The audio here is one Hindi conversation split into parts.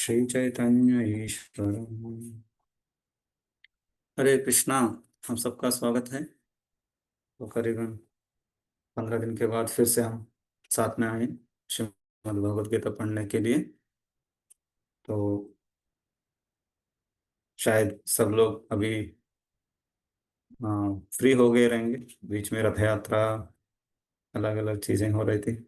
श्री चैतन्य ईश्वर। हरे कृष्णा। हम सबका स्वागत है। तो करीबन 15 दिन के बाद फिर से हम साथ में आए श्रीमद् भगवद गीता पढ़ने के लिए। तो शायद सब लोग अभी फ्री हो गए रहेंगे। बीच में रथ यात्रा, अलग अलग चीजें हो रही थी।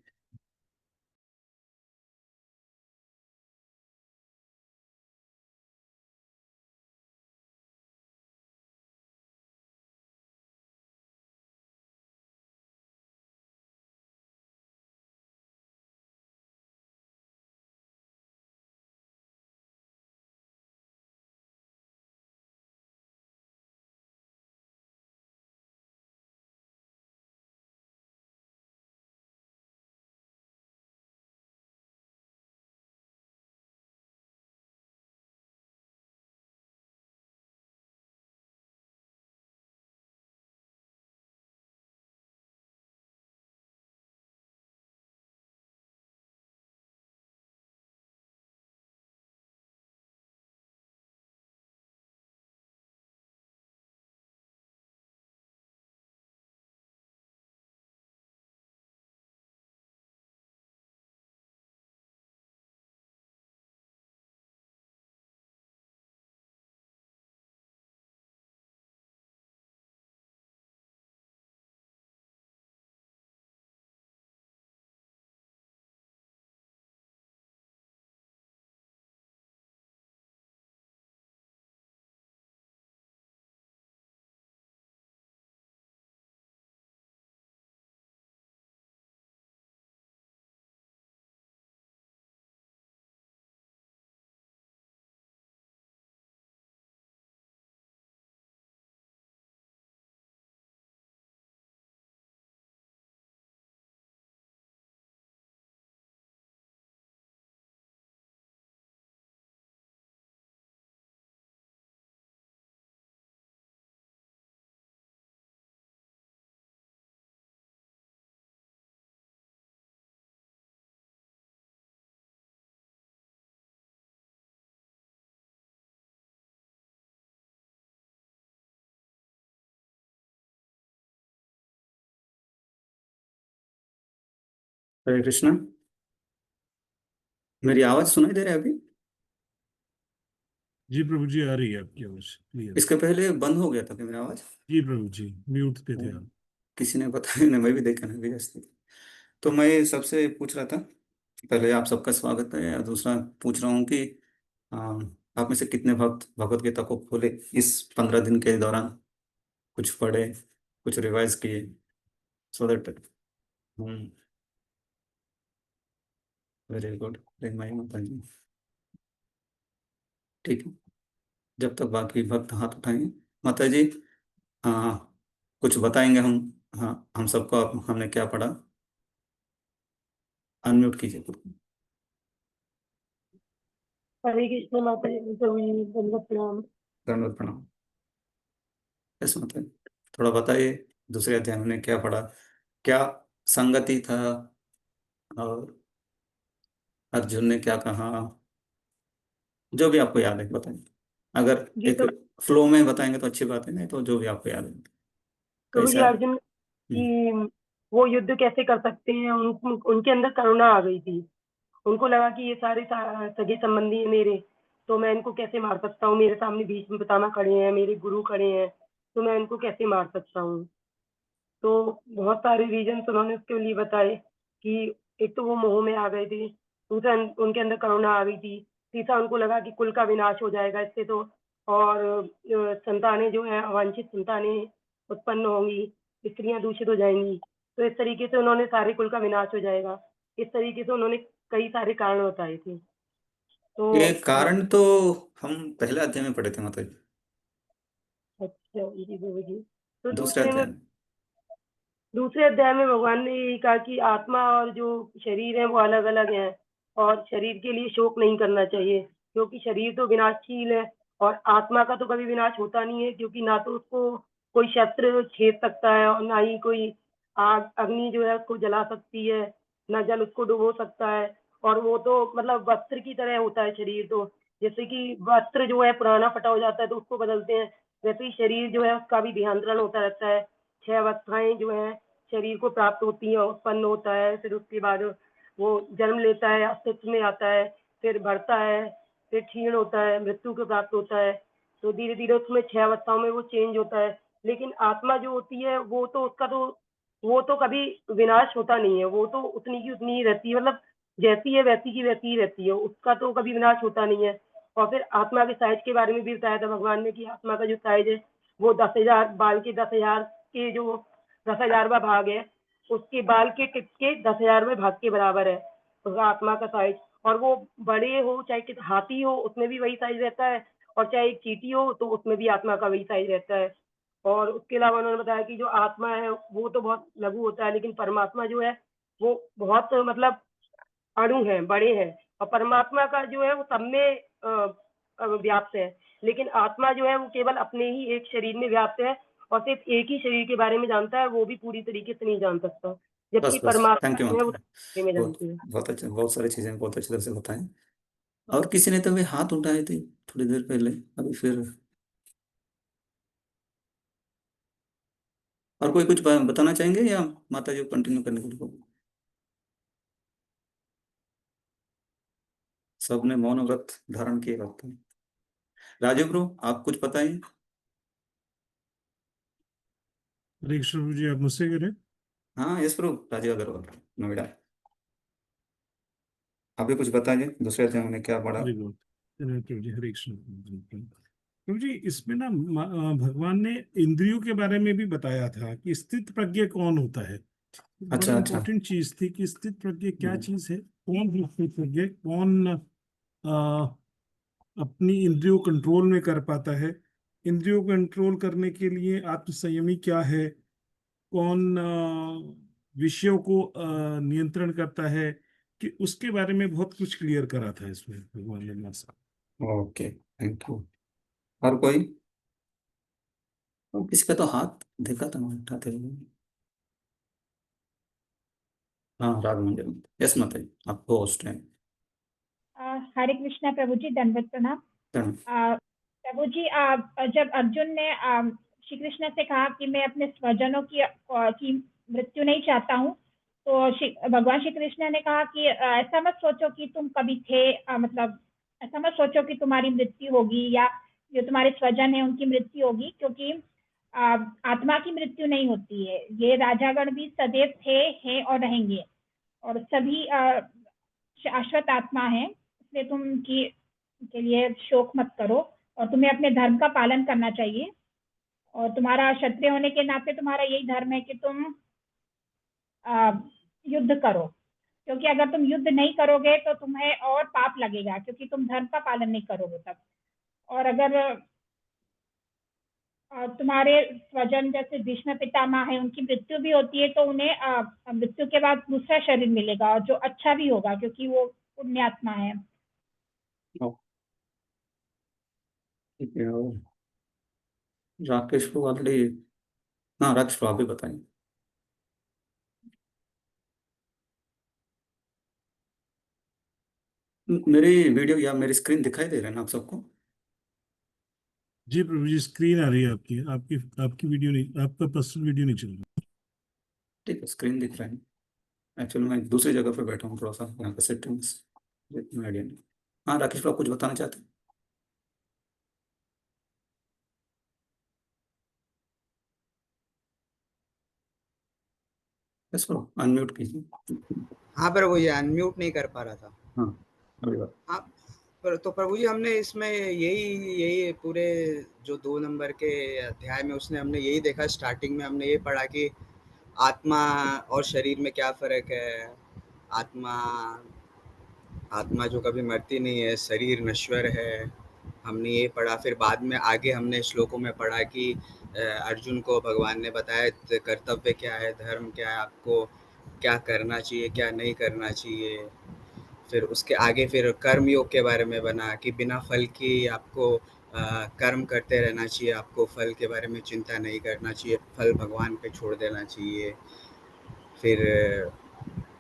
हरे कृष्णा। मेरी आवाज सुनाई दे रही है अभी? जी प्रभु जी, आ रही है आपकी आवाज क्लियर। इसके पहले बंद हो गया था कि मेरी आवाज? जी प्रभु जी, म्यूट पे थे आप। किसी ने बताया नहीं, मैं भी देखा नहीं व्यवस्थित। तो मैं सबसे पूछ रहा था, पहले आप सबका स्वागत है, और दूसरा पूछ रहा हूँ कि आ, आप में से कितने भक्त भगवत गीता को खोले इस 15 दिन के दौरान, कुछ पढ़े, कुछ रिवाइज किए, so that. Very good. My Mata ji. ठीक है, जब तक बाकी भक्त हाथ उठाएंगे। माता जी, हाँ, कुछ बताएंगे हम। हाँ, हम सबको हमने क्या पढ़ा। अनम्यूट कीजिए खुद को। हरे कृष्ण माता जी, प्रभु जी दंडवत प्रणाम। दंडवत प्रणाम। यस माता जी, थोड़ा बताइए, दूसरे अध्याय में क्या पढ़ा, क्या संगति था, और अर्जुन ने क्या कहा, जो भी आपको याद है बताइए। अगर जी एक तो फ्लो में बताएंगे तो अच्छी बात है, नहीं तो जो भी आपको याद है। प्रभु जी कैसा है? अर्जुन की वो युद्ध कैसे कर सकते हैं, उनके अंदर करुणा आ गई थी। उनको लगा कि ये सारे सगे संबंधी हैं मेरे, तो मैं इनको कैसे मार सकता हूँ। मेरे सामने भीष्म पितामह खड़े हैं, मेरे गुरु खड़े हैं, तो मैं इनको कैसे मार सकता हूँ। तो बहुत सारे रीजन उन्होंने उसके लिए बताए कि एक तो वो मोह में आ गए थे, दूसरा उनके अंदर करुणा आ गई थी, तीसरा उनको लगा कि कुल का विनाश हो जाएगा इससे, तो और संतानें जो है अवांछित संतानें उत्पन्न होंगी, स्त्रियां दूषित हो जाएंगी, तो इस तरीके से उन्होंने सारे कुल का विनाश हो जाएगा। इस तरीके से उन्होंने कई सारे कारण बताए थे। तो ये कारण तो हम पहले अध्याय में पढ़े थे माता जी। अच्छा जी प्रभु जी। तो दूसरे अध्याय में। दूसरे अध्याय में भगवान ने यही कहा कि आत्मा और जो शरीर है वो अलग अलग हैं, और शरीर के लिए शोक नहीं करना चाहिए, क्योंकि शरीर तो विनाशशील है, और आत्मा का तो कभी विनाश होता नहीं है, क्योंकि ना तो उसको कोई शस्त्र छेद सकता है, और ना ही कोई आग अग्नि जो है उसको जला सकती है, ना जल उसको डुबो सकता है, और वो तो मतलब वस्त्र की तरह होता है शरीर, तो जैसे कि वस्त्र जो है पुराना फटा हो जाता है तो उसको बदलते हैं, वैसे ही शरीर जो है उसका भी देहांतरण होता रहता है। 6 अवस्थाएँ जो हैं शरीर को प्राप्त होती हैं, उत्पन्न होता है, फिर उसके बाद वो जन्म लेता है, अस्तित्व में आता है, फिर बढ़ता है, फिर क्षीण होता है, मृत्यु को प्राप्त होता है। तो धीरे-धीरे उसमें 6 अवस्थाओं में वो चेंज होता है। लेकिन आत्मा जो होती है वो तो कभी विनाश होता नहीं है, वो तो उतनी की उतनी ही रहती है, मतलब जैसी है वैसी की वैसी ही रहती है, उसका तो कभी विनाश होता नहीं है। और फिर आत्मा के साइज़ के बारे में भी बताया था भगवान ने कि आत्मा का जो साइज़ है वो 10,000 बाल के 10,000 के जो 10,000वां भाग है, उसके बाल के टिप के 10,000वें भाग के बराबर है, उसका आत्मा का साइज़। और वो बड़े हो चाहे कित हाथी हो उसमें भी वही साइज़ रहता है, और चाहे एक चींटी हो तो उसमें भी आत्मा का वही साइज़ रहता है। और उसके अलावा उन्होंने बताया कि जो आत्मा है वो तो बहुत लघु होता है, लेकिन परमात्मा जो है वो बहुत मतलब अणु हैं, बड़े हैं, और परमात्मा का जो है वो सब में व्याप्त है। लेकिन आत्मा जो है वो केवल अपने ही एक शरीर में व्याप्त है और सिर्फ़ एक ही शरीर के बारे में जानता है, वो भी पूरी तरीके से नहीं जान सकता। जबकि बस बस, परमात्मा थैंक यू जो है वो माता। बारे में बहुत जानती है। बहुत अच्छा, बहुत सारी चीजें बहुत अच्छी तरह से बताएं। और किसी ने तो वे हाथ उठाए थे थोड़ी देर पहले, अभी फिर। और कोई कुछ बताना चाहेंगे या माता जी को कंटिन्यू करने के लिए? सबने मौन व्रत धारण किए रखते हैं। राजीव ब्रो, आप कुछ बताइए। हरे कृष्ण प्रभु जी, आप मुझसे करें। हाँ यस ब्रो, राजीव अग्रवाल, नोएडा। आप भी कुछ बताइए, दूसरे अध्याय में क्या पढ़ा? हरे बोल। प्रभु जी, हरे कृष्ण प्रभु जी। इसमें ना भगवान ने इंद्रियों के बारे में भी बताया था कि स्थित प्रज्ञ कौन होता है। बड़ी अच्छा अच्छा। इंपॉर्टेंट चीज थी कि स्थित प्रज्ञ क्या हम्म, चीज है, कौन है स्थित प्रज्ञ, कौन अपनी इंद्रियों कंट्रोल में कर पाता है। इंद्रियों को कंट्रोल करने के लिए आत्मसंयमी क्या है, कौन विषयों को नियंत्रण करता है, कि उसके बारे में बहुत कुछ क्लियर करा था इसमें भगवान ने हमारे साथ। Okay, thank you. और कोई? और किसी का तो हाथ देखा था मैं उठाते हुए। हाँ, राघव मंदिर। यस माता जी, आप होस्ट हैं। हरे कृष्णा प्रभु जी, दंडवत प्रणाम। धन्यवाद। प्रभु जी, जब अर्जुन ने श्री कृष्ण से कहा कि मैं अपने स्वजनों की मृत्यु नहीं चाहता हूँ, तो भगवान श्री कृष्ण ने कहा कि ऐसा मत सोचो कि तुम कभी थे, मतलब ऐसा मत सोचो कि तुम्हारी मृत्यु होगी या जो तुम्हारे स्वजन है उनकी मृत्यु होगी, क्योंकि आत्मा की मृत्यु नहीं होती है। ये राजागण भी सदैव थे, हैं और रहेंगे, और सभी शाश्वत आत्मा है, इसलिए तुम की के लिए शोक मत करो, और तुम्हें अपने धर्म का पालन करना चाहिए। और तुम्हारा क्षत्रिय होने के नाते तुम्हारा यही धर्म है कि तुम आ, युद्ध करो, क्योंकि अगर तुम युद्ध नहीं करोगे तो तुम्हें और पाप लगेगा, क्योंकि तुम धर्म का पालन नहीं करोगे तब। और अगर तुम्हारे स्वजन जैसे भीष्म पितामह है, उनकी मृत्यु भी होती है, तो उन्हें मृत्यु के बाद दूसरा शरीर मिलेगा, और जो अच्छा भी होगा, क्योंकि वो पुण्यात्मा है। ओ, ठीक है। और राकेश को ऑलरेडी, हाँ राकेश को आप भी बताएं। मेरी वीडियो या मेरी स्क्रीन दिखाई दे रहा है ना आप सबको? जी प्रभु जी, स्क्रीन आ रही है आपकी आपकी आपकी वीडियो नहीं, आपका पर्सनल वीडियो नहीं चल रहा। ठीक है, स्क्रीन दिख रहा है। एक्चुअली मैं दूसरी जगह पर बैठा हूँ, थोड़ा सा यहाँ पे सेटिंग्स आइडिया नहीं। हाँ राकेश को आप कुछ बताना चाहते हैं? यस ब्रो, अनम्यूट कीजिए। हाँ प्रभु जी, अनम्यूट नहीं कर पा रहा था। हाँ, अभी बात। हाँ, तो प्रभु जी, हमने इसमें यही यही पूरे जो 2 नंबर के अध्याय में उसने हमने यही देखा, स्टार्टिंग में हमने ये पढ़ा कि आत्मा और शरीर में क्या फ़र्क है। आत्मा आत्मा जो कभी मरती नहीं है, शरीर नश्वर है, हमने ये पढ़ा। फिर बाद में आगे हमने श्लोकों में पढ़ा कि अर्जुन को भगवान ने बताया कर्तव्य क्या है, धर्म क्या है, आपको क्या करना चाहिए, क्या नहीं करना चाहिए। फिर उसके आगे फिर कर्म योग के बारे में बना कि बिना फल की आपको कर्म करते रहना चाहिए, आपको फल के बारे में चिंता नहीं करना चाहिए, फल भगवान पे छोड़ देना चाहिए। फिर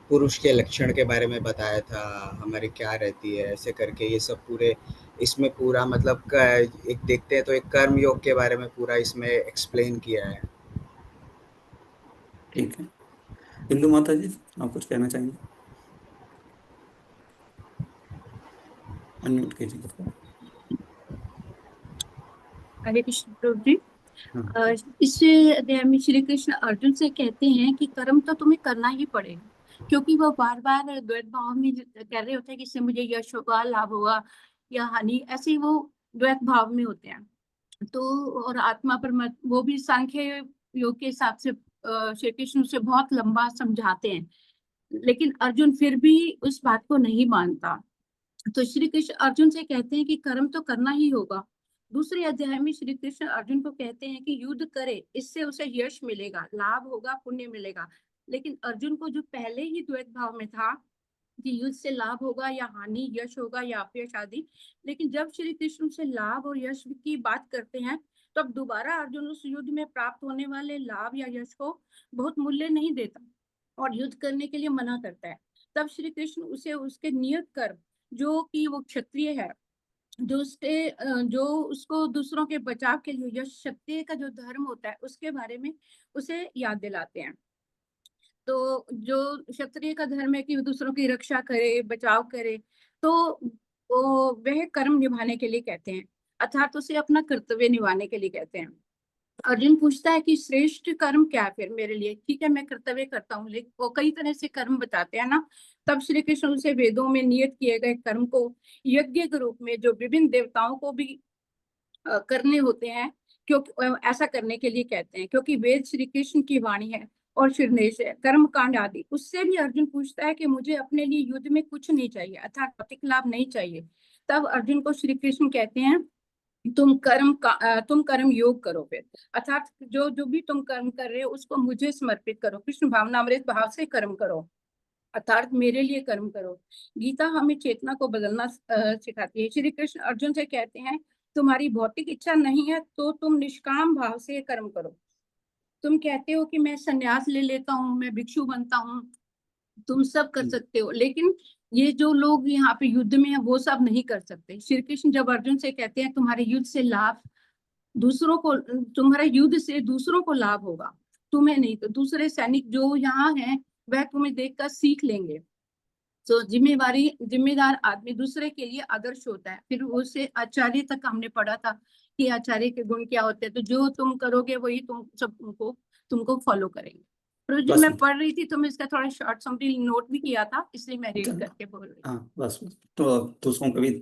पुरुष के लक्षण के बारे में बताया था, हमारी क्या रहती है, ऐसे करके ये सब पूरे इसमें पूरा मतलब एक देखते हैं तो एक कर्म योग के बारे में पूरा इसमें एक्सप्लेन किया है। ठीक है। इंदु माता जी, आप कुछ कहना चाहेंगे? अनम्यूट कीजिए थोड़ा। हरे कृष्ण प्रभु जी। हाँ। अ, इस अध्याय में श्री कृष्ण अर्जुन से कहते हैं कि कर्म तो तुम्हें करना ही पड़ेगा, क्योंकि वो बार बार द्वैत भाव में कर रहे होते हैं कि इससे मुझे यश होगा, लाभ होगा या हानि, ऐसे ही वो द्वैत भाव में होते हैं। तो और आत्मा परमात्मा वो भी सांख्य योग के हिसाब से श्री कृष्ण उसे बहुत लंबा समझाते हैं, लेकिन अर्जुन फिर भी उस बात को नहीं मानता। तो श्री कृष्ण अर्जुन से कहते हैं कि कर्म तो करना ही होगा। दूसरे अध्याय में श्री कृष्ण अर्जुन को कहते हैं कि युद्ध करे, इससे उसे यश मिलेगा, लाभ होगा, पुण्य मिलेगा। लेकिन अर्जुन को जो पहले ही द्वैत भाव में था कि युद्ध से लाभ होगा या हानि, यश होगा या अपयश आदि, लेकिन जब श्री कृष्ण से लाभ और यश की बात करते हैं, तो अब दोबारा अर्जुन उस युद्ध में प्राप्त होने वाले लाभ या यश को बहुत मूल्य नहीं देता और युद्ध करने के लिए मना करता है। तब श्री कृष्ण उसे उसके नियत कर्म, जो कि वो क्षत्रिय है, जो उसको दूसरों के बचाव के लिए, यश क्षत्रिय का जो धर्म होता है उसके बारे में उसे याद दिलाते हैं। तो जो क्षत्रिय का धर्म है कि वो दूसरों की रक्षा करे, बचाव करे, तो वो वह कर्म निभाने के लिए कहते हैं, अर्थात उसे अपना कर्तव्य निभाने के लिए कहते हैं। अर्जुन पूछता है कि श्रेष्ठ कर्म क्या है फिर मेरे लिए? ठीक है, मैं कर्तव्य करता हूँ, लेकिन वो कई तरह से कर्म बताते हैं ना। तब श्री कृष्ण उसे वेदों में नियत किए गए कर्म को यज्ञ के रूप में, जो विभिन्न देवताओं को भी करने होते हैं, क्योंकि ऐसा करने के लिए कहते हैं, क्योंकि वेद श्री कृष्ण की वाणी है और फिर निर्देश है, कर्म कांड आदि। उससे भी अर्जुन पूछता है कि मुझे अपने लिए युद्ध में कुछ नहीं चाहिए, अर्थात भौतिक लाभ नहीं चाहिए। तब अर्जुन को श्री कृष्ण कहते हैं तुम कर्म योग करो फिर, अर्थात जो जो भी तुम कर्म कर रहे हो उसको मुझे समर्पित करो, कृष्ण भावनामृत भाव से कर्म करो, अर्थात मेरे लिए कर्म करो। गीता हमें चेतना को बदलना सिखाती है। श्री कृष्ण अर्जुन से कहते हैं तुम्हारी भौतिक इच्छा नहीं है तो तुम निष्काम भाव से कर्म करो। तुम कहते हो कि मैं संन्यास ले लेता हूँ, मैं भिक्षु बनता हूँ, तुम सब कर सकते हो, लेकिन ये जो लोग यहाँ पे युद्ध में है वो सब नहीं कर सकते। श्री कृष्ण जब अर्जुन से कहते हैं तुम्हारे युद्ध से लाभ दूसरों को, तुम्हारा युद्ध से दूसरों को लाभ होगा, तुम्हें नहीं, तो दूसरे सैनिक जो यहाँ हैं वह तुम्हें देखकर सीख लेंगे। तो जिम्मेदार आदमी दूसरे के लिए आदर्श होता है। फिर उससे आचार्य तक हमने पढ़ा था कि आचार्य के गुण क्या होते हैं, तो जो तुम करोगे वही तुमको फॉलो करेंगे। तो जो बस। मैं पढ़ रही थी तो मैं इसका थोड़ा शॉर्ट समरी नोट भी किया था, इसलिए मैं रीड चलो। करके बोल रही हूँ। हाँ, बस बस। तो दूसरों को भी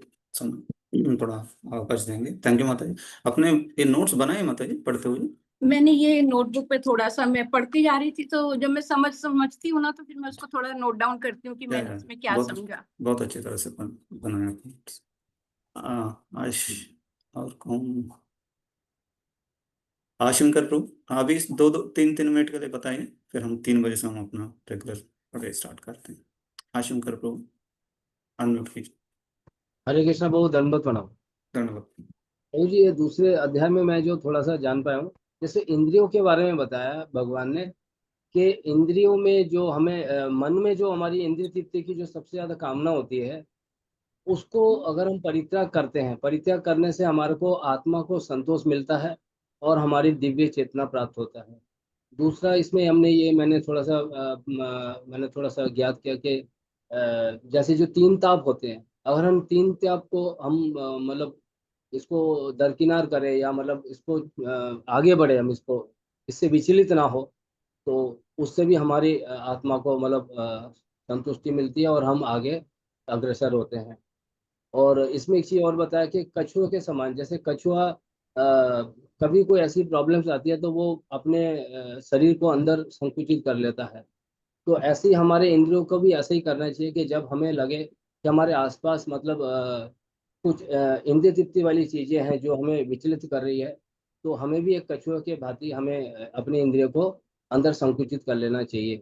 थोड़ा अवकाश देंगे। थैंक यू माता जी। अपने ये नोट्स बनाए माता जी पढ़ते हुए? मैंने ये नोटबुक पे थोड़ा सा मैं पढ़ती जा रही थी, तो जब मैं समझती हूँ ना तो फिर मैं उसको थोड़ा नोट डाउन करती हूँ कि या मैंने इसमें क्या बहुत समझा। बहुत अच्छी तरह से बनाए आपने। आश और कौन? आशंकर प्रभु, अभी 2-3 मिनट के लिए बताइए, फिर हम 3 बजे से हम अपना रेगुलर पढ़ाई स्टार्ट करते हैं। आशंकर प्रभु, अनम्यूट कीजिए। हरे कृष्णा बहुत दंडवत प्रणाम। धन्यवाद। प्रभु जी, ये दूसरे अध्याय में मैं जो थोड़ा सा जान पाया हूँ, जैसे इंद्रियों के बारे में बताया भगवान ने कि इंद्रियों में जो हमें मन में जो हमारी इंद्रिय तृप्ति की जो सबसे ज्यादा कामना होती है, उसको अगर हम परित्याग करते हैं, परित्याग करने से हमारे को आत्मा को संतोष मिलता है और हमारी दिव्य चेतना प्राप्त होता है। दूसरा इसमें हमने ये मैंने थोड़ा सा ज्ञात किया कि जैसे जो तीन ताप होते हैं, अगर हम तीन ताप को हम मतलब इसको दरकिनार करें या मतलब इसको आगे बढ़े, हम इसको इससे विचलित ना हो, तो उससे भी हमारी आत्मा को मतलब संतुष्टि मिलती है और हम आगे अग्रसर होते हैं। और इसमें एक चीज़ और बताया कि कछुए के समान, जैसे कछुआ कभी कोई ऐसी प्रॉब्लम्स आती है तो वो अपने शरीर को अंदर संकुचित कर लेता है। तो ऐसे ही हमारे इंद्रियों को भी ऐसे ही करना चाहिए कि जब हमें लगे कि हमारे आसपास मतलब कुछ इंद्रिय तृप्ति वाली चीज़ें हैं जो हमें विचलित कर रही है, तो हमें भी एक कछुए के भांति हमें अपने इंद्रियों को अंदर संकुचित कर लेना चाहिए।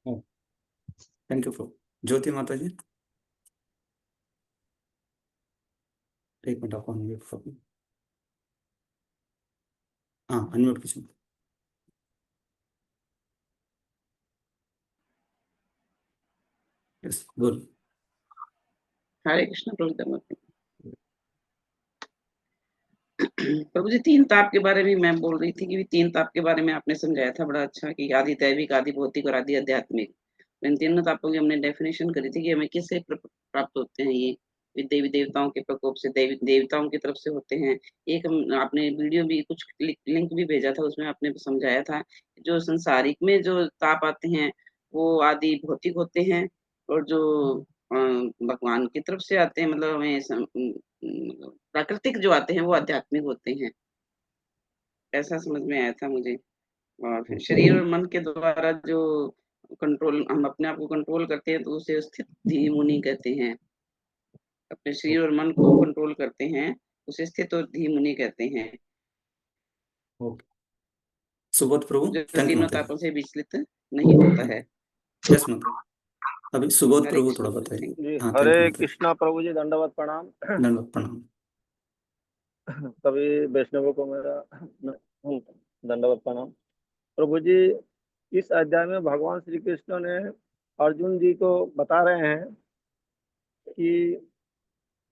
थैंक यू प्रभु। ज्योति माता जी, एक मिनट आपको अनम्यूट करूँ। हाँ, अनम्यूट कीजिए। यस बोल। हरे कृष्ण प्रभु धन्यवाद। प्रभु जी, 3 ताप के बारे में मैं बोल रही थी कि 3 ताप के बारे में आपने समझाया था बड़ा अच्छा कि आदि दैविक, आदि भौतिक और आदि आध्यात्मिक। इन तीनों तापों की हमने डेफिनेशन करी थी कि हमें किससे प्राप्त होते हैं ये। देवी देवताओं के प्रकोप से, देवी देवताओं की तरफ से होते हैं। एक आपने वीडियो भी कुछ लिंक भी भेजा था, उसमें आपने समझाया था जो संसारिक में जो ताप आते हैं वो आदि भौतिक होते हैं, और जो भगवान की तरफ से आते हैं मतलब हमें प्राकृतिक जो आते हैं वो आध्यात्मिक होते हैं। ऐसा समझ में आया था मुझे। और फिर शरीर और मन के द्वारा जो कंट्रोल, हम अपने आप को कंट्रोल करते हैं तो उसे स्थित धीर मुनि कहते हैं। अपने शरीर और मन को कंट्रोल करते हैं उसे स्थित और धीर मुनि कहते हैं, ओके, सुबोध प्रभु, जो थैंक यू तीनों माता। तापों से विचलित नहीं होता है। यस माता, अभी सुबोध हरे प्रभु कृष्ण थोड़ा प्रभु, बताइए। थैंक जी, हाँ, थैंक यू हरे माता। कृष्णा प्रभु जी, दंडवत प्रणाम। दंडवत प्रणाम। सभी वैष्णवों को मेरा दंडवत प्रणाम। प्रभु जी, इस अध्याय में भगवान श्री कृष्ण ने अर्जुन जी को बता रहे हैं कि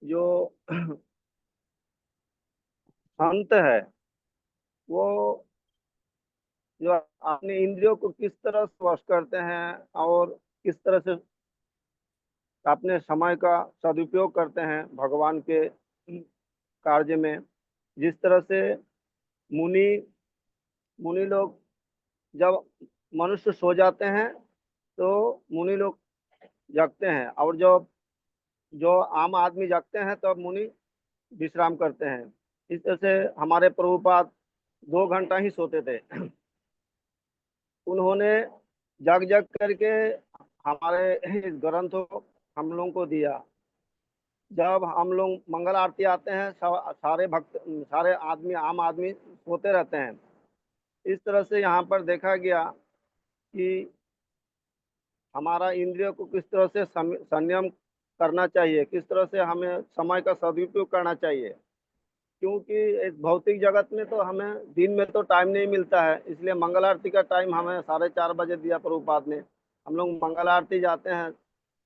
जो संत है वो जो अपने इंद्रियों को किस तरह से वश करते हैं और किस तरह से अपने समय का सदुपयोग करते हैं भगवान के कार्य में। जिस तरह से मुनि मुनि लोग, जब मनुष्य सो जाते हैं तो मुनि लोग जगते हैं, और जो जो आम आदमी जगते हैं तो मुनि विश्राम करते हैं। इस तरह से हमारे प्रभुपाद 2 घंटा ही सोते थे। उन्होंने जग जग करके हमारे इस ग्रंथ को हम लोगों को दिया। जब हम लोग मंगल आरती आते हैं, सारे भक्त, सारे आदमी, आम आदमी सोते रहते हैं। इस तरह से यहाँ पर देखा गया कि हमारा इंद्रियों को किस तरह से संयम करना चाहिए, किस तरह से हमें समय का सदुपयोग करना चाहिए। क्योंकि इस भौतिक जगत में तो हमें दिन में तो टाइम नहीं मिलता है, इसलिए मंगल आरती का टाइम हमें 4:30 बजे दिया प्रभुपाद ने। हम लोग मंगल आरती जाते हैं,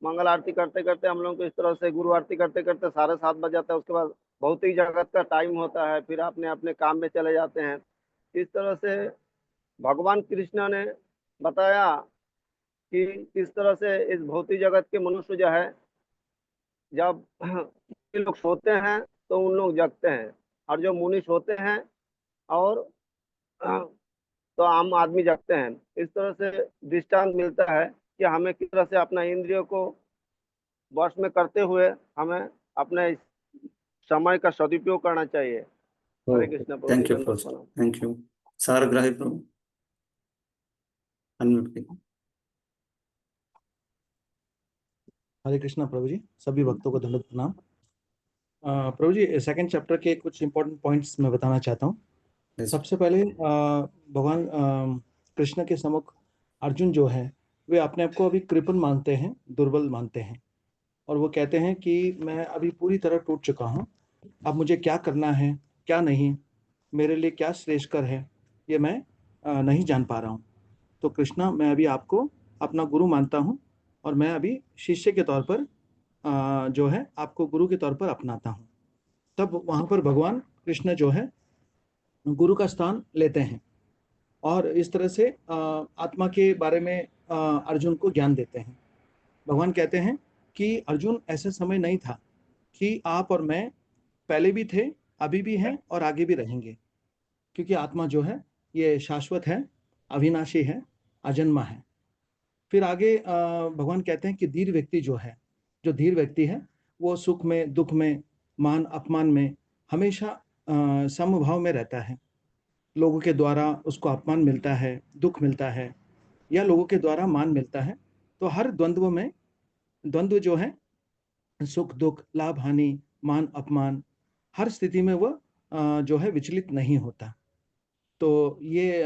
मंगल आरती करते करते हम लोग को इस तरह से गुरु आरती करते करते 7:30 बज जाता है। उसके बाद भौतिक जगत का टाइम होता है, फिर अपने अपने काम में चले जाते हैं। इस तरह से भगवान कृष्ण ने बताया कि किस तरह से इस भौतिक जगत के मनुष्य जो है, जब लोग सोते हैं तो उन लोग जगते हैं, और जो मुनि सोते हैं और तो आम आदमी जगते हैं। इस तरह से दृष्टांत मिलता है कि हमें किस तरह से अपना इंद्रियों को वश में करते हुए हमें अपने समय का सदुपयोग करना चाहिए। हरे कृष्ण प्रभु जी, थैंक यू दंडवत प्रणाम। Thank you. Saragrahi Prabhu, unmute कीजिए। हरे कृष्णा प्रभु जी, सभी भक्तों को दंडवत प्रणाम। प्रभु जी, सेकंड चैप्टर के कुछ इंपॉर्टेंट पॉइंट्स मैं बताना चाहता हूँ। Yes. सबसे पहले भगवान कृष्ण के सम्मुख अर्जुन जो है वे अपने आप को अभी कृपण मानते हैं, दुर्बल मानते हैं, और वो कहते हैं कि मैं अभी पूरी तरह टूट चुका हूँ, अब मुझे क्या करना है क्या नहीं, मेरे लिए क्या श्रेष्ठकर है, ये मैं नहीं जान पा रहा हूँ। तो कृष्णा, मैं अभी आपको अपना गुरु मानता हूँ और मैं अभी शिष्य के तौर पर जो है आपको गुरु के तौर पर अपनाता हूँ। तब वहाँ पर भगवान कृष्ण जो है गुरु का स्थान लेते हैं और इस तरह से आत्मा के बारे में अर्जुन को ज्ञान देते हैं। भगवान कहते हैं कि अर्जुन, ऐसा समय नहीं था कि आप और मैं पहले भी थे, अभी भी हैं और आगे भी रहेंगे, क्योंकि आत्मा जो है ये शाश्वत है, अविनाशी है, अजन्मा है। फिर आगे भगवान कहते हैं कि धीर व्यक्ति जो है, जो धीर व्यक्ति है, वो सुख में, दुख में, मान अपमान में हमेशा समभाव में रहता है। लोगों के द्वारा उसको अपमान मिलता है, दुख मिलता है, या लोगों के द्वारा मान मिलता है, तो हर द्वंद्व में, द्वंद्व जो है सुख दुख, लाभ हानि, मान अपमान, हर स्थिति में वह जो है विचलित नहीं होता। तो ये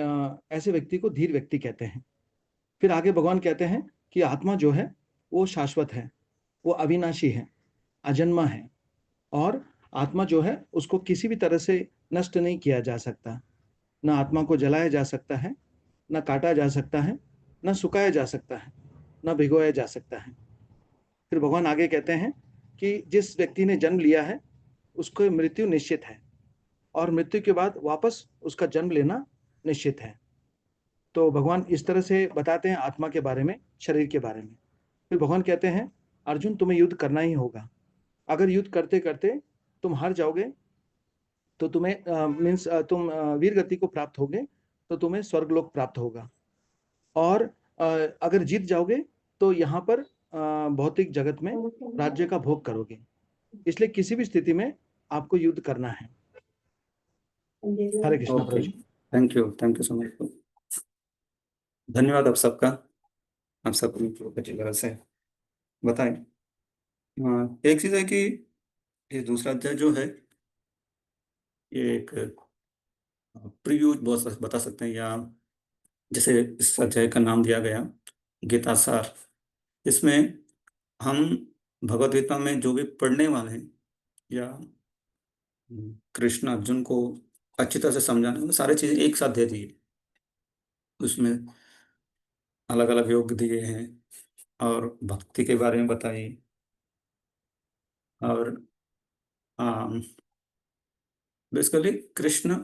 ऐसे व्यक्ति को धीर व्यक्ति कहते हैं। फिर आगे भगवान कहते हैं कि आत्मा जो है वो शाश्वत है, वो अविनाशी है, अजन्मा है, और आत्मा जो है उसको किसी भी तरह से नष्ट नहीं किया जा सकता। न आत्मा को जलाया जा सकता है, न काटा जा सकता है, न सुखाया जा सकता है, न भिगोया जा सकता है। फिर भगवान आगे कहते हैं कि जिस व्यक्ति ने जन्म लिया है उसको मृत्यु निश्चित है और मृत्यु के बाद वापस उसका जन्म लेना निश्चित है। तो भगवान इस तरह से बताते हैं आत्मा के बारे में, शरीर के बारे में। फिर भगवान कहते हैं अर्जुन तुम्हें युद्ध करना ही होगा। अगर युद्ध करते करते तुम हार जाओगे तो तुम्हें मीन्स तुम वीर गति को प्राप्त होगे तो तुम्हें स्वर्गलोक प्राप्त होगा, और अगर जीत जाओगे तो यहाँ पर भौतिक जगत में राज्य का भोग करोगे। इसलिए किसी भी स्थिति में आपको युद्ध करना है। हरे कृष्ण प्रभु ओके, जी। Thank you so much. धन्यवाद आप सबका, आप सब अच्छी तरह से बताएं। एक चीज़ है कि ये दूसरा अध्याय जो है ये एक प्रीव्यू बहुत बता सकते हैं, या जैसे इस अध्याय का नाम दिया गया गीता सार। इसमें हम भगवद गीता में जो भी पढ़ने वाले हैं या कृष्ण अर्जुन को अच्छी तरह से समझाने में सारी चीजें एक साथ दे दी है। उसमें अलग अलग योग दिए हैं और भक्ति के बारे में बताई, और बेसिकली कृष्ण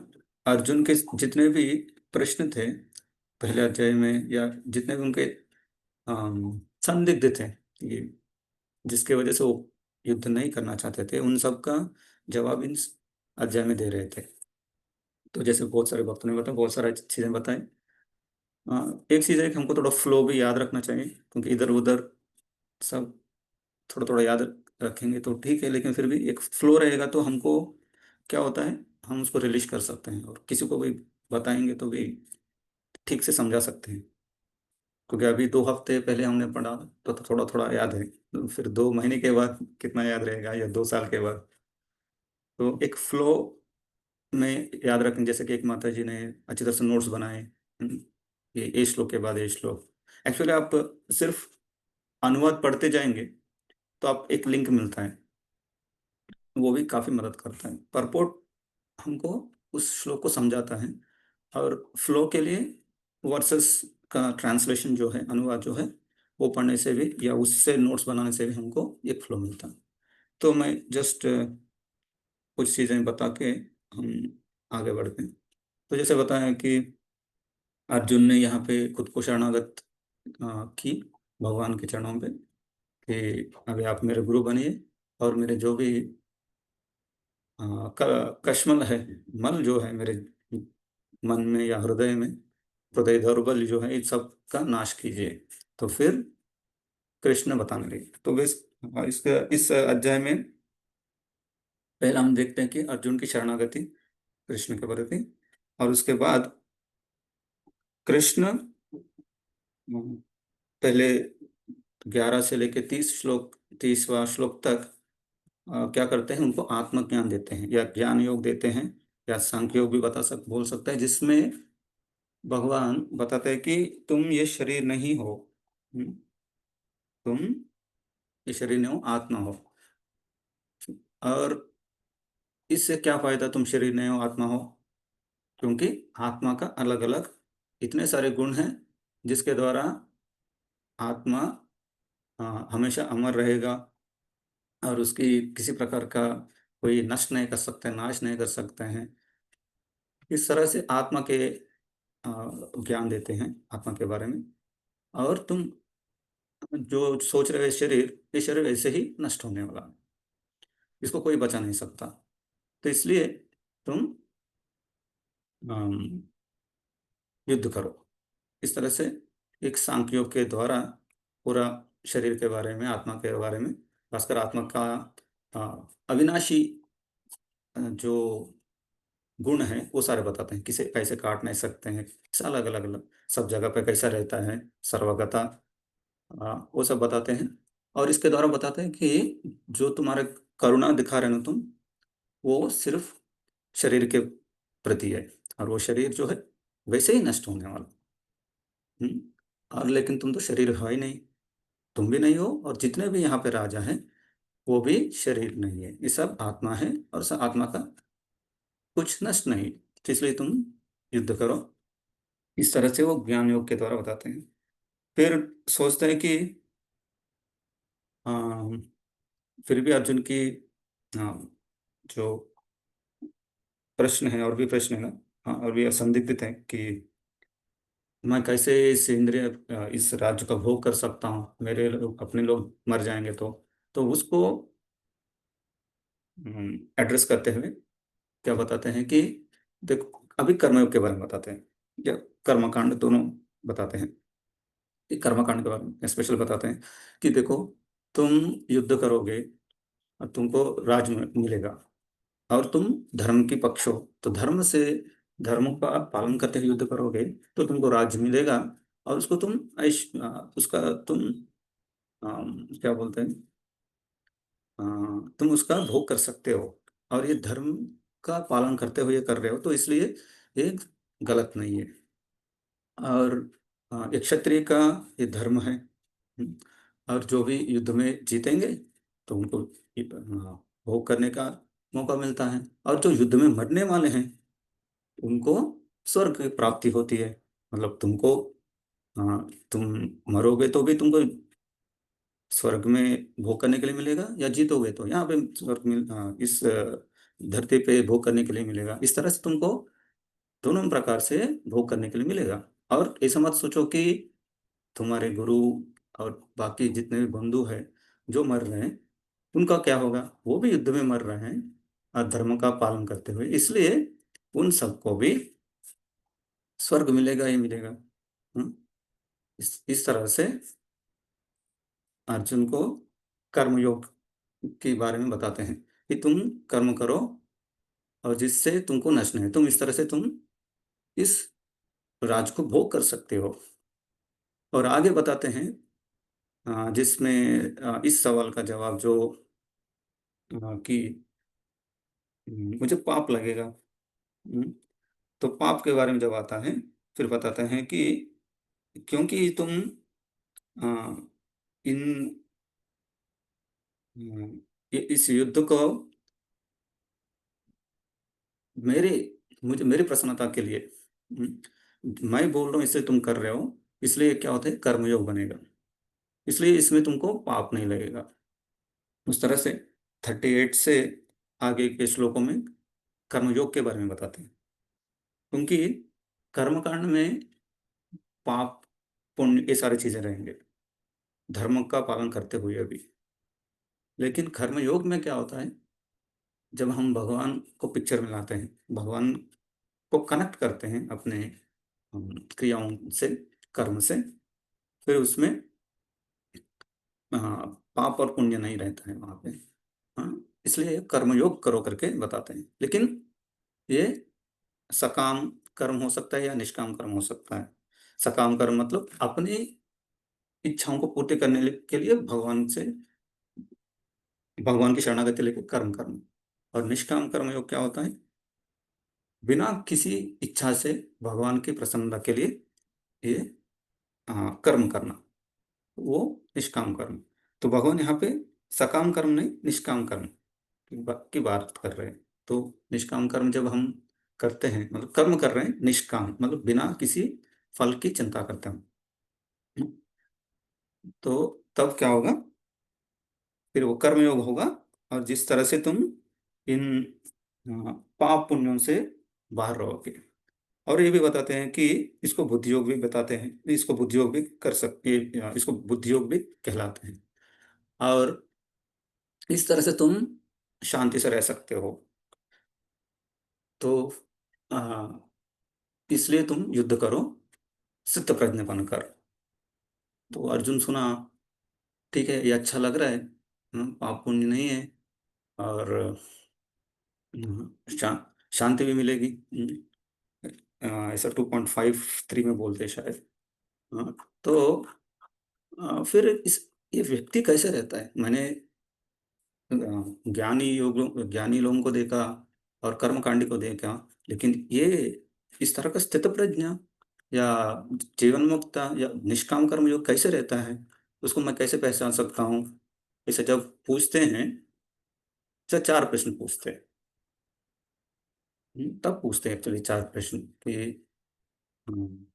अर्जुन के जितने भी प्रश्न थे पहले अध्याय में, या जितने भी उनके संदिग्ध थे ये जिसके वजह से वो युद्ध नहीं करना चाहते थे, उन सब का जवाब इस अध्याय में दे रहे थे। तो जैसे बहुत सारे भक्तों ने बताया, बहुत सारी चीजें बताई। एक चीज है कि हमको थोड़ा फ्लो भी याद रखना चाहिए, क्योंकि इधर उधर सब थोड़ा थोड़ा याद रखेंगे तो ठीक है, लेकिन फिर भी एक फ्लो रहेगा तो हमको क्या होता है हम उसको रिलीज कर सकते हैं, और किसी को भी बताएंगे तो भी ठीक से समझा सकते हैं। क्योंकि अभी 2 हफ्ते पहले हमने पढ़ा तो थोड़ा थोड़ा याद है, तो फिर 2 महीने के बाद कितना याद रहेगा, या 2 साल के बाद। तो एक फ्लो में याद रखें, जैसे कि एक माता जी ने अच्छी तरह से नोट्स बनाए, ये श्लोक के बाद ये श्लोक। एक्चुअली आप सिर्फ अनुवाद पढ़ते जाएंगे तो आप एक लिंक मिलता है, वो भी काफी मदद करता है। परपोर्ट हमको उस श्लोक को समझाता है, और फ्लो के लिए वर्सेस का ट्रांसलेशन जो है, अनुवाद जो है, वो पढ़ने से भी या उससे नोट्स बनाने से भी हमको एक फ्लो मिलता है। तो मैं जस्ट कुछ चीज़ें बता के हम आगे बढ़ते हैं। तो जैसे बताया कि अर्जुन ने यहाँ पे खुद को शरणागत की भगवान के चरणों पे, कि अभी आप मेरे गुरु बनिए, और मेरे जो भी कश्मल है, मल जो है मेरे मन में या हृदय में, हृदय दौर्बल्य जो है, इस सब का नाश कीजिए। तो फिर कृष्ण बताने लगे। तो इस अध्याय में पहला हम देखते हैं कि अर्जुन की शरणागति कृष्ण के प्रति, और उसके बाद कृष्ण पहले 11 से लेके 30वां श्लोक तक क्या करते हैं, उनको आत्मज्ञान देते हैं या ज्ञान योग देते हैं, या सांख्य योग भी बोल सकता है, जिसमें भगवान बताते हैं कि तुम ये शरीर नहीं हो, तुम ये शरीर नहीं हो, आत्मा हो। और इससे क्या फायदा तुम शरीर नहीं हो आत्मा हो, क्योंकि आत्मा का अलग अलग इतने सारे गुण हैं जिसके द्वारा आत्मा हमेशा अमर रहेगा, और उसकी किसी प्रकार का कोई नष्ट नहीं कर सकते, नाश नहीं कर सकते हैं। इस तरह से आत्मा के ज्ञान देते हैं, आत्मा के बारे में। और तुम जो सोच रहे हो ये शरीर ऐसे ही नष्ट होने वाला है, इसको कोई बचा नहीं सकता। तो इसलिए तुम अम, युद्ध करो। इस तरह से एक सांख्य योग के द्वारा पूरा शरीर के बारे में, आत्मा के बारे में, खासकर आत्मा का अविनाशी जो गुण है वो सारे बताते हैं। किसे कैसे काट नहीं सकते हैं, अलग अलग अलग सब जगह पे कैसा रहता है, सर्वगता, वो सब बताते हैं। और इसके द्वारा बताते हैं कि जो तुम्हारे करुणा दिखा रहे हो तुम, वो सिर्फ शरीर के प्रति है, और वो शरीर जो है वैसे ही नष्ट होने वाला। और लेकिन तुम तो शरीर हो ही नहीं, तुम भी नहीं हो, और जितने भी यहाँ पे राजा हैं वो भी शरीर नहीं है, ये सब आत्मा है, और सब आत्मा का कुछ नष्ट नहीं। तो इसलिए तुम युद्ध करो। इस तरह से वो ज्ञान योग के द्वारा बताते हैं। फिर सोचते हैं कि अम, फिर भी अर्जुन की जो प्रश्न है और भी प्रश्न है ना, हाँ, और भी संदिग्ध है कि मैं कैसे इस इंद्रिय इस राज्य का भोग कर सकता हूँ, अपने लोग मर जाएंगे तो उसको एड्रेस करते हुए क्या बताते हैं कि देखो, अभी कर्मयोग के बारे में बताते हैं, या कर्मकांड दोनों बताते हैं। ये कर्मकांड के बारे में स्पेशल बताते हैं कि देखो, तुम युद्ध करोगे और तुमको राज मिलेगा, और तुम धर्म की पक्ष हो, तो धर्म का पालन करते हुए युद्ध करोगे तो तुमको राज्य मिलेगा, और उसको तुम उसका तुम क्या बोलते हैं, तुम उसका भोग कर सकते हो, और ये धर्म का पालन करते हुए कर रहे हो, तो इसलिए ये गलत नहीं है। और एक क्षत्रिय का ये धर्म है। और जो भी युद्ध में जीतेंगे तो उनको भोग करने का मौका मिलता है, और जो युद्ध में मरने वाले हैं उनको स्वर्ग की प्राप्ति होती है। मतलब तुम मरोगे तो भी तुमको स्वर्ग में भोग करने के लिए मिलेगा, या जीतोगे तो यहाँ पे इस धरती पे भोग करने के लिए मिलेगा। इस तरह से तुमको दोनों प्रकार से भोग करने के लिए मिलेगा। और ऐसा मत सोचो कि तुम्हारे गुरु और बाकी जितने भी बंधु हैं जो मर रहे हैं उनका क्या होगा, वो भी युद्ध में मर रहे हैं और धर्म का पालन करते हुए, इसलिए उन सबको भी स्वर्ग मिलेगा ही मिलेगा। इस तरह से अर्जुन को कर्मयोग के बारे में बताते हैं कि तुम कर्म करो और जिससे तुमको नष्ट है, तुम इस तरह से तुम इस राज को भोग कर सकते हो। और आगे बताते हैं जिसमें इस सवाल का जवाब जो कि मुझे पाप लगेगा। तो पाप के बारे में जब आता है फिर बताते हैं कि क्योंकि तुम अ, इन इस युद्ध को मेरे मुझे मेरी प्रसन्नता के लिए मैं बोल रहा हूँ, इसलिए तुम कर रहे हो, इसलिए क्या होता है, कर्मयोग बनेगा, इसलिए इसमें तुमको पाप नहीं लगेगा। उस तरह से 38 से आगे के श्लोकों में कर्मयोग के बारे में बताते हैं, क्योंकि कर्मकांड में पाप पुण्य ये सारी चीजें रहेंगे धर्म का पालन करते हुए अभी। लेकिन कर्मयोग में क्या होता है, जब हम भगवान को पिक्चर में लाते हैं, भगवान को कनेक्ट करते हैं अपने क्रियाओं से, कर्म से, फिर उसमें पाप और पुण्य नहीं रहता है वहां पे। हाँ, इसलिए कर्मयोग करो करके बताते हैं। लेकिन ये सकाम कर्म हो सकता है या निष्काम कर्म हो सकता है। सकाम कर्म मतलब अपनी इच्छाओं को पूर्ति करने के लिए भगवान की शरणागति लेकर कर्म करना। और निष्काम कर्म योग क्या होता है, बिना किसी इच्छा से भगवान की प्रसन्नता के लिए ये कर्म करना, वो निष्काम कर्म। तो भगवान यहाँ पे सकाम कर्म नहीं, निष्काम कर्म की बात कर रहे हैं। तो निष्काम कर्म जब हम करते हैं, मतलब कर्म कर रहे हैं निष्काम, मतलब बिना किसी फल की चिंता करते हैं, तो तब क्या होगा, फिर वो कर्मयोग होगा। और जिस तरह से तुम इन पाप पुण्यों से बाहर रहोगे। और ये भी बताते हैं कि इसको बुद्धि योग भी बताते हैं, इसको बुद्धि योग भी कर सकते, इसको बुद्धि योग भी कहलाते हैं। और इस तरह से तुम शांति से रह सकते हो। तो आ, इसलिए तुम युद्ध करो सिद्ध प्रज्ञ बनकर। तो अर्जुन सुना, ठीक है, ये अच्छा लग रहा है, पाप पुण्य नहीं है, और शा, शांति भी मिलेगी। ऐसा 2.53 में बोलते हैं शायद। हाँ, तो फिर ये व्यक्ति कैसे रहता है। मैंने ज्ञानी लोगों को देखा और कर्मकांडी को देखा, लेकिन ये इस तरह का स्थित प्रज्ञा या जीवन मुक्ता या निष्काम कर्म योग कैसे रहता है, उसको मैं कैसे पहचान सकता हूँ। इसे जब पूछते हैं, तो चार प्रश्न पूछते हैं। तब पूछते हैं एक्चुअली चार प्रश्न कि हम्म,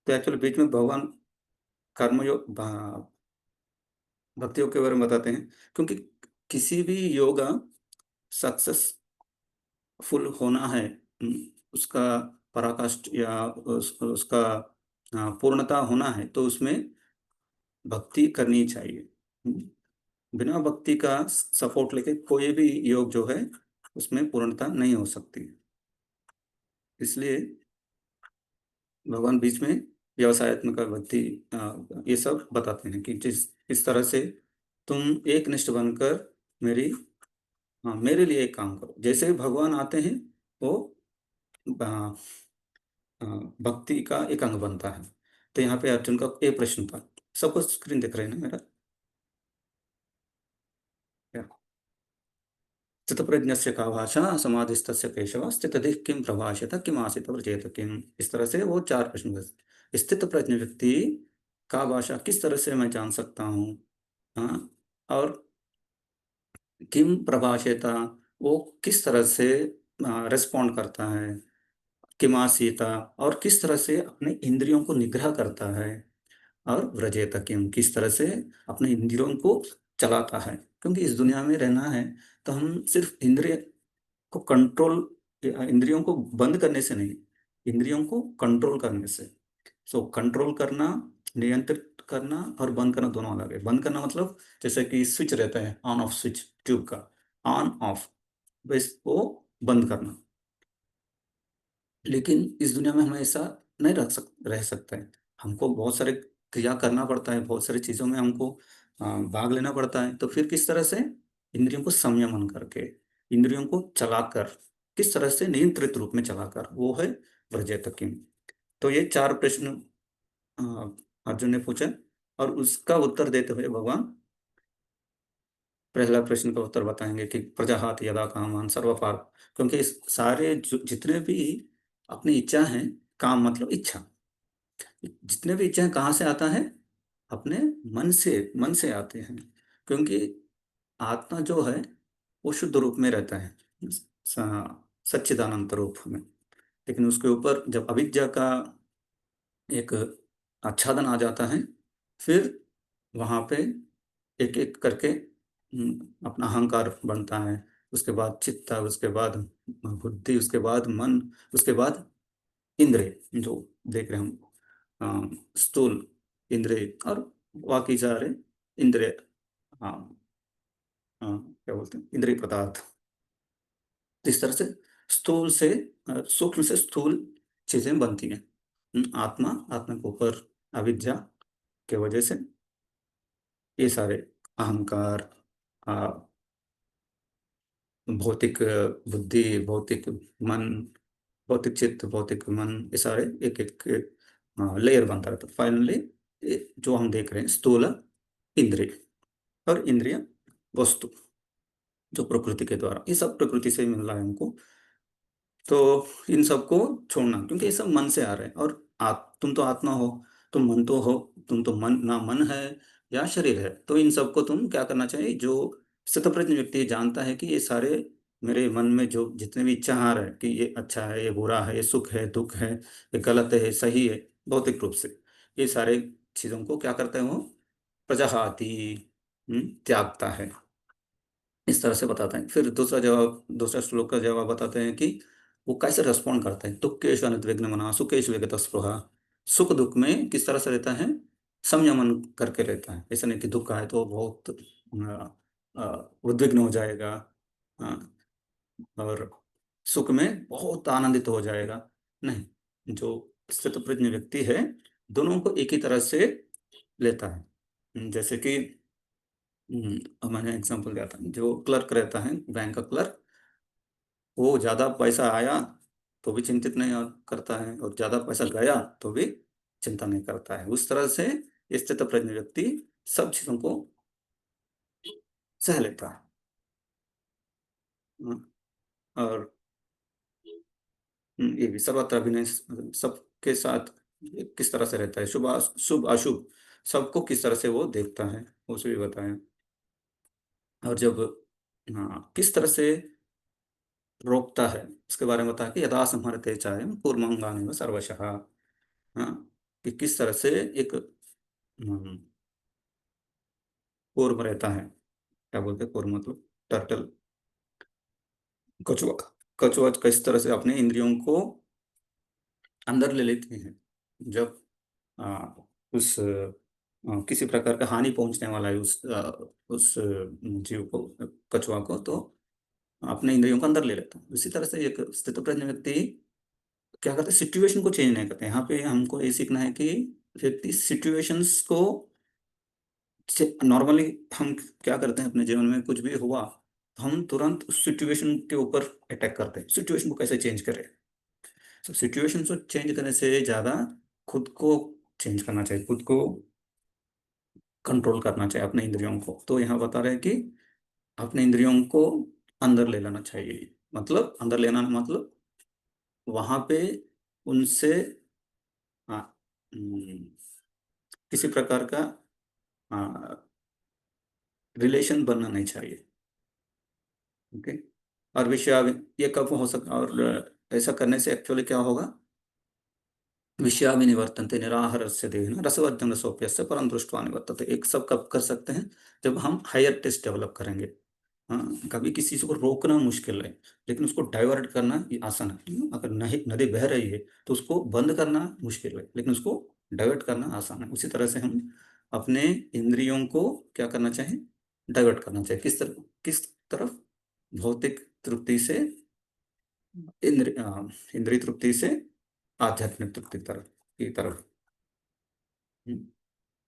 तो एक्चुअली बीच में भगवान कर्मयोग भक्ति योग के बारे में बताते हैं, क्योंकि किसी भी योगा सक्सेसफुल होना है, उसका पराकाष्ठ या उसका पूर्णता होना है, तो उसमें भक्ति करनी चाहिए। बिना भक्ति का सपोर्ट लेके कोई भी योग जो है उसमें पूर्णता नहीं हो सकती। इसलिए भगवान बीच में व्यवसायत्मक भक्ति ये सब बताते हैं कि इस तरह से तुम एक निष्ठ बनकर मेरे लिए एक काम करो। जैसे ही भगवान आते हैं वो आ, भक्ति का एक अंग बनता है। तो यहाँ पे अर्जुन का एक प्रश्न था। सबको स्क्रीन दिख रहे हैं ना मेरा? स्थितप्रज्ञस्य का भाषा समाधिस्तस्य केशव स्थितधिः किं प्रभाषेत किम आसीत व्रजेत किम। इस तरह से वो 4 प्रश्न थे। स्थित प्रज्ञ व्यक्ति का भाषा किस तरह से मैं जान सकता हूँ, हाँ, और किम प्रभाषेता वो किस तरह से रिस्पॉन्ड करता है, किम आसीता और किस तरह से अपने इंद्रियों को निग्रह करता है, और व्रजेत किम किस तरह से अपने इंद्रियों को चलाता है। क्योंकि इस दुनिया में रहना है तो हम सिर्फ इंद्रिय को कंट्रोल, इंद्रियों को बंद करने से नहीं, इंद्रियों को कंट्रोल करने से। सो कंट्रोल करना, नियंत्रित करना और बंद करना दोनों अलग है। बंद करना मतलब जैसे कि स्विच रहता है, ऑन ऑफ स्विच ट्यूब का, ऑन ऑफ, बस वो बंद करना। लेकिन इस दुनिया में हम ऐसा नहीं रह सकते हैं। हमको बहुत सारे क्रिया करना पड़ता है, बहुत सारी चीज़ों में हमको भाग लेना पड़ता है। तो फिर किस तरह से इंद्रियों को संयमन करके, इंद्रियों को चलाकर, किस तरह से नियंत्रित रूप में चलाकर, वो है व्रजेत किम। तो ये 4 प्रश्न अर्जुन ने पूछा और उसका उत्तर देते हुए भगवान पहला प्रश्न का उत्तर बताएंगे कि प्रजाहात यदा कामान सर्वपाप। क्योंकि इस सारे जितने भी अपनी इच्छा हैं, काम मतलब इच्छा, जितने भी इच्छाएं कहाँ से आता है? अपने मन से आते हैं। क्योंकि आत्मा जो है वो शुद्ध रूप में रहता है, सच्चिदानंद रूप में। लेकिन उसके ऊपर जब अविद्या का एक आच्छादन आ जाता है, फिर वहां पे एक एक करके अपना अहंकार बनता है। उसके बाद चित्त, उसके बाद बुद्धि, उसके बाद मन, उसके बाद इंद्रिय जो देख रहे हैं हम, स्थूल इंद्रिय और बाकी सारे इंद्रिय, हाँ, क्या बोलते हैं, इंद्रिय पदार्थ। इस तरह से स्थूल से सूक्ष्म से स्थूल चीजें बनती हैं। आत्मा के ऊपर अविद्या के वजह से ये सारे अहंकार, भौतिक बुद्धि, भौतिक मन, भौतिक चित्त, भौतिक मन, ये सारे एक एक लेयर बनता रहता है। फाइनली जो हम देख रहे हैं स्थूल इंद्रिय और इंद्रिय वस्तु जो प्रकृति के द्वारा, ये सब प्रकृति से ही मिल रहा है हमको। तो इन सबको छोड़ना, क्योंकि ये सब मन से आ रहे हैं। और तुम तो आत्मा हो, तुम मन तो हो, तुम तो मन ना मन है या शरीर है। तो इन सबको तुम क्या करना चाहिए? जो स्थितप्रज्ञ व्यक्ति जानता है कि ये सारे मेरे मन में जो जितने भी इच्छा आ रहे हैं कि ये अच्छा है, ये बुरा है, ये सुख है, दुख है, ये गलत है, सही है, भौतिक रूप से, ये सारे चीजों को क्या करते हैं वो? प्रजाहाति, त्यागता है। इस तरह से बताते हैं। फिर दूसरा श्लोक का जवाब बताते हैं कि वो कैसे रेस्पॉन्ड करते हैं। दुखेषु अनुद्विग्न मना सुखेषु विगत स्पृहा। सुख दुख में किस तरह से रहता है? संयमन करके रहता है। ऐसा नहीं कि दुख आए तो बहुत उद्विग्न हो जाएगा, और सुख में बहुत आनंदित हो जाएगा, नहीं। जो स्थित प्रज्ञ व्यक्ति है दोनों को एक ही तरह से लेता है। जैसे कि मैंने एग्जांपल दिया था, जो क्लर्क रहता है, बैंक का क्लर्क, वो ज्यादा पैसा आया तो भी चिंतित नहीं करता है, और ज्यादा पैसा गया तो भी चिंता नहीं करता है। उस तरह से स्थित प्रज्ञ व्यक्ति सब चीजों को सह लेता है। और ये भी सर्वत्र अभिनय, सबके साथ किस तरह से रहता है, शुभ अशुभ सबको किस तरह से वो देखता है, उसे भी बताया। और जब किस तरह से रोकता है उसके बारे में बताया कि यदा संहरते चाहे कूर्मंगानि सर्वशः। हाँ, कि किस तरह से एक कोर्म रहता है, क्या बोलते हैं कोर्म मतलब टर्टल, कछुआ। कछुआ किस तरह से अपने इंद्रियों को अंदर ले लेते हैं जब उस किसी प्रकार का हानि पहुंचने वाला है उस जीव को, कछुआ को, तो अपने इंद्रियों को अंदर ले लेता है। इसी तरह से एक स्थितप्रज्ञ व्यक्ति क्या करते हैं, सिचुएशन को चेंज नहीं करते। यहाँ पे हमको ये सीखना है कि व्यक्ति सिचुएशंस को, नॉर्मली हम क्या करते हैं अपने जीवन में, कुछ भी हुआ तो हम तुरंत उस सिचुएशन के ऊपर अटैक करते हैं, सिचुएशन को कैसे चेंज करें। तो सिचुएशन को चेंज करने से ज्यादा खुद को चेंज करना चाहिए, खुद को कंट्रोल करना चाहिए अपने इंद्रियों को। तो यहाँ बता रहे हैं कि अपने इंद्रियों को अंदर ले लेना चाहिए, मतलब अंदर लेना मतलब वहां पे उनसे हाँ, किसी प्रकार का रिलेशन बनना नहीं चाहिए। ओके। और ये कब हो सकता, और ऐसा करने से एक्चुअली क्या होगा, विषयाभिनिवर्तन्ते निराहारस्य देहिनः रसवर्जं रसोप्यस्य परं दृष्ट्वा निवर्तते। एक सब कब कर सकते हैं, जब हम हायर टेस्ट डेवलप करेंगे। हाँ, कभी किसी को रोकना मुश्किल है, लेकिन उसको डाइवर्ट करना ये आसान है। अगर नदी बह रही है तो उसको बंद करना मुश्किल है, लेकिन उसको डाइवर्ट करना आसान है। उसी तरह से हम अपने इंद्रियों को क्या करना चाहिए, डाइवर्ट करना चाहिए। किस तरफ, भौतिक तृप्ति से इंद्रिय तृप्ति से आध्यात्मिक तृप्ति की तरफ।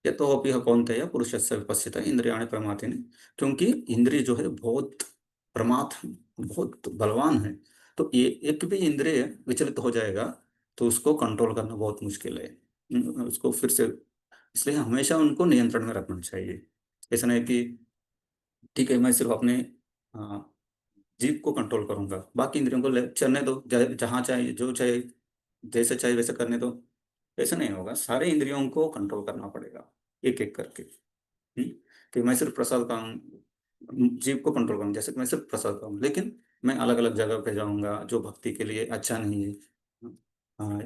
यतोऽपि कौन्तेय पुरुषस्य विपश्चितः इंद्रियाणि प्रमाथीनि। क्योंकि इंद्रिय जो है बहुत प्रमाथ, बहुत बलवान है। तो ये एक भी इंद्रिय विचलित हो जाएगा तो उसको कंट्रोल करना बहुत मुश्किल है। उसको फिर से, इसलिए हमेशा उनको नियंत्रण में रखना चाहिए। ऐसा नहीं कि ठीक है मैं सिर्फ अपने जीभ को कंट्रोल करूंगा, बाकी इंद्रियों को चलने दो, जहाँ चाहे जो चाहे जैसे चाहे वैसे करने दो। ऐसा नहीं होगा, सारे इंद्रियों को कंट्रोल करना पड़ेगा एक एक करके। कि मैं सिर्फ प्रसाद खाऊं, जीव को कंट्रोल करूँ, जैसे कि मैं सिर्फ प्रसाद खाऊं, लेकिन मैं अलग अलग जगह पे जाऊंगा जो भक्ति के लिए अच्छा नहीं है।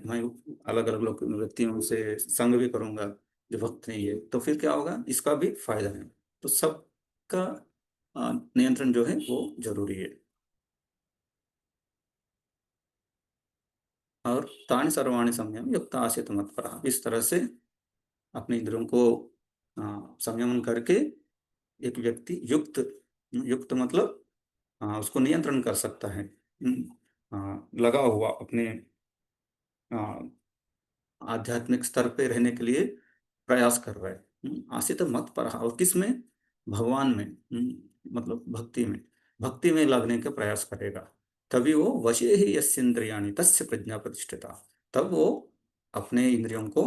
मैं अलग अलग लोग व्यक्तियों से संग भी करूंगा जो भक्त नहीं है, तो फिर क्या होगा, इसका भी फायदा है। तो सबका नियंत्रण जो है वो जरूरी है। और तानि सर्वाणि संयम युक्त आसीत मत्परः। इस तरह से अपने इंद्रियों को संयमन करके एक व्यक्ति युक्त, युक्त मतलब उसको नियंत्रण कर सकता है। लगा हुआ अपने आध्यात्मिक स्तर पे रहने के लिए प्रयास कर रहा है। आसित मत पर, और किस में, भगवान में, मतलब भक्ति में लगने का प्रयास करेगा। तभी वो वशे ही यस्येन्द्रियाणि तस्य प्रज्ञा प्रतिष्ठिता। तब वो अपने इंद्रियों को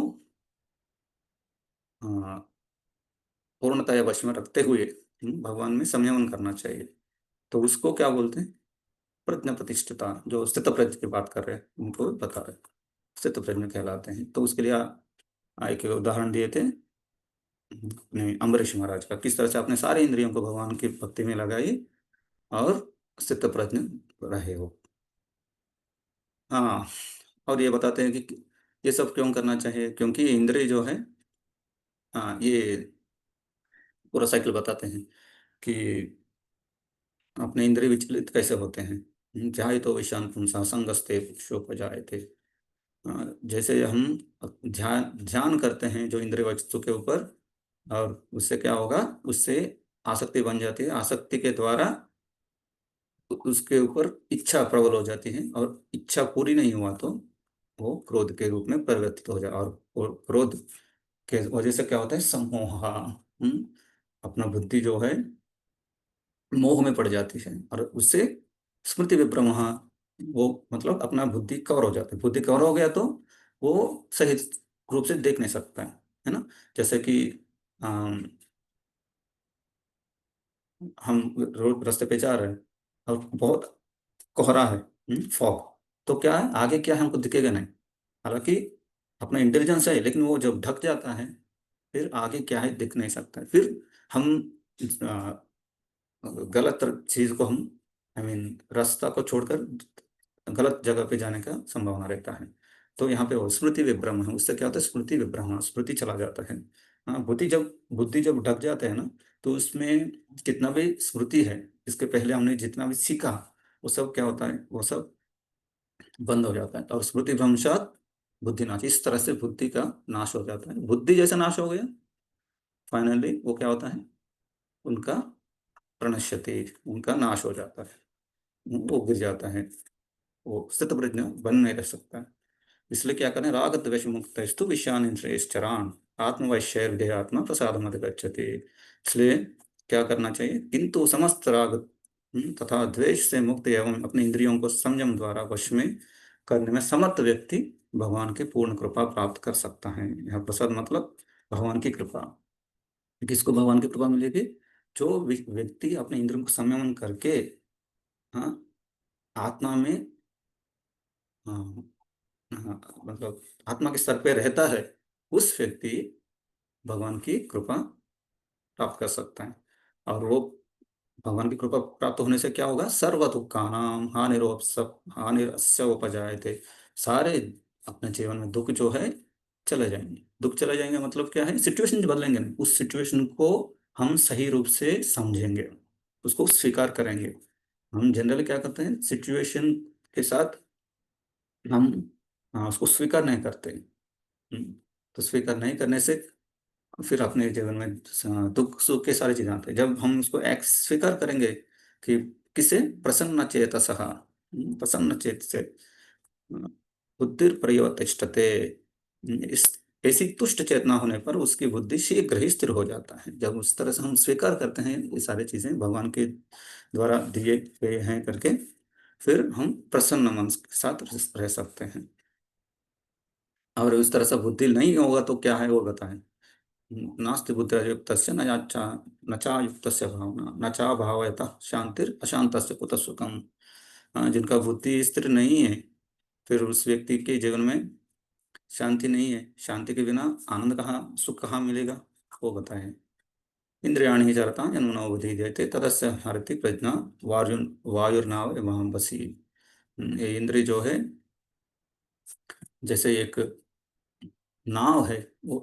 पूर्णतया वश में रखते हुए भगवान में संयमन करना चाहिए। तो उसको क्या बोलते हैं, प्रज्ञा प्रतिष्ठिता। जो स्थित प्रज्ञ की बात कर रहे हैं उनको बता रहे हैं, स्थित प्रज्ञ कहलाते हैं। तो उसके लिए एक उदाहरण दिए थे अपने अम्बरीश महाराज का, किस तरह से अपने सारे इंद्रियों को भगवान की भक्ति में लगाई और स्थित प्रज्ञ रहे हो। हाँ, और ये बताते हैं कि ये सब क्यों करना चाहिए, क्योंकि इंद्रिय जो है, हाँ, ये पूरा साइकिल बताते हैं कि अपने इंद्रिय विचलित कैसे होते हैं। ध्याय तो विषान पुंसा संगस्ते शोपजायते। जैसे हम ध्यान ध्यान करते हैं जो इंद्रिय वस्तु के ऊपर, और उससे क्या होगा, उससे आसक्ति बन जाती है। आसक्ति के द्वारा उसके ऊपर इच्छा प्रबल हो जाती है, और इच्छा पूरी नहीं हुआ तो वो क्रोध के रूप में परिवर्तित हो जाए। और क्रोध के वजह से क्या होता है, सम्मोह। अपना बुद्धि जो है मोह में पड़ जाती है, और उससे स्मृति विभ्रम, वो मतलब अपना बुद्धि कवर हो जाता है। बुद्धि कवर हो गया तो वो सही रूप से देख नहीं सकता है ना। जैसे कि हम रोड रास्ते पे जा रहे हैं और बहुत कोहरा है, फॉग, तो क्या है, आगे क्या है हमको दिखेगा नहीं। हालांकि अपना इंटेलिजेंस है, लेकिन वो जब ढक जाता है फिर आगे क्या है दिख नहीं सकता है। फिर हम गलत चीज को हम, रास्ता को छोड़कर गलत जगह पे जाने का संभावना रहता है। तो यहाँ पे वो स्मृति विभ्रम है, उससे क्या होता है, स्मृति विभ्रम, स्मृति चला जाता है। हाँ, बुद्धि जब ढक जाते हैं ना, तो उसमें कितना भी स्मृति है, इसके पहले हमने जितना भी सीखा वो सब क्या होता है, वो सब बंद हो जाता है। और स्मृति भ्रंशात बुद्धि नाश, इस तरह से बुद्धि का नाश हो जाता है। बुद्धि जैसे नाश हो गया, फाइनली वो क्या होता है, उनका प्रणश्यति, उनका नाश हो जाता है, वो गिर जाता है, वो स्थित प्रज्ञ बन नहीं रह सकता। इसलिए क्या करें, राग द्वेष मुक्तस्तु विषयान इंद्रियश्चरान आत्मवैश्यर्देहात्मा प्रसादम अधिगच्छति। इसलिए क्या करना चाहिए, किंतु समस्त राग तथा द्वेष से मुक्त एवं अपने इंद्रियों को संयम द्वारा वश में करने में समर्थ व्यक्ति भगवान की पूर्ण कृपा प्राप्त कर सकता है। यह प्रसाद मतलब भगवान की कृपा। किसको भगवान की कृपा मिलेगी, जो व्यक्ति अपने इंद्रियों को संयमन करके, हाँ, आत्मा में, हाँ, हाँ, मतलब आत्मा के स्तर पे रहता है, उस व्यक्ति भगवान की कृपा प्राप्त कर सकता है। और वो भगवान की कृपा प्राप्त होने से क्या होगा, सर्व दुखानाम हानिरस्य उपजायते, सारे अपने जीवन में दुख जो है चले जाएंगे। दुख चले जाएंगे मतलब क्या है, सिचुएशन बदलेंगे नहीं, उस सिचुएशन को हम सही रूप से समझेंगे, उसको स्वीकार करेंगे। हम जनरली क्या करते हैं, सिचुएशन के साथ हम, हाँ, उसको स्वीकार नहीं करते। तो स्वीकार नहीं करने से फिर अपने जीवन में दुख सुख के सारी चीजें आते हैं। जब हम उसको एक स्वीकार करेंगे कि किसे, प्रसन्न चेतसः, प्रसन्न चेत से बुद्धि परिवर्तिष्ठते, इस ऐसी तुष्ट चेतना होने पर उसकी बुद्धि शीघ्र ही स्थिर हो जाता है। जब उस तरह से हम स्वीकार करते हैं ये सारी चीजें भगवान के द्वारा दिए गए हैं करके, फिर हम प्रसन्न मन के साथ रह सकते हैं। और उस तरह से बुद्धि नहीं होगा तो क्या है वो बताएं, नास्ति बुद्धिर्युक्तस्य न चायुक्तस्य भावना न चा भावयतः शांतिर अशांतस्य कुतः सुखम। जिनका बुद्धि स्थिर नहीं है, फिर उस व्यक्ति के जीवन में शांति नहीं है, शांति के बिना आनंद कहाँ, सुख कहाँ मिलेगा, वो बताएं। इंद्रियाणि ही चरता जन्मनो बुद्धि देते तदस्य हरति प्रज्ञा वायुर्नाव महाबसी। ये इंद्रिय जो है जैसे एक नाव है, वो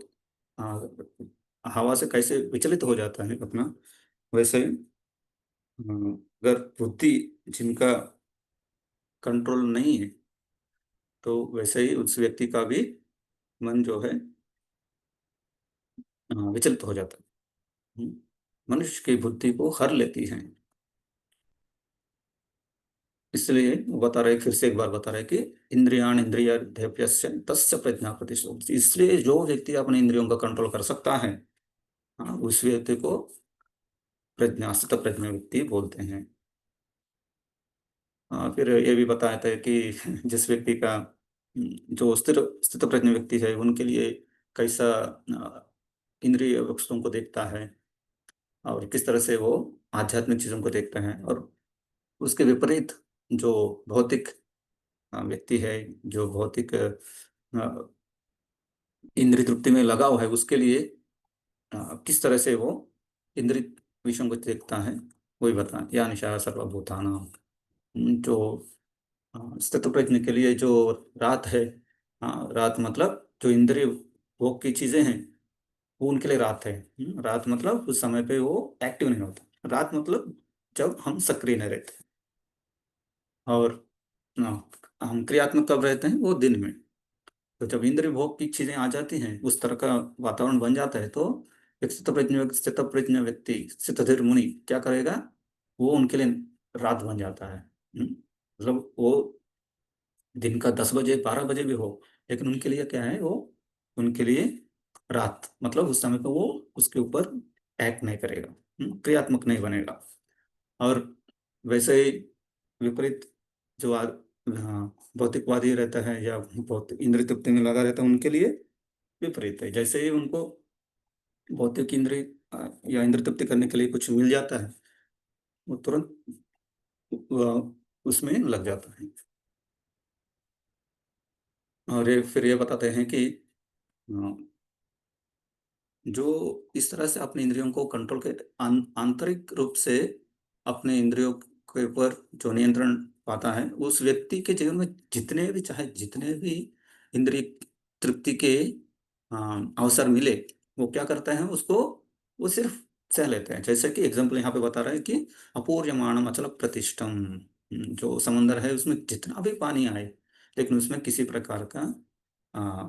हवा से कैसे विचलित हो जाता है अपना, वैसे अगर बुद्धि जिनका कंट्रोल नहीं है, तो वैसे ही उस व्यक्ति का भी मन जो है विचलित हो जाता है। मनुष्य की बुद्धि को हर लेती है। इसलिए वो बता रहे, फिर से एक बार बता रहे कि इंद्रियाण इंद्रियाध्यप्यस्य तस्य प्रज्ञा प्रतिष्ठित। इसलिए जो व्यक्ति अपने इंद्रियों का कंट्रोल कर सकता है, उस व्यक्ति को प्रज्ञा, स्थित प्रज्ञा व्यक्ति बोलते हैं। फिर ये भी बताया था कि जिस व्यक्ति का जो स्थिर स्थित प्रज्ञ व्यक्ति है, उनके लिए कैसा इंद्रिय वस्तुओं को देखता है और किस तरह से वो आध्यात्मिक चीजों को देखते हैं। और उसके विपरीत जो भौतिक व्यक्ति है, जो भौतिक इंद्रिय तृप्ति में लगाव है, उसके लिए किस तरह से वो इंद्रिय विषयों को देखता है, वही बता, या निशा सर्वभूतानां। जो स्थित प्रज्ञ के लिए जो रात है, रात मतलब जो इंद्रिय भोग की चीजें हैं, वो उनके लिए रात है। रात मतलब उस समय पे वो एक्टिव नहीं होता। रात मतलब जब हम सक्रिय नहीं रहते, और हम क्रियात्मक कब रहते हैं, वो दिन में। तो जब इंद्रिय भोग की चीजें आ जाती हैं, उस तरह का वातावरण बन जाता है, तो एक स्थित प्रज्ञ व्यक्ति, स्थितधीर मुनि क्या करेगा, वो उनके लिए रात बन जाता है। मतलब वो दिन का 10 बजे 12 बजे भी हो, लेकिन उनके लिए क्या है, वो उनके लिए रात, मतलब उस समय को वो उसके ऊपर एक्ट नहीं करेगा, क्रियात्मक नहीं बनेगा। और वैसे ही विपरीत जो भौतिकवादी रहता है या बहुत इंद्रिय तृप्ति में लगा रहता है, उनके लिए विपरीत है। जैसे ही उनको भौतिक इंद्रिय या इंद्रिय तृप्ति करने के लिए कुछ मिल जाता है, वो तुरंत उसमें लग जाता है। और फिर ये बताते हैं कि जो इस तरह से अपने इंद्रियों को कंट्रोल के आंतरिक रूप से अपने इंद्रियों के ऊपर जो नियंत्रण पाता है, उस व्यक्ति के जीवन में जितने भी, चाहे जितने भी इंद्रिय तृप्ति के अवसर मिले, वो क्या करता है उसको, वो सिर्फ सह लेते हैं। जैसे कि एग्जाम्पल यहाँ पे बता रहा है कि अपूर्यमाणम अचल प्रतिष्ठम, जो समंदर है उसमें जितना भी पानी आए लेकिन उसमें किसी प्रकार का आ,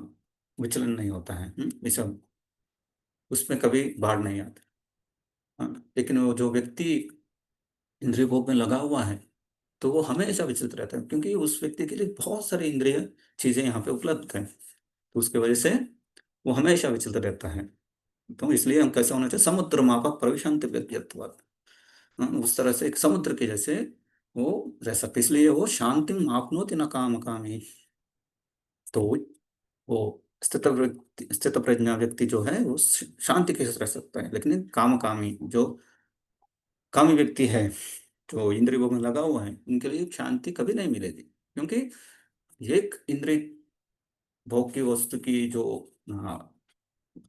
विचलन नहीं होता है, विषम, उसमें कभी बाढ़ नहीं आती। लेकिन वो जो व्यक्ति इंद्रिय भोग में लगा हुआ है तो वो हमेशा विचलित रहता है, क्योंकि उस व्यक्ति के लिए बहुत सारी इंद्रिय चीजें यहाँ पे उपलब्ध हैं, तो उसके वजह से वो हमेशा विचलित रहता है। तो इसलिए हम कैसे होना चाहिए, समुद्र मापक प्रविशांति व्यक्तित्वात्, उस तरह से एक समुद्र के जैसे वो रह सकते, इसलिए वो शांति आपनोति न काम कामी। तो वो स्थित प्रज्ञा व्यक्ति जो है वो शांति के साथ रह सकता है, लेकिन काम कामी, जो कामी व्यक्ति है, जो इंद्रिय भोग में लगा हुआ है, उनके लिए शांति कभी नहीं मिलेगी, क्योंकि एक इंद्रिय भोग की वस्तु की जो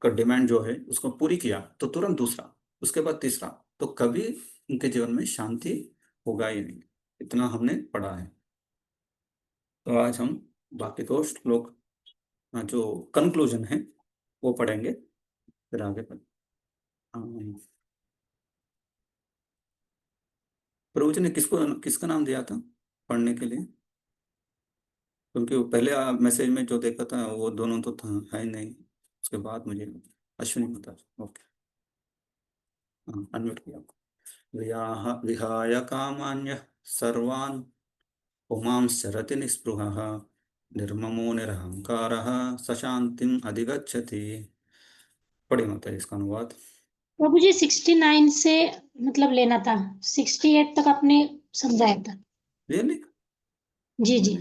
का डिमांड जो है उसको पूरी किया तो तुरंत दूसरा, उसके बाद तीसरा, तो कभी उनके जीवन में शांति होगा ही नहीं। इतना हमने पढ़ा है। तो आज हम बाकी दो श्लोक जो कंक्लूजन है वो पढ़ेंगे, फिर आगे प्रभु जी ने किसका नाम दिया था पढ़ने के लिए, क्योंकि वो पहले मैसेज में जो देखा था वो दोनों तो था है नहीं, उसके बाद मुझे अश्विनी बता। ओके, हाँ अनम्यूट किया आपको। विहाय कामान्य सर्वान् पुमां शरति निस्पृहः निर्ममो निरहंकारः स शांतिम अधिगच्छति। पढ़ी माता जी इसका अनुवाद। प्रभु जी 69 से मतलब लेना था, 68 तक आपने समझाया था। रियली? जी जी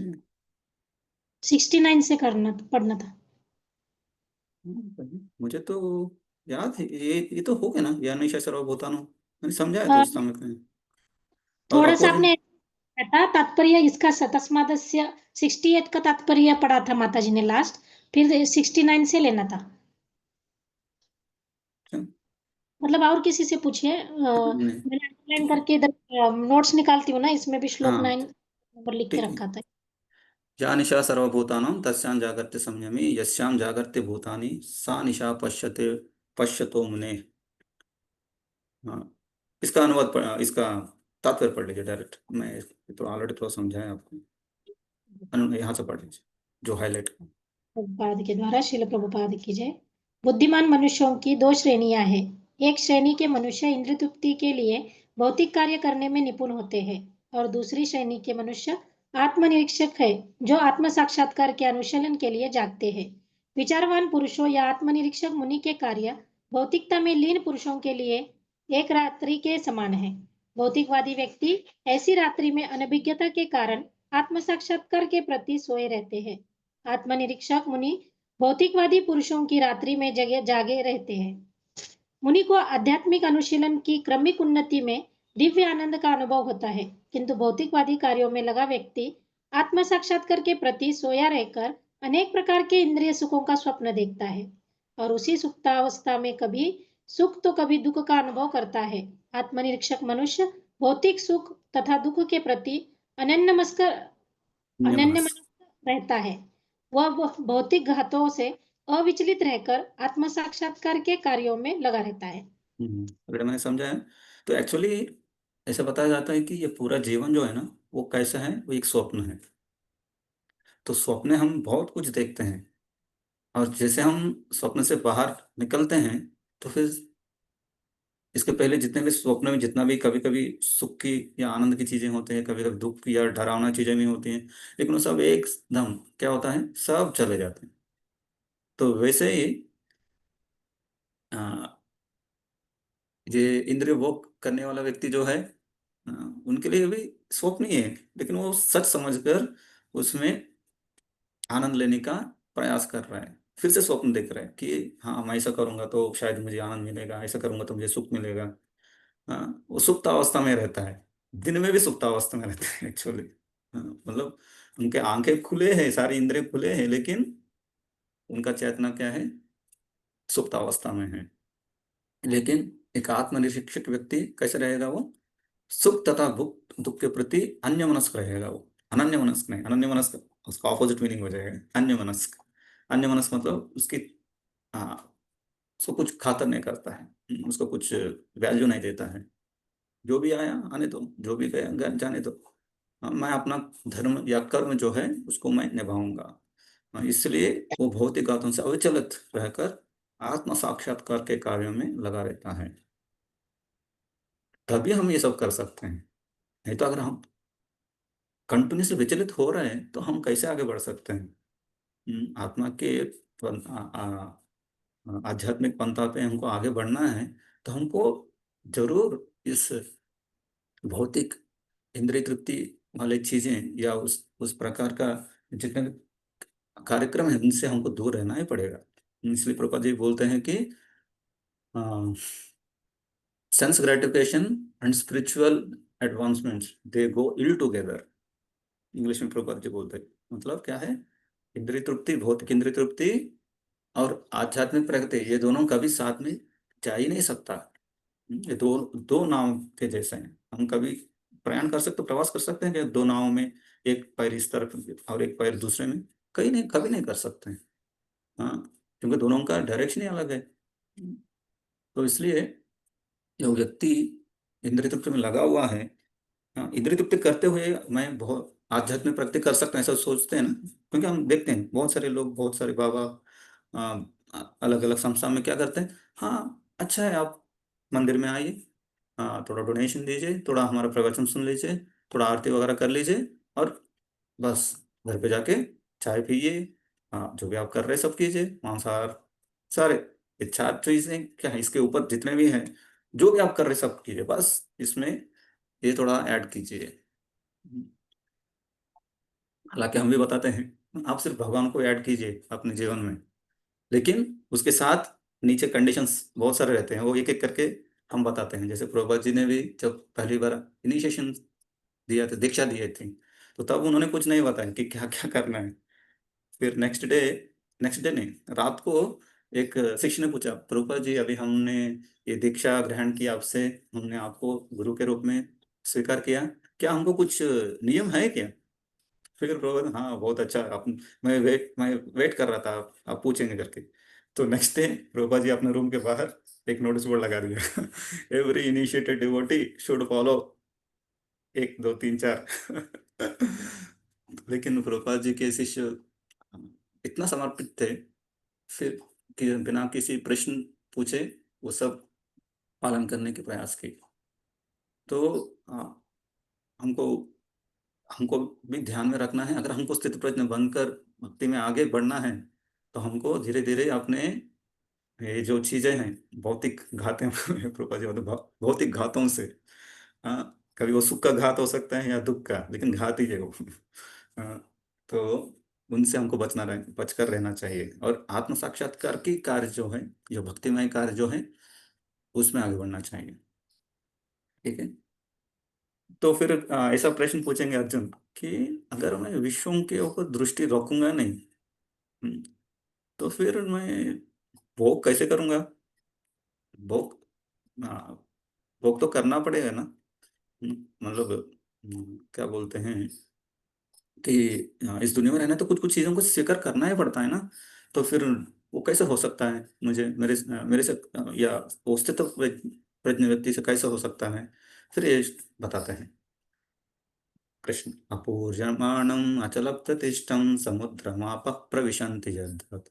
69 से पढ़ना था। मुझे तो याद है, ये तो हो गया ना, या निशा सर्वभूतानो, मैंने समझाया था उस समय में। और थोड़ा सा अपूर्व, आपने था तात्पर्य इसका, तस्मादस्य 68 का तात्पर्य पढ़ा था माता जी ने लास्ट, फिर 69 से लेना था। मतलब और किसी से पूछिए, मैंने अंडरलाइन करके इधर नोट्स निकालती हूँ ना, इसमें भी श्लोक 9 नंबर लिख के ठीक है। रखा था। या निशा सर्वभूतानां तस्यां जागर्ति संयमी यस्यां जागर्ति भूतानि सा निशा पश्यतो मुने। हाँ, इसका अनुवाद इसका तात्पर्य पढ़ लीजिए डायरेक्ट, मैं तो ऑलरेडी थोड़ा समझाया आपको, यहाँ से पढ़ लीजिए जो हाईलाइट। प्रभुपाद के द्वारा, श्रील प्रभुपाद की जय। बुद्धिमान मनुष्यों की दो श्रेणियां हैं। एक श्रेणी के मनुष्य इंद्रिय तृप्ति के लिए भौतिक कार्य करने में निपुण होते हैं, और दूसरी श्रेणी के मनुष्य आत्मनिरीक्षक है, जो आत्म साक्षात्कार के अनुशीलन के लिए जागते हैं। विचारवान पुरुषों या आत्मनिरीक्षक मुनि के कार्य भौतिकता में लीन पुरुषों के लिए एक रात्रि के समान है। भौतिकवादी व्यक्ति ऐसी रात्रि में अनभिज्ञता के कारण आत्म साक्षात्कार के प्रति सोए रहते हैं। आत्मनिरीक्षक मुनि भौतिकवादी पुरुषों की रात्रि में जागे रहते हैं। मुनि को आध्यात्मिक अनुशीलन की क्रमिक उन्नति में दिव्य आनंद का अनुभव होता है, किंतु भौतिकवादी कार्यों में लगा व्यक्ति आत्म साक्षात्कार के प्रति सोया रहकर अनेक प्रकार के इंद्रिय सुखों का स्वप्न देखता है, और उसी सुप्तावस्था में कभी सुख तो कभी दुख का अनुभव करता है। आत्मनिरीक्षक मनुष्य भौतिक सुख तथा दुख के प्रति अनन्यमनस्क रहता है। वह भौतिक घातों से अविचलित रहकर आत्म साक्षात्कार के कार्यों में लगा रहता है। अगर मैंने समझा है तो एक्चुअली ऐसा बताया जाता है कि ये पूरा जीवन जो है ना वो कैसा है, वो एक स्वप्न है। तो स्वप्न हम बहुत कुछ देखते हैं, और जैसे हम स्वप्न से बाहर निकलते हैं तो फिर इसके पहले जितने भी स्वप्न में जितना भी कभी कभी सुख की या आनंद की चीजें होती हैं, कभी कभी दुख की या डरावना चीजें भी होती हैं, लेकिन वो सब एकदम क्या होता है, सब चले जाते हैं। तो वैसे ही ये इंद्रिय भोग करने वाला व्यक्ति जो है, उनके लिए भी स्वप्न ही है, लेकिन वो सच समझकर उसमें आनंद लेने का प्रयास कर रहा है। फिर से स्वप्न देख रहा है कि हाँ मैं ऐसा करूंगा तो शायद मुझे आनंद मिलेगा, ऐसा करूंगा तो मुझे सुख मिलेगा। हाँ, वो सुप्तावस्था में रहता है, दिन में भी सुप्तावस्था में रहता है एक्चुअली। मतलब उनके आंखें खुले हैं, सारी इंद्रिय खुले हैं, लेकिन उनका चेतना क्या है, सुप्तावस्था में है। लेकिन एक आत्मनिरीक्षक व्यक्ति कैसे रहेगा, वो सुख तथा दुख के प्रति अन्य मनस्क रहेगा। वो अनन्य मनस्क नहीं, अनन्य मनस्क उसका ऑपोजिट मीनिंग हो जाएगा अन्य मनस्क। अन्य मनस्क मतलब उसकी उसको कुछ खातर नहीं करता है, उसको कुछ वैल्यू नहीं देता है। जो भी आया आने दो, जो भी गया जाने दो, मैं अपना धर्म या कर्म जो है उसको मैं निभाऊंगा। इसलिए वो भौतिक बातों से अविचलित रहकर आत्म साक्षात्कार के कार्यों में लगा रहता है। तभी हम ये सब कर सकते हैं। नहीं तो अगर हम कंटिन्यूसली विचलित हो रहे हैं तो हम कैसे आगे बढ़ सकते हैं? आत्मा के आध्यात्मिक पंथा पे हमको आगे बढ़ना है तो हमको जरूर इस भौतिक इंद्रिय तृप्ति वाले चीजें या उस प्रकार का जितने भी कार्यक्रम है उनसे हमको दूर रहना ही पड़ेगा। इसलिए प्रभुपाद जी बोलते हैं कि sense gratification and spiritual advancements they go ill together. English में प्रभुपाद जी बोलते हैं, मतलब क्या है, इंद्रिय तृप्ति, भौतिक इंद्रिय तृप्ति और आध्यात्मिक प्रगति, ये दोनों कभी साथ में जा ही नहीं सकता। ये दो दो नाव के जैसे हैं। हम कभी प्रयाण कर सकते, प्रवास कर सकते हैं कि दो नावों में एक पैर इस तरफ और एक पैर दूसरे में? कहीं नहीं, कभी नहीं कर सकते हैं। हाँ, क्योंकि दोनों का डायरेक्शन ही अलग है। तो इसलिए जो व्यक्ति इंद्रिय तृप्ति में लगा हुआ है, हाँ, इंद्रिय तृप्ति करते हुए मैं बहुत आध्यात्मिक प्रगति कर सकता हूँ ऐसा सोचते हैं ना। क्योंकि हम देखते हैं बहुत सारे लोग, बहुत सारे बाबा अलग अलग संस्था में क्या करते हैं, हाँ अच्छा है आप मंदिर में आइए, हाँ थोड़ा डोनेशन दीजिए, थोड़ा हमारा प्रवचन सुन लीजिए, थोड़ा आरती वगैरह कर लीजिए और बस घर पे जाके चाय पिए, हाँ जो भी आप कर रहे हैं सब कीजिए, मांसाहार सारे, ये चार चीजें क्या है, इसके ऊपर जितने भी हैं जो भी आप कर रहे हैं सब कीजिए, बस इसमें ये थोड़ा ऐड कीजिए। हालांकि हम भी बताते हैं आप सिर्फ भगवान को ऐड कीजिए अपने जीवन में, लेकिन उसके साथ नीचे कंडीशंस बहुत सारे रहते हैं, वो एक एक करके हम बताते हैं। जैसे प्रभुपाद जी ने भी जब पहली बार इनिशिएशन दिया था, दीक्षा दी थी, तो तब उन्होंने कुछ नहीं बताया कि क्या क्या करना है। फिर नेक्स्ट डे नहीं, रात को एक शिष्य ने पूछा, प्रभुपाद जी अभी हमने ये दीक्षा ग्रहण की आपसे, हमने आपको गुरु के रूप में स्वीकार किया, क्या हमको कुछ नियम है क्या? फिर प्रबोधन, हाँ बहुत अच्छा आप, मैं वेट कर रहा था आप पूछेंगे करके। तो नेक्स्ट डे प्रभुपा जी अपने रूम के बाहर एक नोटिस बोर्ड लगा दिया, every initiated devotee should follow 1 2 3 4। लेकिन प्रभुपा जी के शिष्य इतना समर्पित थे, फिर कि बिना किसी प्रश्न पूछे वो सब पालन करने के प्रयास किए। तो हमको हमको भी ध्यान में रखना है, अगर हमको स्थित प्रज्ञ बनकर भक्ति में आगे बढ़ना है तो हमको धीरे धीरे अपने ये जो चीजें हैं भौतिक घाते प्रभुपाद जी मतलब भौतिक घातों से, हाँ कभी वो सुख का घात हो सकता है या दुख का, लेकिन घात ही है वो। तो उनसे हमको बचकर रहना चाहिए और आत्म साक्षात्कार की कार्य जो है, जो भक्तिमय कार्य जो है, उसमें आगे बढ़ना चाहिए। ठीक है। तो फिर ऐसा प्रश्न पूछेंगे अर्जुन कि अगर मैं विषयों के ऊपर दृष्टि रखूंगा नहीं, हम्म, तो फिर मैं भोग कैसे करूंगा? भोग, हाँ, भोग तो करना पड़ेगा ना। मतलब क्या बोलते हैं कि इस दुनिया में रहना है तो कुछ कुछ चीजों को स्वीकार करना ही पड़ता है ना। तो फिर वो कैसे हो सकता है, मुझे मेरे मेरे से या अस्तित्व प्रज्ञ व्यक्ति से कैसे हो सकता है? फिर ये बताते हैं कृष्ण, अपूर्यमाणम् अचलप्रतिष्ठं समुद्रमापः प्रविशन्ति यद्वत्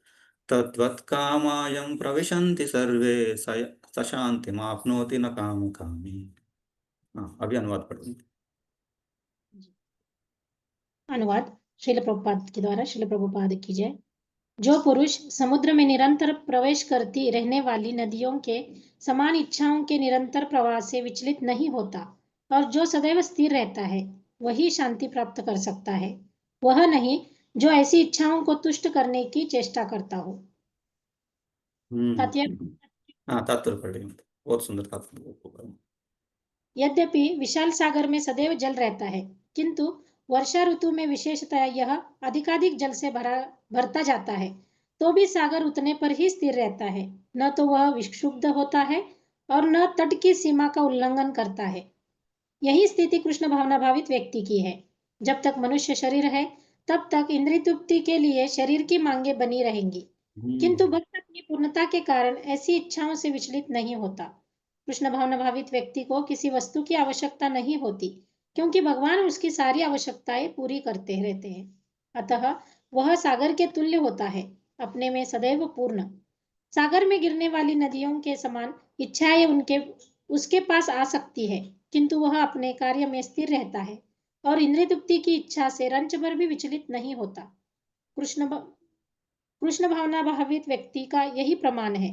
तद्वत् कामायं प्रविशन्ति सर्वे स शान्तिमाप्नोति न कामकामी। हाँ अभी अनुवाद पढ़ो। अनुवाद श्रील प्रभुपाद के द्वारा। श्रील प्रभुपाद की जय। जो पुरुष समुद्र में निरंतर प्रवेश करती रहने वाली नदियों के समान इच्छाओं के निरंतर प्रवाह से विचलित नहीं होता और जो सदैव स्थिर रहता है, वही शांति प्राप्त कर सकता है, वह नहीं जो ऐसी इच्छाओं को तुष्ट करने की चेष्टा करता हो। तात्पर्य, हाँ तात्पर्य पढ़ रही हूँ, बहुत सुंदर तात्पर्य। यद्यपि विशाल सागर में सदैव जल रहता है, किंतु वर्षा ऋतु में विशेषतः यह अधिकाधिक जल से भरता जाता है, तो भी सागर उतने पर ही स्थिर रहता है, न तो वह विक्षुब्ध होता है और न तट की सीमा का उल्लंघन करता है। यही स्थिति कृष्ण भावना भावित व्यक्ति की है। जब तक मनुष्य शरीर है तब तक इंद्रिय तृप्ति के लिए शरीर की मांगे बनी रहेंगी। किंतु भक्त अपनी पूर्णता के कारण ऐसी इच्छाओं से विचलित नहीं होता। कृष्ण भावना भावित व्यक्ति को किसी वस्तु की आवश्यकता नहीं होती, क्योंकि भगवान उसकी सारी आवश्यकताएं पूरी करते रहते हैं। अतः वह सागर के तुल्य होता है, अपने में सदैव पूर्ण। सागर में गिरने वाली नदियों के समान इच्छाएं उसके पास आ सकती है, किंतु वह अपने कार्य में स्थिर रहता है और इंद्रिय तृप्ति की इच्छा से रंच भर भी विचलित नहीं होता। कृष्ण भावना भावित व्यक्ति का यही प्रमाण है।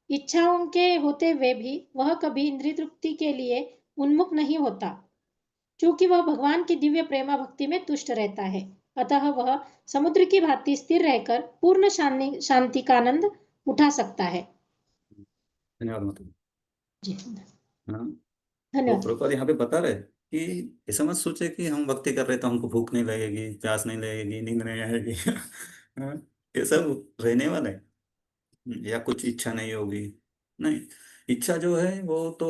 इच्छाओं के होते हुए भी वह कभी इंद्रिय तृप्ति के लिए उन्मुख नहीं होता, क्योंकि वह भगवान की दिव्य प्रेमा भक्ति में तुष्ट रहता है। अतः वह समुद्र की भांति स्थिर रहकर पूर्ण शांति का आनंद उठा सकता है। धन्यवाद माता जी हाँ। तो धन्यवाद। प्रभुपाद यहाँ पे बता रहे कि ऐसा मत सोचे कि हम भक्ति कर रहे तो हमको भूख नहीं लगेगी, प्यास नहीं लगेगी, नींद नहीं आएगी। हाँ, ये सब रहने वाला है। या कुछ इच्छा नहीं होगी, नहीं। इच्छा जो है वो तो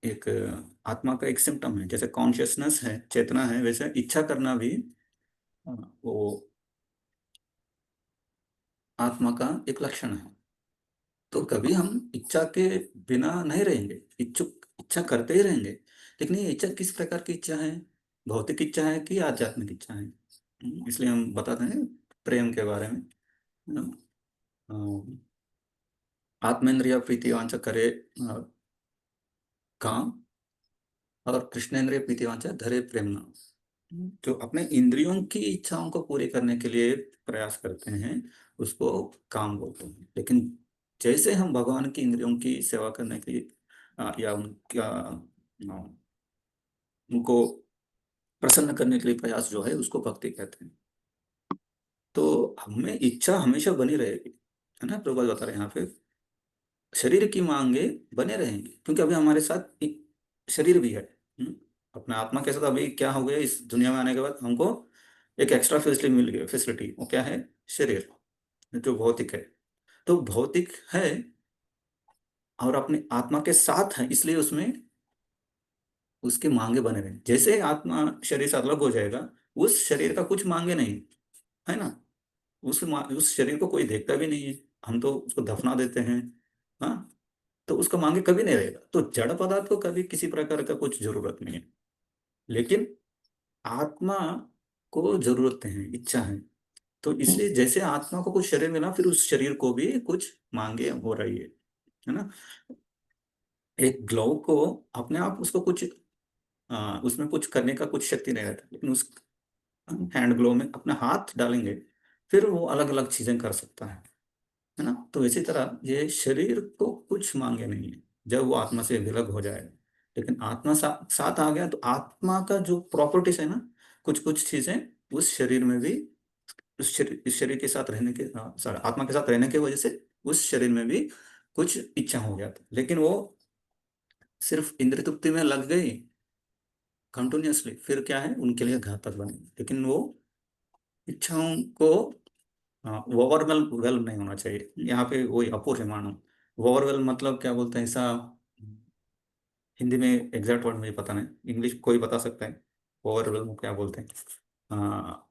एक आत्मा का एक सिम्टम है। जैसे कॉन्शियसनेस है, चेतना है, वैसे इच्छा करना भी वो आत्मा का एक लक्षण है। तो कभी हम इच्छा के बिना नहीं रहेंगे, इच्छुक इच्छा करते ही रहेंगे। लेकिन ये इच्छा किस प्रकार की इच्छा है? भौतिक इच्छा है कि आध्यात्मिक इच्छा है? इसलिए हम बताते हैं प्रेम के बारे में। आत्मेंद्रिय प्रीति वांछा करे काम, और कृष्णेंद्रिय प्रीति वांछा धरे प्रेम नाम। जो अपने इंद्रियों की इच्छाओं को पूरी करने के लिए प्रयास करते हैं उसको काम बोलते हैं। लेकिन जैसे हम भगवान की इंद्रियों की सेवा करने के लिए या उनको प्रसन्न करने के लिए प्रयास जो है उसको भक्ति कहते हैं। तो हमें इच्छा हमेशा बनी रहेगी, है ना। प्रभुपाद बता रहे हैं यहाँ पे शरीर की मांगे बने रहेंगी, क्योंकि अभी हमारे साथ एक शरीर भी है। अपना आत्मा के साथ अभी क्या हो गया, इस दुनिया में आने के बाद हमको एक एक्स्ट्रा फैसिलिटी मिल गई। फैसिलिटी वो क्या है? शरीर, जो भौतिक है। तो भौतिक है और अपने आत्मा के साथ है, इसलिए उसमें उसकी मांगे बने रहे। जैसे आत्मा शरीर से अलग हो जाएगा, उस शरीर का कुछ मांगे नहीं, है ना। उस शरीर को कोई देखता भी नहीं है, हम तो उसको दफना देते हैं। हाँ, तो उसका मांगे कभी नहीं रहेगा। तो जड़ पदार्थ को कभी किसी प्रकार का कुछ जरूरत नहीं है, लेकिन आत्मा को जरूरत है, इच्छा है। तो इसलिए जैसे आत्मा को कुछ शरीर मिला, फिर उस शरीर को भी कुछ मांगे हो रही है ना। एक ग्लोव को अपने आप उसको कुछ उसमें कुछ करने का कुछ शक्ति नहीं रहता, लेकिन उस हैंड ग्लोव में अपना हाथ डालेंगे फिर वो अलग अलग चीजें कर सकता है ना। तो इसी तरह ये शरीर को कुछ मांगे नहीं है जब वो आत्मा से विलग हो जाएगा। लेकिन आत्मा साथ आ गया तो आत्मा का जो प्रॉपर्टीज है ना, कुछ कुछ चीजें उस शरीर में भी, इस शरीर के साथ रहने के सॉरी आत्मा के साथ रहने की वजह से उस शरीर में भी कुछ इच्छा हो जाती। लेकिन वो सिर्फ इंद्रिय तृप्ति में लग गई कंटिन्यूअसली, फिर क्या है, उनके लिए घातक बने। लेकिन वो इच्छाओं को ओवरवेल नहीं होना चाहिए। यहाँ पे वही अपूर्ण मानो। ओवरवेल मतलब क्या बोलते हैं ऐसा, हिंदी में एग्जैक्ट वर्ड मुझे पता नहीं, इंग्लिश कोई बता सकता है ओवरवेल क्या बोलते हैं? हाँ,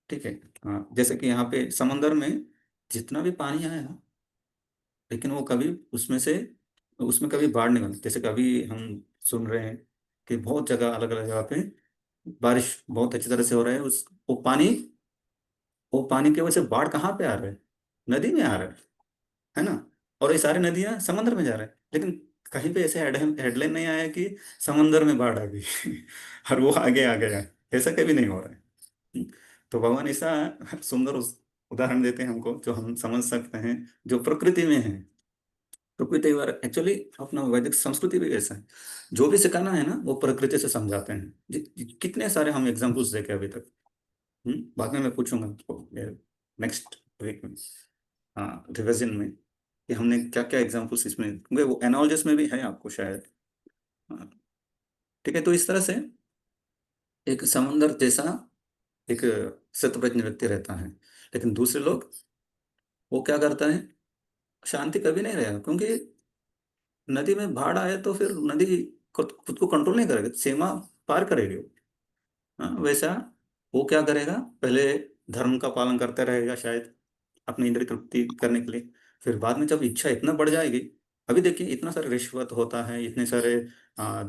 ठीक है। हाँ, जैसे कि यहाँ पे समंदर में जितना भी पानी आया ना, लेकिन वो कभी उसमें कभी बाढ़ नहीं बनती। जैसे कभी हम सुन रहे हैं कि बहुत जगह, अलग अलग जगह पे बारिश बहुत अच्छी तरह से हो रहा है, उस वो पानी की वजह से बाढ़ कहाँ पे आ रहा है? नदी में आ रहा है ना। और ये सारी नदियां समंदर में जा रहे हैं, लेकिन कहीं पे ऐसे हेडलाइन नहीं आया कि समंदर में बाढ़ आ गई और वो आगे आ गया। ऐसा कभी नहीं हो रहा है। तो भगवान ऐसा सुंदर उदाहरण देते हैं हमको जो हम समझ सकते हैं, जो प्रकृति में है। प्रकृति एक्चुअली अपना वैदिक संस्कृति भी ऐसा है, जो भी सिखाना है ना वो प्रकृति से समझाते हैं। कितने सारे हम एग्जाम्पल्स देखे अभी तक। बाद में मैं पूछूंगा नेक्स्ट वीक में, हाँ, रिविजन में, कि हमने क्या क्या एग्जाम्पल्स इसमें, क्योंकि वो एनालॉजिस में भी है आपको शायद। हाँ, ठीक है। तो इस तरह से एक समंदर जैसा एक शतप्रज्ञ व्यक्ति रहता है, लेकिन दूसरे लोग, वो क्या करता है, शांति कभी नहीं रहेगा। क्योंकि नदी में बाढ़ आए तो फिर नदी खुद खुद को कंट्रोल नहीं करेगा, सीमा पार करेगी वो। हाँ, वैसा वो क्या करेगा, पहले धर्म का पालन करता रहेगा शायद अपनी इंद्रिय तृप्ति करने के लिए। फिर बाद में जब इच्छा इतना बढ़ जाएगी, अभी देखिए इतना सारे रिश्वत होता है, इतने सारे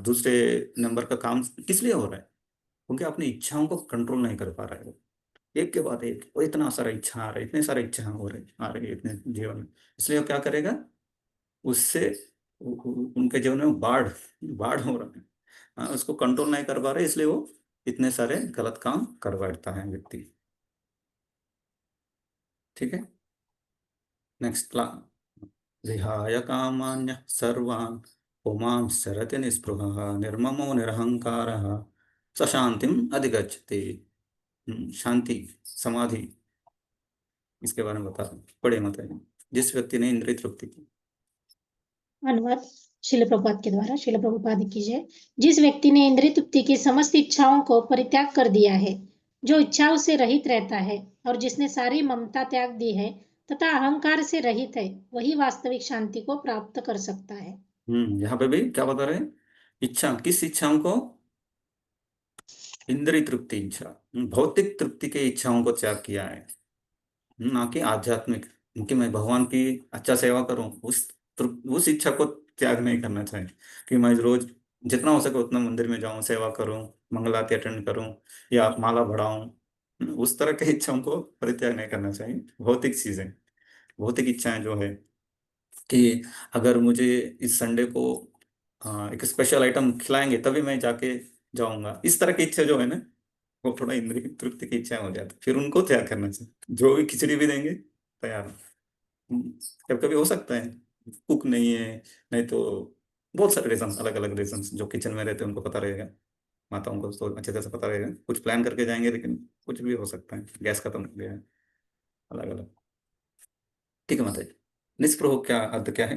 दूसरे नंबर का काम किस लिए हो रहा है, क्योंकि अपनी इच्छाओं को कंट्रोल नहीं कर पा रहा है वो। एक के बाद एक वो इतना सारा इच्छा आ रहा है, इतने सारे इच्छा हो रहे आ रही है इतने जीवन में। इसलिए वो क्या करेगा, उससे उनके जीवन में बाढ़ बाढ़ हो रहा है। उसको कंट्रोल नहीं कर पा रहे, इसलिए वो इतने सारे गलत काम कर बैठता है व्यक्ति। ठीक है, नेक्स्ट। विहाय कामान्य सर्वान् पुमांश्चरति निःस्पृहः निर्ममो निरहंकारः स शांतिम अधिगच्छति। शांति समाधि, इसके बारे में बता रहे हैं, बड़े मत है। जिस व्यक्ति ने इंद्रिय तृप्ति की। अनुवाद शिल प्रभुपाद के द्वारा। शिल प्रभुपाद की जय। जिस व्यक्ति ने इंद्रिय तृप्ति की समस्त इच्छाओं को परित्याग कर दिया है, जो इच्छाओं से रहित रहता है और जिसने सारी ममता त्याग दी है तथा अहंकार से रहित है, वही वास्तविक शांति को प्राप्त कर सकता है। यहाँ पे भी क्या बता रहे हैं, इच्छा, किस इच्छाओं को, इंद्रिय तृप्ति इच्छा, भौतिक तृप्ति के इच्छाओं को त्याग किया है, ना कि आध्यात्मिक। क्योंकि मैं भगवान की अच्छा सेवा करूं, उस इच्छा को त्याग नहीं करना चाहिए कि मैं रोज जितना हो सके उतना मंदिर में जाऊं, सेवा करूं, मंगलारती अटेंड करूं या माला बढ़ाऊं। उस तरह के इच्छाओं को परित्याग नहीं करना चाहिए। भौतिक चीजें, भौतिक इच्छाएं जो है कि अगर मुझे इस संडे को एक स्पेशल आइटम खिलाएंगे तभी मैं जाके जाऊंगा, इस तरह की इच्छा जो है ना, वो थोड़ा इंद्रिय तृप्ति की इच्छा हो जाती है, फिर उनको त्याग करना चाहिए। जो भी खिचड़ी भी देंगे तैयार। कभी कभी हो सकता है कुक नहीं है, नहीं तो बहुत सारे रीजन, अलग अलग रीजन, जो किचन में रहते हैं उनको पता रहेगा, माताओं को तो अच्छे तरह से पता रहेगा, कुछ प्लान करके जाएंगे, लेकिन कुछ भी हो सकता है, गैस खत्म हो गया है, अलग अलग। ठीक है माता जी, निष्प्रभ क्या अर्थ क्या है?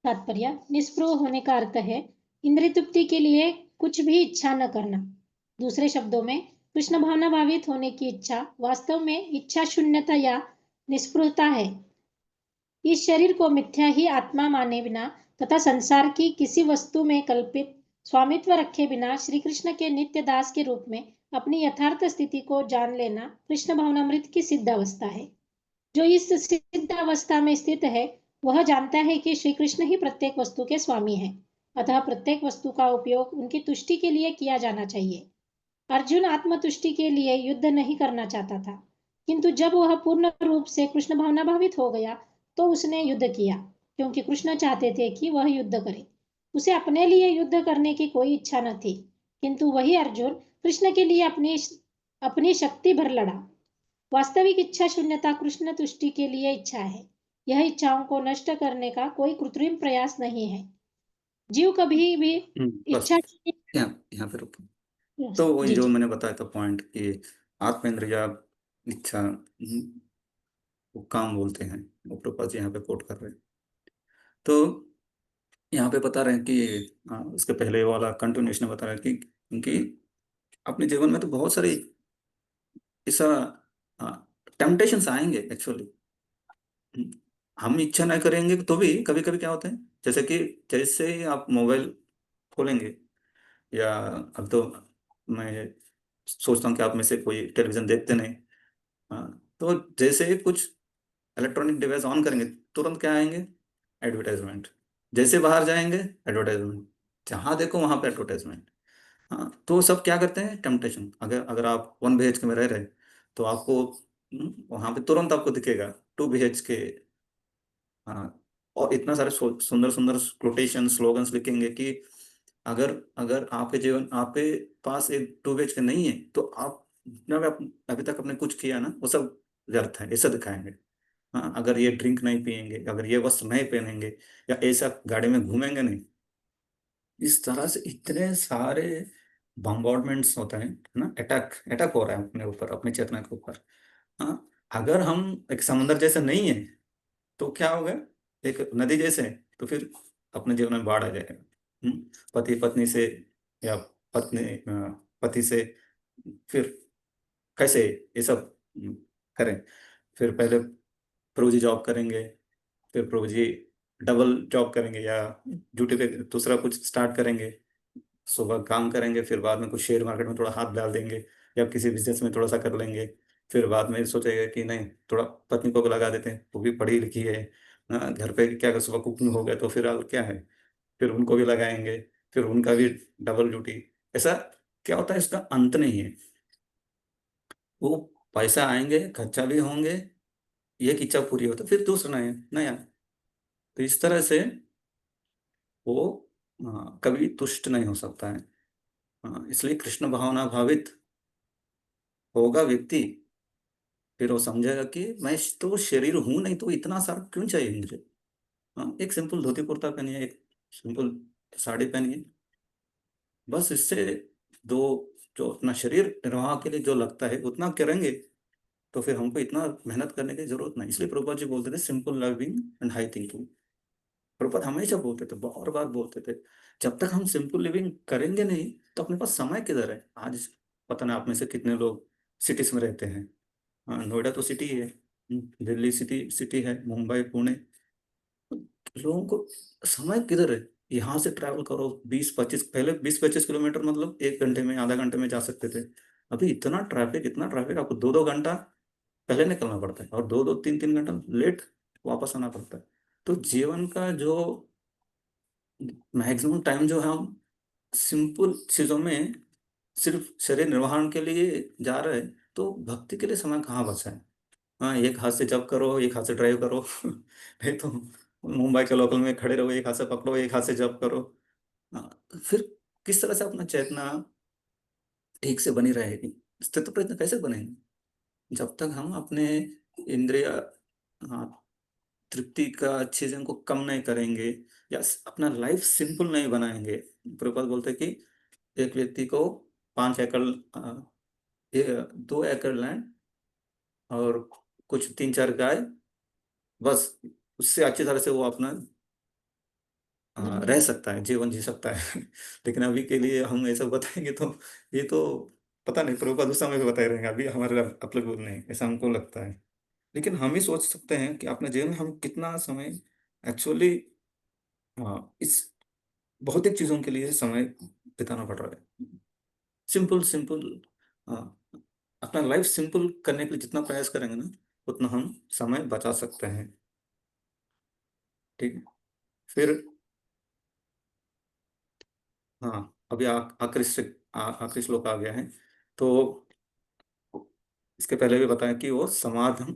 तात्पर्य। निष्पृह होने का अर्थ है इंद्रिय तृप्ति के लिए कुछ भी इच्छा न करना। दूसरे शब्दों में, कृष्ण भावना भावित होने की इच्छा वास्तव में इच्छा शून्यता या निष्पृहता है। इस शरीर को मिथ्या ही आत्मा माने बिना तथा संसार की किसी वस्तु में कल्पित स्वामित्व रखे बिना श्री कृष्ण के नित्य दास के रूप में अपनी यथार्थ स्थिति को जान लेना कृष्ण भावनामृत की सिद्ध अवस्था है। जो इस सिद्ध अवस्था में स्थित है, वह जानता है कि श्री कृष्ण ही प्रत्येक वस्तु के स्वामी हैं, अतः प्रत्येक वस्तु का उपयोग उनकी तुष्टि के लिए किया जाना चाहिए। अर्जुन आत्मतुष्टि के लिए युद्ध नहीं करना चाहता था, किंतु जब वह पूर्ण रूप से कृष्ण भावना भावित हो गया तो उसने युद्ध किया, क्योंकि कृष्ण चाहते थे कि वह युद्ध करे। उसे अपने लिए युद्ध करने की कोई इच्छा न थी, किंतु वही अर्जुन कृष्ण के लिए अपनी शक्ति भर लड़ा। वास्तविक इच्छा शून्यता कृष्ण तुष्टि के लिए इच्छा है। यह इच्छाओं को नष्ट करने का कोई कृत्रिम प्रयास नहीं है। जीव कभी भी बस इच्छा यहाँ पे रुको। तो वही जी जो जी मैंने बताया था पॉइंट कि आत्मेंद्रिय इच्छा, वो काम बोलते हैं, वो प्रभुपाद जी यहाँ पे कोट कर रहे हैं। तो यहाँ पे बता रहे हैं कि उसके पहले वाला कंटिन्यूएशन बता रहे हैं कि क्योंकि अपने जीवन में तो बहुत सारे ऐसा टेम्पटेशंस आएंगे एक्चुअली। हम इच्छा नहीं करेंगे तो भी कभी कभी क्या होता है, जैसे कि जैसे ही आप मोबाइल खोलेंगे, या अब तो मैं सोचता हूँ कि आप में से कोई टेलीविजन देखते नहीं, तो जैसे ही कुछ इलेक्ट्रॉनिक डिवाइस ऑन करेंगे, तुरंत क्या आएंगे, एडवर्टाइजमेंट। जैसे बाहर जाएंगे, एडवर्टाइजमेंट, जहाँ देखो वहां पे एडवर्टाइजमेंट। हाँ, तो सब क्या करते हैं, टेम्पटेशन। अगर अगर आप 1 BHK में रह रहे, तो आपको वहां पे तुरंत आपको दिखेगा 2 BHK। हाँ, और इतना सारे सुंदर सुंदर कोटेशन स्लोगन्स लिखेंगे कि अगर अगर आपके जीवन आपके पास एक 2 BHK नहीं है, तो आप जितना भी अभी तक आपने कुछ किया ना, वो सब व्यर्थ है, ऐसा दिखाएंगे। हाँ, अगर ये ड्रिंक नहीं पियेंगे, अगर ये वस्त्र नहीं पहनेंगे, या ऐसा गाड़ी में घूमेंगे नहीं, इस तरह से इतने सारे बम्बार्डमेंट्स होते हैं ना, अटैक अटैक हो रहा है अपने ऊपर, अपनी चेतना के ऊपर। हाँ, अगर हम एक समंदर जैसे नहीं है, तो क्या होगा, एक नदी जैसे है, तो फिर अपने जीवन में बाढ़ आ जाएगा। पति पत्नी से, या पत्नी पति से, फिर कैसे ये सब करें। फिर पहले प्रभु जी जॉब करेंगे, फिर प्रभु जी डबल जॉब करेंगे या ड्यूटी पे दूसरा कुछ स्टार्ट करेंगे, सुबह काम करेंगे, फिर बाद में कुछ शेयर मार्केट में थोड़ा हाथ डाल देंगे या किसी बिजनेस में थोड़ा सा कर लेंगे, फिर बाद में सोचेगा कि नहीं थोड़ा पत्नी को भी लगा देते हैं, वो भी पढ़ी लिखी है, घर पे क्या कर, सुबह कुकिंग हो गया तो फिर और क्या है, फिर उनको भी लगाएंगे, फिर उनका भी डबल ड्यूटी। ऐसा क्या होता है, इसका अंत नहीं है। वो पैसा आएंगे, खर्चा भी होंगे, एक इच्छा पूरी होता फिर दूसरा नया नया। तो इस तरह से वो कभी तुष्ट नहीं हो सकता है। इसलिए कृष्ण भावना भावित होगा व्यक्ति, फिर वो समझेगा कि मैं तो शरीर हूं नहीं, तो इतना सारा क्यों चाहिए मुझे। एक सिंपल धोती कुर्ता पहनिए, एक सिंपल साड़ी पहनिए, बस इससे दो जो अपना शरीर निर्वाह के लिए जो लगता है उतना करेंगे, तो फिर हमको इतना मेहनत करने की जरूरत नहीं। इसलिए प्रभुपाद जी बोलते थे simple living and high thinking. Prabhupada हमेशा बोलते थे, बहुत बार बोलते थे, जब तक हम सिंपल लिविंग करेंगे नहीं तो अपने पास समय किधर है। आज पता नहीं आप में से कितने लोग सिटीज में रहते हैं। नोएडा तो सिटी है, दिल्ली सिटी सिटी है, मुंबई पुणे, लोगों को समय किधर है। यहाँ से ट्रैवल करो 20-25, पहले 20-25 किलोमीटर मतलब 1 घंटे में, आधा घंटे में जा सकते थे। अभी इतना ट्रैफिक आपको 2-2 घंटा पहले निकलना पड़ता है और 2-2, 3-3 घंटा लेट वापस आना पड़ता है। तो जीवन का जो मैक्सिमम टाइम जो है हम सिंपल चीजों में सिर्फ शरीर निर्वहन के लिए जा रहे हैं, तो भक्ति के लिए समय कहाँ बचा है। हाँ, एक हाथ से जब करो, एक हाथ से ड्राइव करो नहीं तो मुंबई के लोकल में खड़े रहो, एक हाथ से पकड़ो, एक हाथ से जब करो। तो फिर किस तरह से अपना चेतना ठीक से बनी रहेगी, स्थित प्रयत्न कैसे बनेंगे जब तक हम अपने इंद्रिय तृप्ति का चीजों को कम नहीं करेंगे या अपना लाइफ सिंपल नहीं बनाएंगे। प्रभुपाद बोलते हैं कि एक व्यक्ति को 5 एकड़ 2 एकड़ लैंड और कुछ 3-4 गाय, बस उससे अच्छी तरह से वो अपना रह सकता है, जीवन जी सकता है लेकिन अभी के लिए हम ऐसा बताएंगे तो ये तो पता नहीं, प्रभुपाद उस समय भी बताए रहेंगे, अभी हमारे अप्लीकेबल नहीं, ऐसा हमको लगता है। लेकिन हम ही सोच सकते हैं कि अपने जीवन में हम कितना समय एक्चुअली इस भौतिक चीजों के लिए समय बिताना पड़ रहा है। सिंपल सिंपल अपना लाइफ सिंपल करने के लिए जितना प्रयास करेंगे ना, उतना हम समय बचा सकते हैं। ठीक है, फिर हाँ, अभी आखिरी श्लोक आ गया है। तो इसके पहले भी बताया कि वो समाधम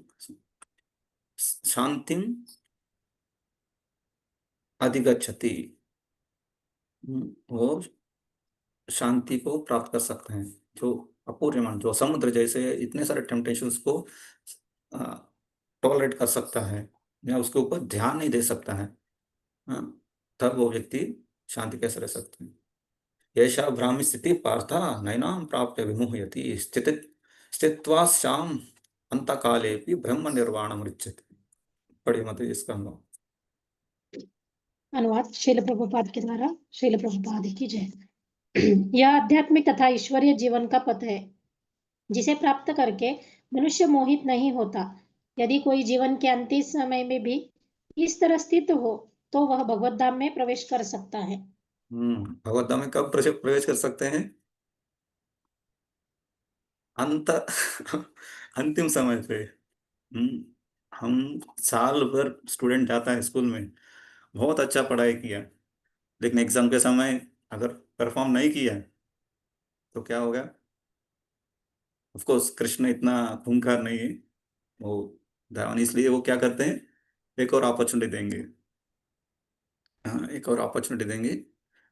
शांतिम अधिगच्छति, वो शांति को प्राप्त कर सकते हैं। जो अपूर्यमान, जो समुद्र जैसे इतने सारे टेम्पटेशंस को टॉलरेट कर सकता है या उसके ऊपर ध्यान नहीं दे सकता है, तब वो व्यक्ति शांति कैसे रह सकते हैं। ऐसा भ्रामी स्थिति पार्था नैनाम प्राप्य विमुह्यति स्थित्वा श्याम अंतकाले भी ब्रह्म निर्वाण मृच्छति। पढ़िए मत इसका अनुभव। अनुवाद श्रील प्रभुपाद के द्वारा। श्रील प्रभुपाद की जय। यह आध्यात्मिक तथा ईश्वरीय जीवन का पथ है जिसे प्राप्त करके मनुष्य मोहित नहीं होता। यदि कोई जीवन के अंतिम समय में भी इस तरह स्थित हो तो वह भगवत धाम में प्रवेश कर सकता है। भगवत धाम में कब प्रवेश कर सकते हैं? अंत अंतिम समय पे। हम साल भर स्टूडेंट जाता है स्कूल में, बहुत अच्छा पढ़ाई किया, लेकिन एग्जाम के समय अगर परफॉर्म नहीं किया तो क्या होगा? ऑफ कोर्स कृष्ण इतना खूंखार नहीं है, वो दयावान, इसलिए वो क्या करते हैं, एक और अपॉर्चुनिटी देंगे। हाँ, एक और अपॉर्चुनिटी देंगे,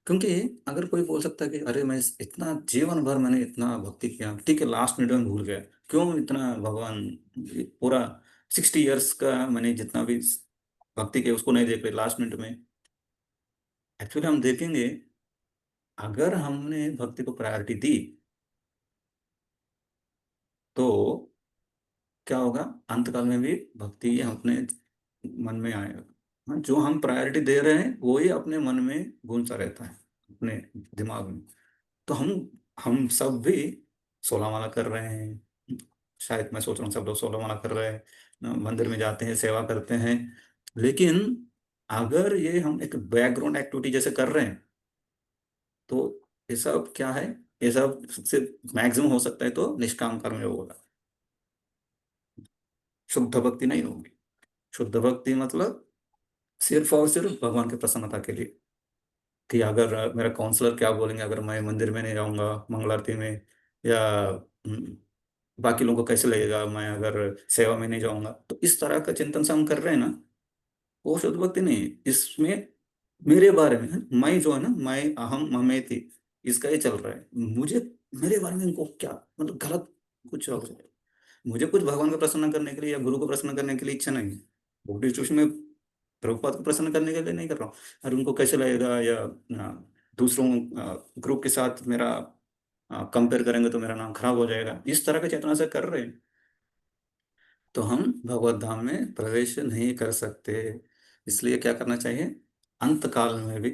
क्योंकि अगर कोई बोल सकता है कि अरे मैं इतना जीवन भर मैंने इतना भक्ति किया, ठीक है लास्ट मिनट में भूल गया, क्यों इतना भगवान, पूरा 60 इयर्स का मैंने जितना भी भक्ति किया उसको नहीं देख रहे लास्ट मिनट में। एक्चुअली हम देखेंगे, अगर हमने भक्ति को प्रायोरिटी दी तो क्या होगा, अंतकाल में भी भक्ति हम अपने मन में आएगा। हाँ, जो हम प्रायोरिटी दे रहे हैं वो ही अपने मन में गूंजता रहता है, अपने दिमाग में। तो हम सब भी 16 माला कर रहे हैं, शायद मैं सोच रहा हूँ सब लोग 16 माला कर रहे हैं, मंदिर में जाते हैं, सेवा करते हैं, लेकिन अगर ये हम एक बैकग्राउंड एक्टिविटी जैसे कर रहे हैं तो ये सब क्या है, ये सब सिर्फ मैक्सिमम हो सकता है तो निष्काम कर्म योग होगा, शुद्ध भक्ति नहीं होगी। शुद्ध भक्ति मतलब सिर्फ और सिर्फ भगवान की प्रसन्नता के लिए, कि अगर मेरा काउंसलर क्या बोलेंगे अगर मैं मंदिर में नहीं जाऊंगा मंगल आरती में, या बाकी लोगों को कैसे लगेगा मैं अगर सेवा में नहीं जाऊंगा, तो इस तरह का चिंतन से हम कर रहे हैं ना, वो शुद्ध भक्ति नहीं है। इसमें मेरे बारे में है, मैं जो है ना, मैं अहम ममेति, इसका ये चल रहा है, मुझे मेरे बारे में इनको क्या मतलब गलत कुछ हो जाए। मुझे कुछ भगवान को प्रसन्न करने के लिए या गुरु को प्रसन्न करने के लिए इच्छा नहीं है, बुक डिस्ट्रीब्यूशन में प्रभुपाद को प्रसन्न करने के लिए नहीं कर रहा हूँ। और उनको कैसे लगेगा, या दूसरों ग्रुप के साथ मेरा कंपेयर करेंगे तो मेरा नाम खराब हो जाएगा, इस तरह के चेतना से कर रहे हैं तो हम भगवत धाम में प्रवेश नहीं कर सकते। इसलिए क्या करना चाहिए, अंत काल में भी,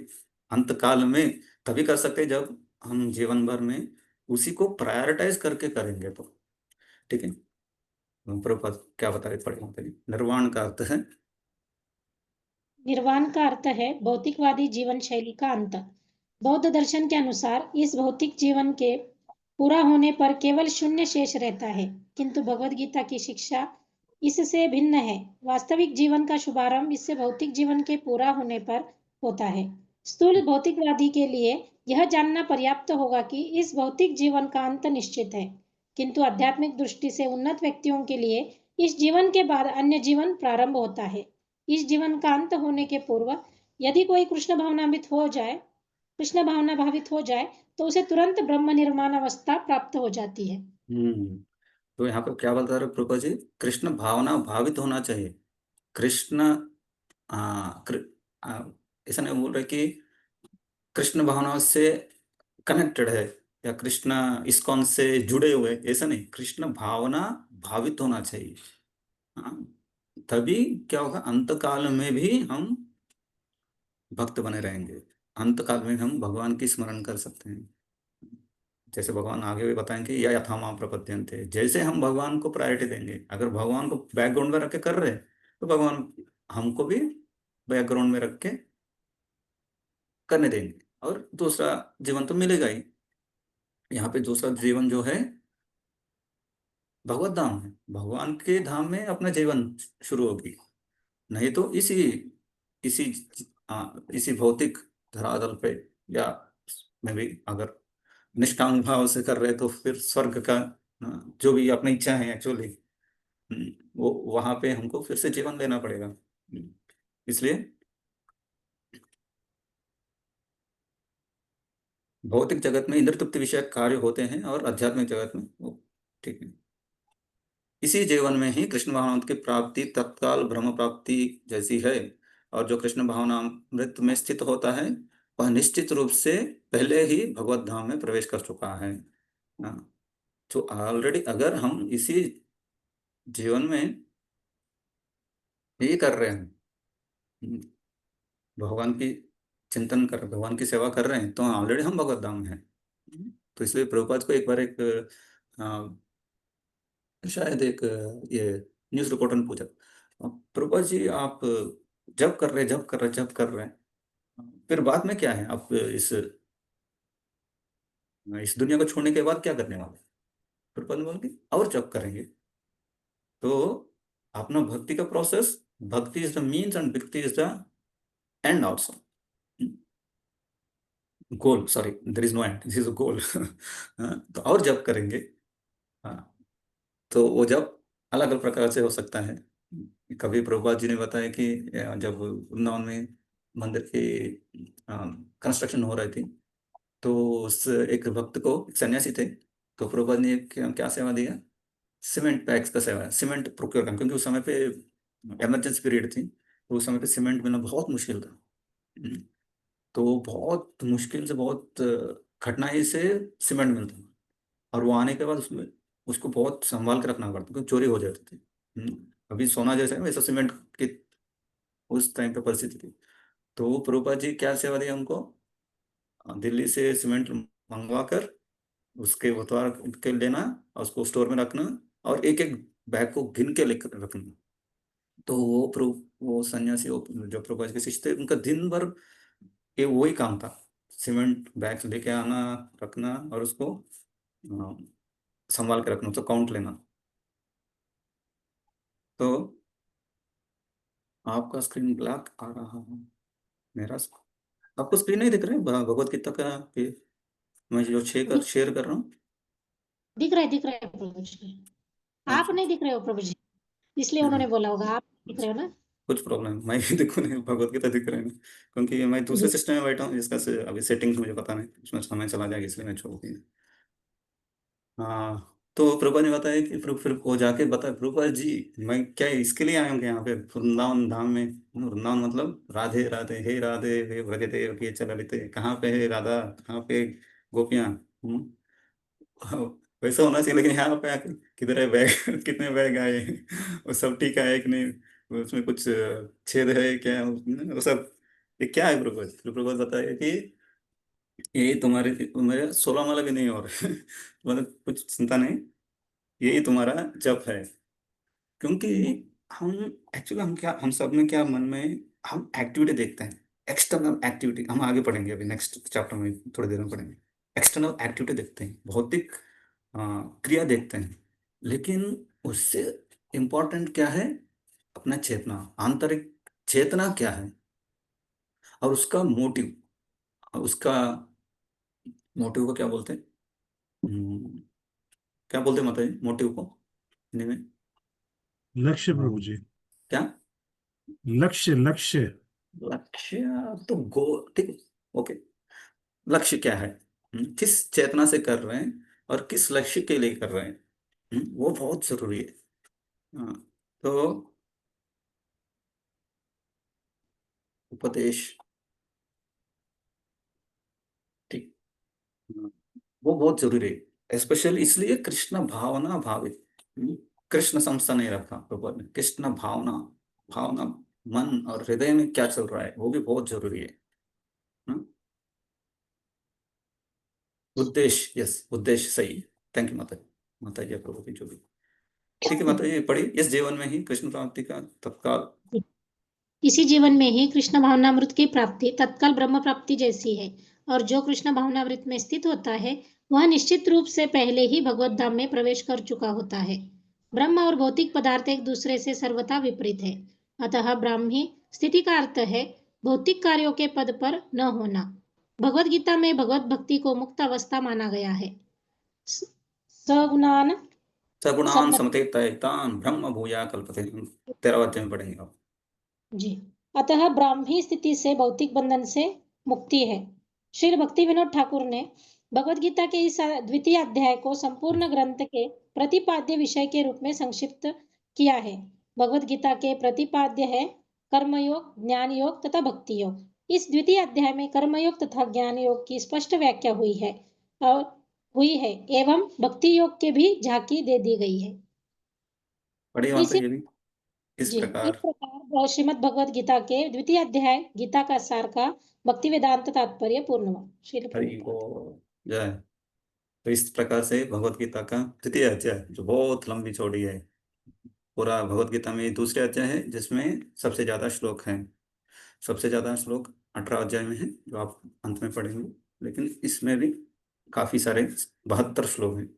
अंत काल में तभी कर सकते हैं जब हम जीवन भर में उसी को प्रायोरिटाइज करके करेंगे तो। ठीक है, प्रभुपाद क्या बता रहे पढ़े पे, निर्वाण का अर्थ है, निर्वाण का अर्थ है भौतिकवादी जीवन शैली का अंत। बौद्ध दर्शन के अनुसार इस भौतिक जीवन के पूरा होने पर केवल शून्य शेष रहता है, किंतु भगवद गीता की शिक्षा इससे भिन्न है। वास्तविक जीवन का शुभारंभ इससे भौतिक जीवन के पूरा होने पर होता है। स्थूल भौतिकवादी के लिए यह जानना पर्याप्त होगा कि इस भौतिक जीवन का अंत निश्चित है, किंतु आध्यात्मिक दृष्टि से उन्नत व्यक्तियों के लिए इस जीवन के बाद अन्य जीवन प्रारंभ होता है। इस जीवन का अंत होने के पूर्व यदि कोई कृष्ण भावनान्वित हो जाए, कृष्ण भावना भावित हो जाए, तो उसे तुरंत ब्रह्म निर्माण अवस्था प्राप्त हो जाती है। तो यहाँ पर क्या बता रहे प्रभुपाद जी, कृष्ण भावना भावित होना चाहिए। कृष्ण ऐसा नहीं बोल रहे कि कृष्ण भावना से कनेक्टेड है या कृष्ण इस्कॉन से जुड़े हुए, ऐसा नहीं, कृष्ण भावना भावित होना चाहिए। हाँ, तभी क्या होगा, अंत काल में भी हम भक्त बने रहेंगे, अंत काल में हम भगवान की स्मरण कर सकते हैं। जैसे भगवान आगे भी बताएंगे, या यथा माम प्रपद्यन्ते, जैसे हम भगवान को प्रायोरिटी देंगे, अगर भगवान को बैकग्राउंड में रख के कर रहे हैं तो भगवान हमको भी बैकग्राउंड में रख के करने देंगे, और दूसरा जीवन तो मिलेगा ही। यहाँ पे दूसरा जीवन जो है भगवत धाम है, भगवान के धाम में अपना जीवन शुरू होगी। नहीं तो इसी इसी भौतिक धरातल पे या में भी अगर निष्काम भाव से कर रहे तो फिर स्वर्ग का जो भी अपनी इच्छा है एक्चुअली, वो वहां पे हमको फिर से जीवन लेना पड़ेगा। इसलिए भौतिक जगत में इंद्र तृप्ति विषयक कार्य होते हैं और आध्यात्मिक जगत में वो, ठीक है, इसी जीवन में ही कृष्ण भावनामृत की प्राप्ति तत्काल ब्रह्म प्राप्ति जैसी है। और जो कृष्ण भावनामृत में स्थित होता है वह निश्चित रूप से पहले ही भगवत धाम में प्रवेश कर चुका है। तो ऑलरेडी अगर हम इसी जीवन में ये कर रहे हैं, भगवान की चिंतन कर, भगवान की सेवा कर रहे हैं, तो ऑलरेडी हम भगवत धाम में हैं। तो इसलिए प्रभुपाद को एक बार एक शायद एक ये न्यूज़ रिपोर्टर ने पूछा, प्रभुपाद जी आप जब कर रहे हैं फिर बाद में क्या है, आप इस दुनिया को छोड़ने के बाद क्या करने वाले? प्रभुपाद ने बोला कि और जब करेंगे। तो अपना भक्ति का process, bhakti is the means and bhakti is the end also, goal, sorry there is no end, this is a goal. तो और जब करेंगे, हाँ, तो वो जब अलग अलग प्रकार से हो सकता है। कभी प्रभुपाद जी ने बताया कि जब वृंदावन में मंदिर की कंस्ट्रक्शन हो रही थी तो उस एक भक्त को, एक सन्यासी थे, तो प्रभुपाद ने क्या सेवा दिया, सीमेंट पैक्स का सेवा, सीमेंट प्रोक्योर करना, क्योंकि उस समय पे इमरजेंसी पीरियड थी, तो उस समय पे सीमेंट मिलना बहुत मुश्किल था। तो बहुत मुश्किल से, बहुत कठिनाई से सीमेंट मिलता था, और वो आने के बाद उसमें उसको बहुत संभाल के रखना पड़ता क्योंकि चोरी हो जाती थी। अभी सोना जैसा है वैसा सीमेंट की उस टाइम पे परिस्थिति थी। तो प्रभुपाद जी क्या सेवा दिया उनको, दिल्ली से सीमेंट मंगवा कर उसके उतार के लेना और उसको स्टोर में रखना, और एक एक बैग को गिन के लेकर रखना। तो वो सन्यासी जो प्रभुपाद के शिष्य थे, उनका दिन भर ये वही काम था, सीमेंट बैग लेके आना, रखना और उसको अ, संभाल के रखना, तो काउंट लेना। तो आपका स्क्रीन ब्लैक आ रहा है, मेरा आपको स्क्रीन नहीं दिख रहा है भगवत गीता का? ये मैं जो शेयर कर रहा हूँ। दिख रहा है प्रभु जी। आप अच्छा, नहीं दिख रहे हो प्रभु जी, इसलिए नहीं, उन्होंने नहीं, बोला होगा, आप दिख रहे हो ना। कुछ प्रॉब्लम मैं ही देखो नहीं, भगवत गीता दिख रहे हैं, क्योंकि मैं दूसरे जी सिस्टम में बैठा हूँ जिसका से अभी सेटिंग्स मुझे पता नहीं, उसमें समय चला जाएगा, इसलिए मैं छोड़ दिया। हाँ, तो प्रभा ने बताया कि फिर वो जाके बताया, प्रभा जी मैं क्या इसके लिए आया हूँ कि यहाँ पे वृंदावन धाम में, वृंदावन मतलब राधे राधे, हे राधे हे व्रजते के चलते, कहाँ पे है राधा, कहाँ पे गोपियाँ। हाँ, वैसा होना चाहिए, लेकिन यहाँ पे आके किधर है बैग कितने बैग आए, वो सब ठीक है कि नहीं, उसमें कुछ छेद है क्या, वो सब, ये क्या है प्रपोज? प्रपोज बताया कि ये तुम्हारे मेरे 16 माला भी नहीं और मतलब कुछ चिंता नहीं, यही तुम्हारा जप है। क्योंकि हम एक्चुअली हम सब में क्या मन में हम एक्टिविटी देखते हैं, एक्सटर्नल एक्टिविटी, हम आगे पढ़ेंगे अभी नेक्स्ट चैप्टर में थोड़ी देर में पढ़ेंगे। एक्सटर्नल एक्टिविटी देखते हैं, भौतिक क्रिया देखते हैं, लेकिन उससे इम्पोर्टेंट क्या है? अपना चेतना, आंतरिक चेतना क्या है, और उसका मोटिव, उसका मोटिव को क्या बोलते हैं? हम्म, क्या बोलते हैं मतलब मोटिव को हिंदी में? लक्ष्य प्रभु जी, क्या लक्ष्य लक्ष्य। लक्ष्य? तो गो, ठीक, ओके, लक्ष्य क्या है? किस चेतना से कर रहे हैं और किस लक्ष्य के लिए कर रहे हैं, वो बहुत जरूरी है। हाँ, तो उपदेश, ठीक, हाँ, वो बहुत जरूरी है, स्पेशली इसलिए कृष्ण भावना भावित, कृष्ण संस्था नहीं रखा प्रभु ने, कृष्ण भावना, भावना मन और हृदय में क्या चल रहा है वो भी बहुत जरूरी है। हाँ? उद्देश्य, यस, उद्देश्य सही। थैंक यू माता जी, माता जी प्रभु की जो भी, ठीक है माता जी, पढ़िए। इस जीवन में ही कृष्ण प्राप्ति का तत्काल, इसी जीवन में ही कृष्ण भावनामृत की प्राप्ति तत्काल ब्रह्म प्राप्ति जैसी है, और जो कृष्ण भावनामृत में स्थित होता है वह निश्चित रूप से पहले ही भगवत धाम में प्रवेश कर चुका होता है। ब्रह्म और भौतिक पदार्थ एक दूसरे से सर्वथा विपरीत है, अतः ब्राह्मी स्थिति का अर्थ है भौतिक कार्यों के पद पर न होना। भगवत गीता में भगवत भक्ति को मुक्त अवस्था माना गया है। सगुणान सगुणान सम्मति समतीतान ब्रह्म भूया कल्पते, 13वां अध्याय में पढ़ेंगे आप। जी, अतः ब्राह्मी स्थिति से भौतिक बंधन से मुक्ति है। श्री भक्ति विनोद ठाकुर ने भगवद गीता के इस द्वितीय अध्याय को संपूर्ण ग्रंथ के प्रतिपाद्य विषय के रूप में संक्षिप्त किया है। भगवद गीता के प्रतिपाद्य है कर्मयोग, ज्ञान योग तथा भक्ति योग। इस द्वितीय अध्याय में कर्मयोग तथा ज्ञान योग की स्पष्ट व्याख्या हुई है एवं भक्ति योग के भी झांकी दे दी गई है। पढ़िए माता इसी जी भी इस जी, इस प्रकार। प्रकार श्रीमद् भगवद गीता के द्वितीय अध्याय गीता का सार का भक्ति वेदांत तात्पर्य पूर्ण हुआ। श्रील हरि प्रभुपाद। को जय। तो इस प्रकार से भगवत गीता का द्वितीय अध्याय जो बहुत लंबी चौड़ी है, पूरा भगवत गीता में दूसरे अध्याय है जिसमें सबसे ज्यादा श्लोक हैं, सबसे ज्यादा श्लोक 18 अध्याय में है जो आप अंत में पढ़ेंगे, लेकिन इसमें भी काफी सारे 72 श्लोक हैं।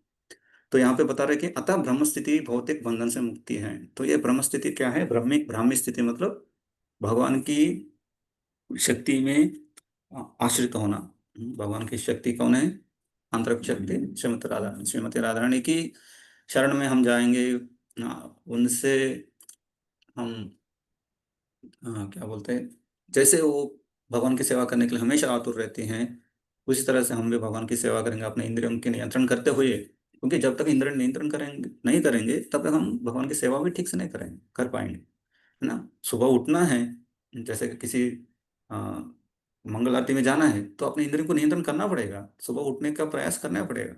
तो यहाँ पे बता रहे कि अतः ब्रह्म स्थिति भौतिक बंधन से मुक्ति है। तो ये ब्रह्म स्थिति क्या है? ब्राह्मी स्थिति मतलब भगवान की शक्ति में आश्रित होना। भगवान की शक्ति कौन है? आंतरिक शक्ति श्रीमती राधा रानी की शरण में हम जाएंगे, उनसे हम क्या बोलते हैं, जैसे वो भगवान की सेवा करने के लिए हमेशा आतुर रहती हैं, उसी तरह से हम भी भगवान की सेवा करेंगे अपने इंद्रियों के नियंत्रण करते हुए। क्योंकि जब तक इंद्रिय नियंत्रण करेंगे नहीं करेंगे तब तक हम भगवान की सेवा भी ठीक से नहीं करेंगे कर पाएंगे, है ना। सुबह उठना है, जैसे कि किसी आ, मंगल आरती में जाना है तो अपने इंद्रियों को नियंत्रण करना पड़ेगा, सुबह उठने का प्रयास करना पड़ेगा,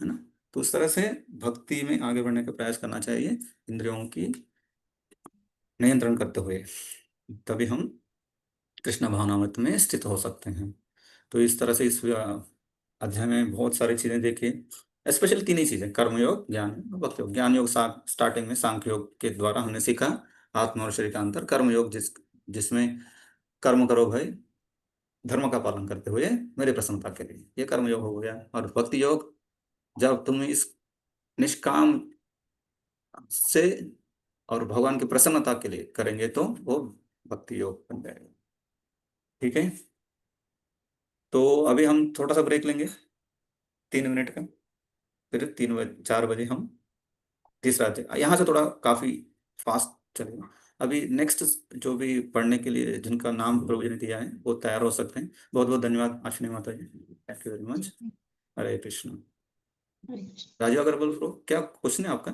है ना। तो उस तरह से भक्ति में आगे बढ़ने का प्रयास करना चाहिए, इंद्रियों की नियंत्रण करते हुए, तभी हम कृष्ण भावनामृत में स्थित हो सकते हैं। तो इस तरह से इस अध्याय में बहुत सारी चीजें देखिए, स्पेशल तीन ही चीजें, कर्मयोग, ज्ञान योग, भक्ति योग। ज्ञान योग स्टार्टिंग में सांख्य योग के द्वारा हमने सीखा, आत्मा और शरीर का अंतर, कर्मयोग जिसमें कर्म करो भाई धर्म का पालन करते हुए मेरे प्रसन्नता के लिए, ये कर्मयोग हो गया। और भक्ति योग जब तुम इस निष्काम से और भगवान की प्रसन्नता के लिए करेंगे तो वो भक्ति योग बन जाएगा। ठीक है, तो अभी हम थोड़ा सा ब्रेक लेंगे 3 मिनट का, फिर 4 बजे हम तीसरा अध्याय, यहाँ से थोड़ा काफी फास्ट चलेगा। अभी नेक्स्ट जो भी पढ़ने के लिए जिनका नाम प्रभु जी ने दिया है वो तैयार हो सकते हैं। बहुत बहुत धन्यवाद Ashwini Mata ji, thank you very much. Hare Krishna. Hare Krishna. Rajeev Agarwal bro, क्या क्वेश्चन है आपका?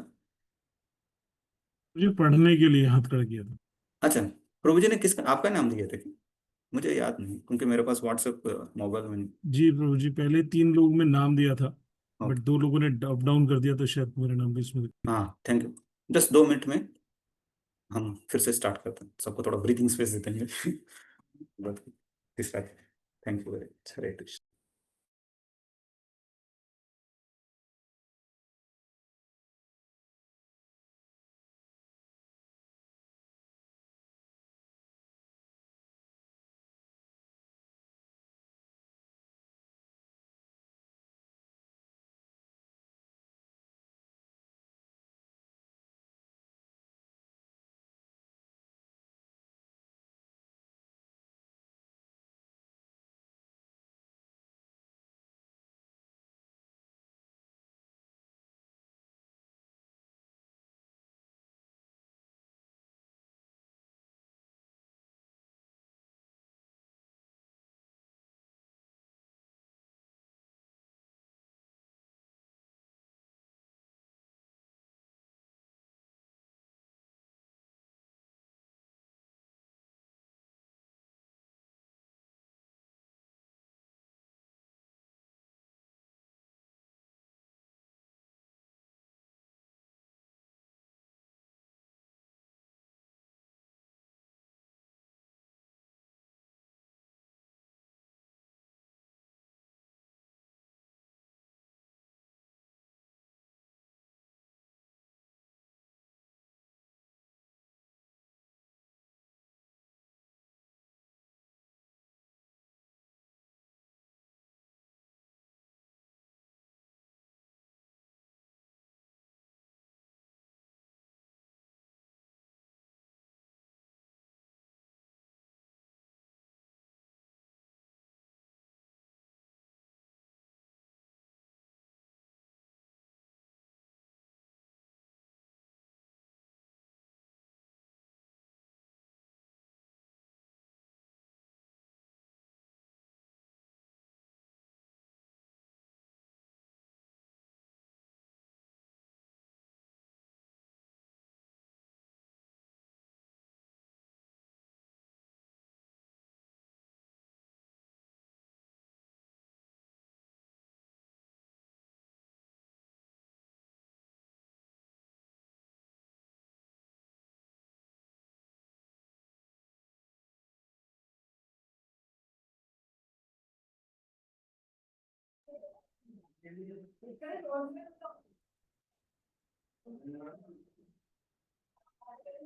मुझे पढ़ने के लिए हाथ कर दिया था। अच्छा, प्रभु जी ने किसका आपका नाम दिया था क्या? मुझे याद नहीं क्योंकि मेरे पास व्हाट्सएप मोबाइल में नहीं। जी प्रभु जी, पहले 3 लोग में नाम दिया था, बट ओके, 2 लोगों ने अप डाउन कर दिया, तो शायद मेरा नाम भी इसमें। हाँ थैंक यू। जस्ट 2 मिनट में हम फिर से स्टार्ट करते हैं, सबको थोड़ा ब्रीथिंग स्पेस देते हैं। तीसरा, thank you very much. Hare Krishna.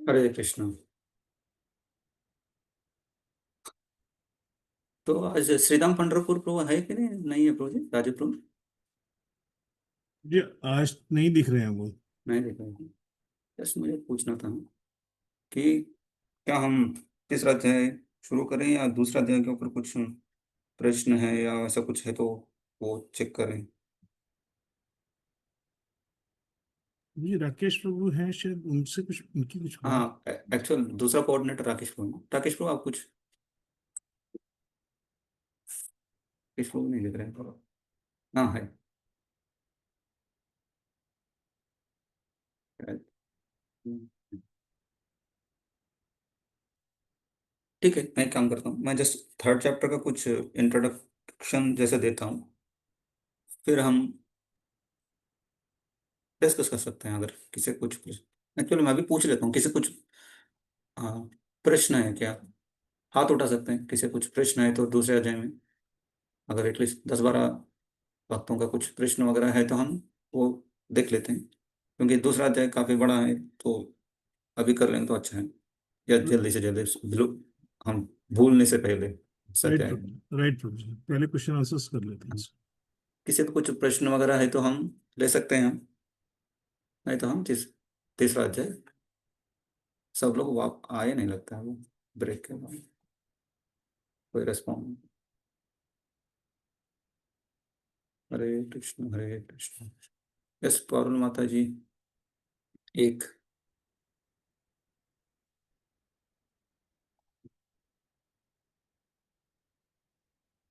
Hare Krishna. तो आज श्रीधाम पंढरपुर प्रभु है कि नहीं, नहीं है प्रभु जी, राजू प्रभु? जी आज नहीं दिख रहे हैं वो। नहीं देखा है। बस मुझे पूछना था कि क्या हम तीसरा अध्याय शुरू करें या दूसरा अध्याय के ऊपर कुछ प्रश्न है या ऐसा कुछ है तो वो चेक करें। जी राकेश प्रभु हैं शायद, उनसे कुछ उनकी कुछ बात। हाँ, एक्चुअल दूसरा कोऑर्डिनेटर राकेश प्रभु। राकेश प्रभु आप कुछ, राकेश प्रभु नहीं लिख रहे हैं। हाँ है। ठीक है, मैं एक काम करता हूँ, मैं जस्ट थर्ड चैप्टर का कुछ इंट्रोडक्शन जैसे देता हूँ, फिर हम डिस्कस कर सकते हैं अगर किसी को कुछ एक्चुअली मैं भी पूछ लेता हूँ किसी कुछ हाँ प्रश्न है क्या, हाथ उठा सकते हैं किसी कुछ प्रश्न है तो दूसरे अध्याय में अगर एटलीस्ट 10-12 भक्तों का कुछ प्रश्न वगैरह है तो हम वो देख लेते हैं, क्योंकि दूसरा अध्याय काफी बड़ा है तो अभी कर लेंगे तो अच्छा है। या जल्दी से जल्दी हम भूलने से पहले सत्य है। राइट प्रभु जी, पहले क्वेश्चन आंसर्स कर लेते हैं। किसी को कुछ प्रश्न वगैरह है तो हम ले सकते हैं, नहीं तो हम तीसरा अध्याय। सब लोग वाप आए नहीं लगता है वो ब्रेक के बाद, कोई रेस्पॉन्ड। हरे कृष्ण हरे कृष्ण। यस पारुल माता जी, एक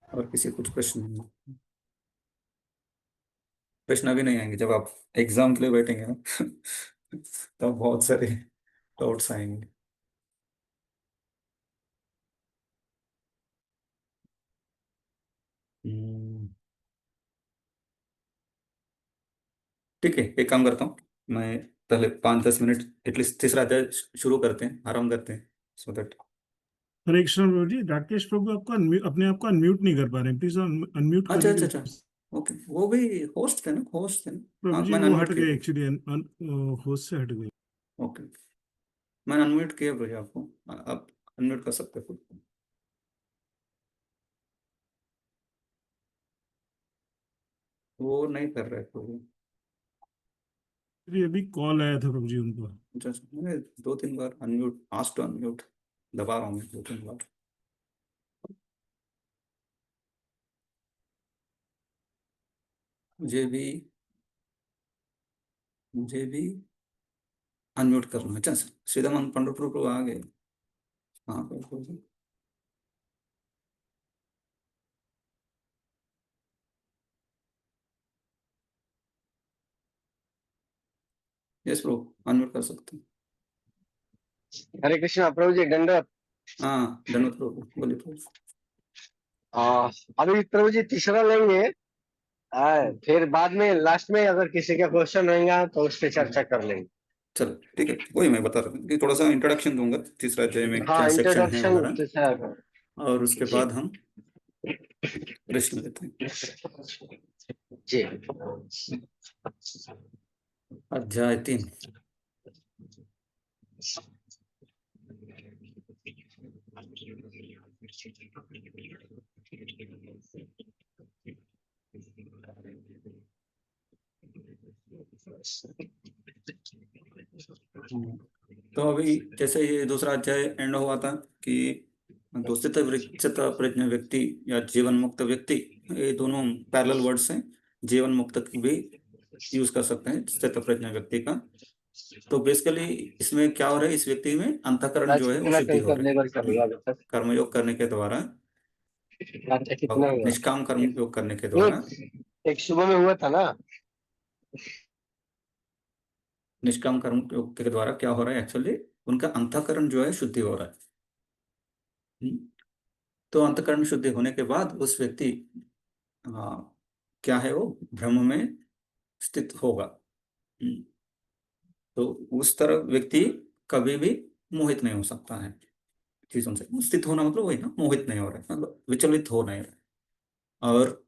और किसी कुछ प्रश्न नहीं? प्रश्न अभी नहीं आएंगे, जब आप एग्जाम के लिए बैठेंगे ना तब बहुत सारे डाउट्स आएंगे। ठीक है, एक काम करता हूँ मैं, पहले 5-10 मिनट एटलीस्ट तीसरा अध्याय शुरू करते हैं, आराम करते हैं, सो दैट। हरे कृष्ण प्रभु जी, राकेश प्रभु आपको अपने आप को अनम्यूट नहीं कर पा रहे हैं, प्लीज अनम्यूट अच्छा करने अच्छा के अच्छा, लिए। ओके, वो भी होस्ट थे ना, होस्ट थे ना। प्रभु हाँ जी मैंने वो हट अनम्यूट गए किया। एक्चुअली, होस्ट से हट गए। ओके, मैंने अनम्यूट किया भैया आपको, आप अनम्यूट कर सकते हो खुद को। वो नहीं कर रहे थे। अभी कॉल आया था प्रभु जी उनको। अच्छा अच्छा, मैंने 2-3 बार अनम्यूट, आस्क टू अनम्यूट दबा रहा हूँ 2-3 बार। मुझे भी मुझे भी अनम्यूट करना है। अच्छा, श्रीदामान पंडरपुर को आ गए। हाँ बिल्कुल। यस ब्रो, अनम्यूट कर सकते हैं। हरे कृष्णा प्रभु जी, दंडवत। हाँ धन्यवाद प्रभु, बोलिए प्रभु। अभी प्रभु जी तीसरा लेंगे। फिर बाद में लास्ट में अगर किसी का क्वेश्चन रहेगा तो उस पर चर्चा कर लेंगे। चलो ठीक है, वही मैं बता रहा हूँ कि थोड़ा सा इंट्रोडक्शन दूंगा तीसरा अध्याय में क्या हाँ, सेक्शन है इंट्रोडक्शन वगैरह, तीसरा। और उसके जी बाद हम प्रश्न लेते हैं। जी। अध्याय 3। तो अभी जैसे ये दूसरा अध्याय एंड हुआ था कि दोषित वृक्षित प्रज्ञ व्यक्ति या जीवन मुक्त व्यक्ति, ये दोनों पैरेलल वर्ड्स हैं। जीवन मुक्त भी यूज कर सकते हैं स्थित प्रज्ञ व्यक्ति का। तो बेसिकली इसमें क्या हो रहा है, इस व्यक्ति में अंतःकरण आज जो है वो कितना शुद्धि हो रहा लेवल कर है। लिया अभी तक? कर्मयोग करने के द्वारा अच्छा, कितना और हुआ? निष्काम कर्म योग करने के द्वारा, एक सुबह में हुआ था ना। निष्काम कर्म योग के द्वारा क्या हो रहा है, एक्चुअली उनका अंतःकरण जो है शुद्धि हो रहा है। हम्म। तो अंतःकरण शुद्धि होने के बाद उस व्यक्ति क्या है, वो ब्रह्म में स्थित होगा। हम्म। तो उस तरह व्यक्ति कभी भी मोहित नहीं हो सकता है चीजों से। स्थित होना मतलब वही ना, मोहित नहीं हो रहा है, मतलब विचलित हो नहीं रहा है। और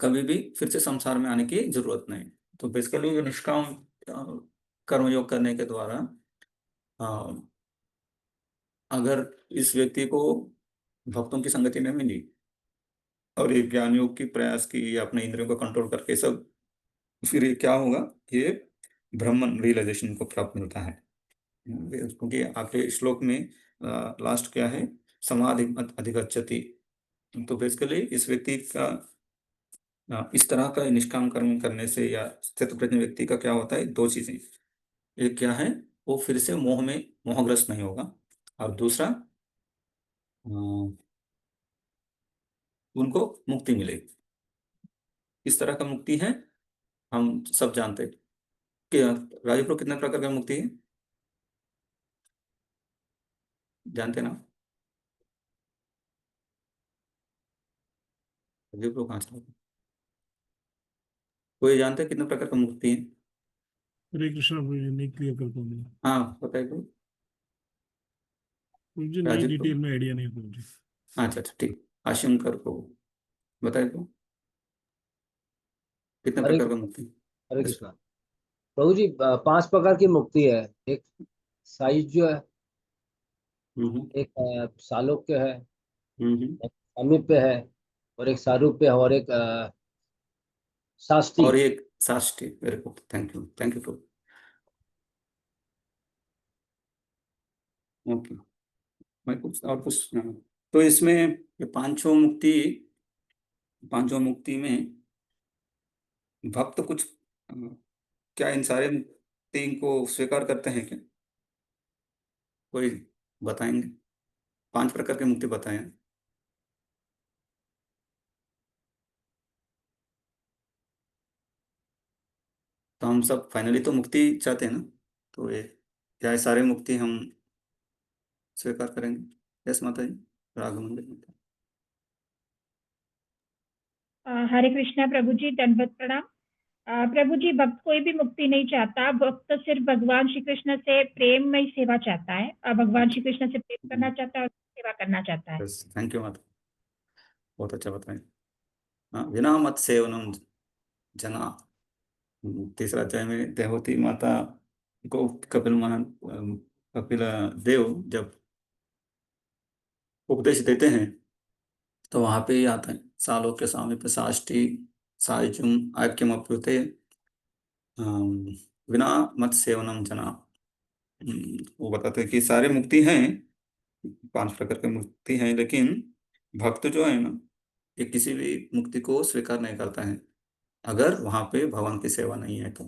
कभी भी फिर से संसार में आने की जरूरत नहीं। तो बेसिकली निष्काम कर्मयोग करने के द्वारा अ, अगर इस व्यक्ति को भक्तों की संगति में मिली और ये ज्ञान योग की प्रयास की या अपने इंद्रियों को कंट्रोल करके सब, फिर ये क्या होगा, ये ब्रह्मन रियलाइजेशन को प्राप्त मिलता है। क्योंकि आपके श्लोक में लास्ट क्या है, समाधि अधिगच्छति। तो बेसिकली इस व्यक्ति का इस तरह का निष्काम कर्म करने से या स्थित प्रज्ञ व्यक्ति का क्या होता है, दो चीजें। एक क्या है, वो फिर से मोहग्रस्त नहीं होगा, और दूसरा उनको मुक्ति मिलेगी। इस तरह का मुक्ति है, हम सब जानते हैं कि राजीव प्रो कितने प्रकार की मुक्ति है, जानते ना? राजीव प्रो कहाँ चला गया? कोई जानते हैं कितने प्रकार का मुक्ति है? हरे कृष्ण प्रभु जी, नहीं क्लियर कर पाऊंगा हाँ बताइए कोई। मुझे, नहीं राजीव प्रो, डिटेल में आइडिया नहीं प्रभु जी। अच्छा अच्छा ठीक, आशंकर को बताइए तो, कितने हरे प्रकार का मुक्ति? हरे Yes. कृष्णा प्रभु जी, 5 प्रकार की मुक्ति है। एक साइज जो है, एक सालोक्य है, हम्म। एक सामीप्य है, और एक सारूप्य है, और एक शास्त्री। और एक साष्टी। Very good, thank you Prabhu. Okay, मैं कुछ और कुछ तो इसमें ये पांचों मुक्ति में भक्त कुछ क्या इन सारे मुक्ति को स्वीकार करते हैं क्या? कोई बताएंगे? 5 प्रकार की मुक्ति बताएं। तो हम सब फाइनली तो मुक्ति चाहते हैं ना, तो ये क्या ये सारे मुक्ति हम स्वीकार करेंगे? यस माता जी, राघवेंद्र माता। हरे कृष्णा प्रभु जी, दंडवत प्रणाम। प्रभु जी, भक्त कोई भी मुक्ति नहीं चाहता, भक्त तो सिर्फ भगवान श्री कृष्ण से प्रेम में ही सेवा चाहता है, भगवान श्री कृष्ण से प्रेम करना चाहता है और सेवा करना चाहता है। यस, थैंक यू माता, बहुत अच्छा बताएं। हाँ, विना मत सेवनम जना। तीसरा अध्याय में देवहूति माता को कपिल देव जब उपदेश देते हैं तो वहां पे ही आता है, सालों के सामने पे साष्टी सायुज्यम ऐक्यम अप्युते विना मत सेवनम जना। वो बताते हैं कि सारे मुक्ति हैं, 5 प्रकार की मुक्ति हैं, लेकिन भक्त जो है ना, ये किसी भी मुक्ति को स्वीकार नहीं करता है अगर वहां पे भगवान की सेवा नहीं है तो।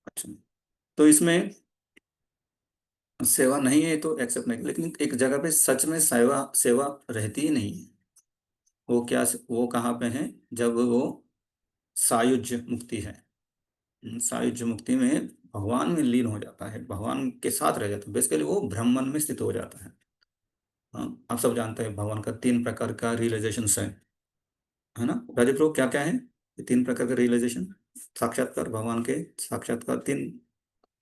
अच्छा, तो इसमें सेवा नहीं है तो एक्सेप्ट नहीं, लेकिन एक जगह पे सच में सेवा सेवा रहती ही नहीं है। वो कहाँ पे है? जब वो सायुज्य मुक्ति है। सायुज्य मुक्ति में भगवान में लीन हो जाता है, भगवान के साथ रह जाता है, बेसिकली वो ब्रह्मन में स्थित हो जाता है। हाँ, आप सब जानते हैं भगवान का 3 प्रकार का रियलाइजेशन है ना राजीव प्रभु? क्या क्या है ये 3 प्रकार का रियलाइजेशन? साक्षात्कार, भगवान के साक्षात्कार 3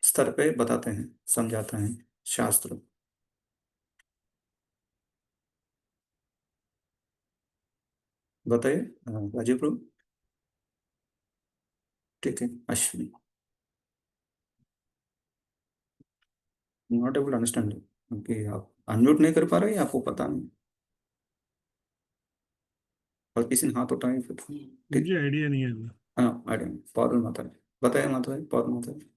स्तर पे बताते हैं, समझाते हैं शास्त्र। बताइए राजीव प्रभु। ठीक है, Ashwini. Not able to understand, क्योंकि आप अनम्यूट नहीं कर पा रहे हैं, आपको पता नहीं, और किसी ने हाथ उठाए फिर। ठीक, मुझे आइडिया नहीं है। हाँ आइडिया, पौरुल माता जी बताइए, माता जी, पौरुल माता जी।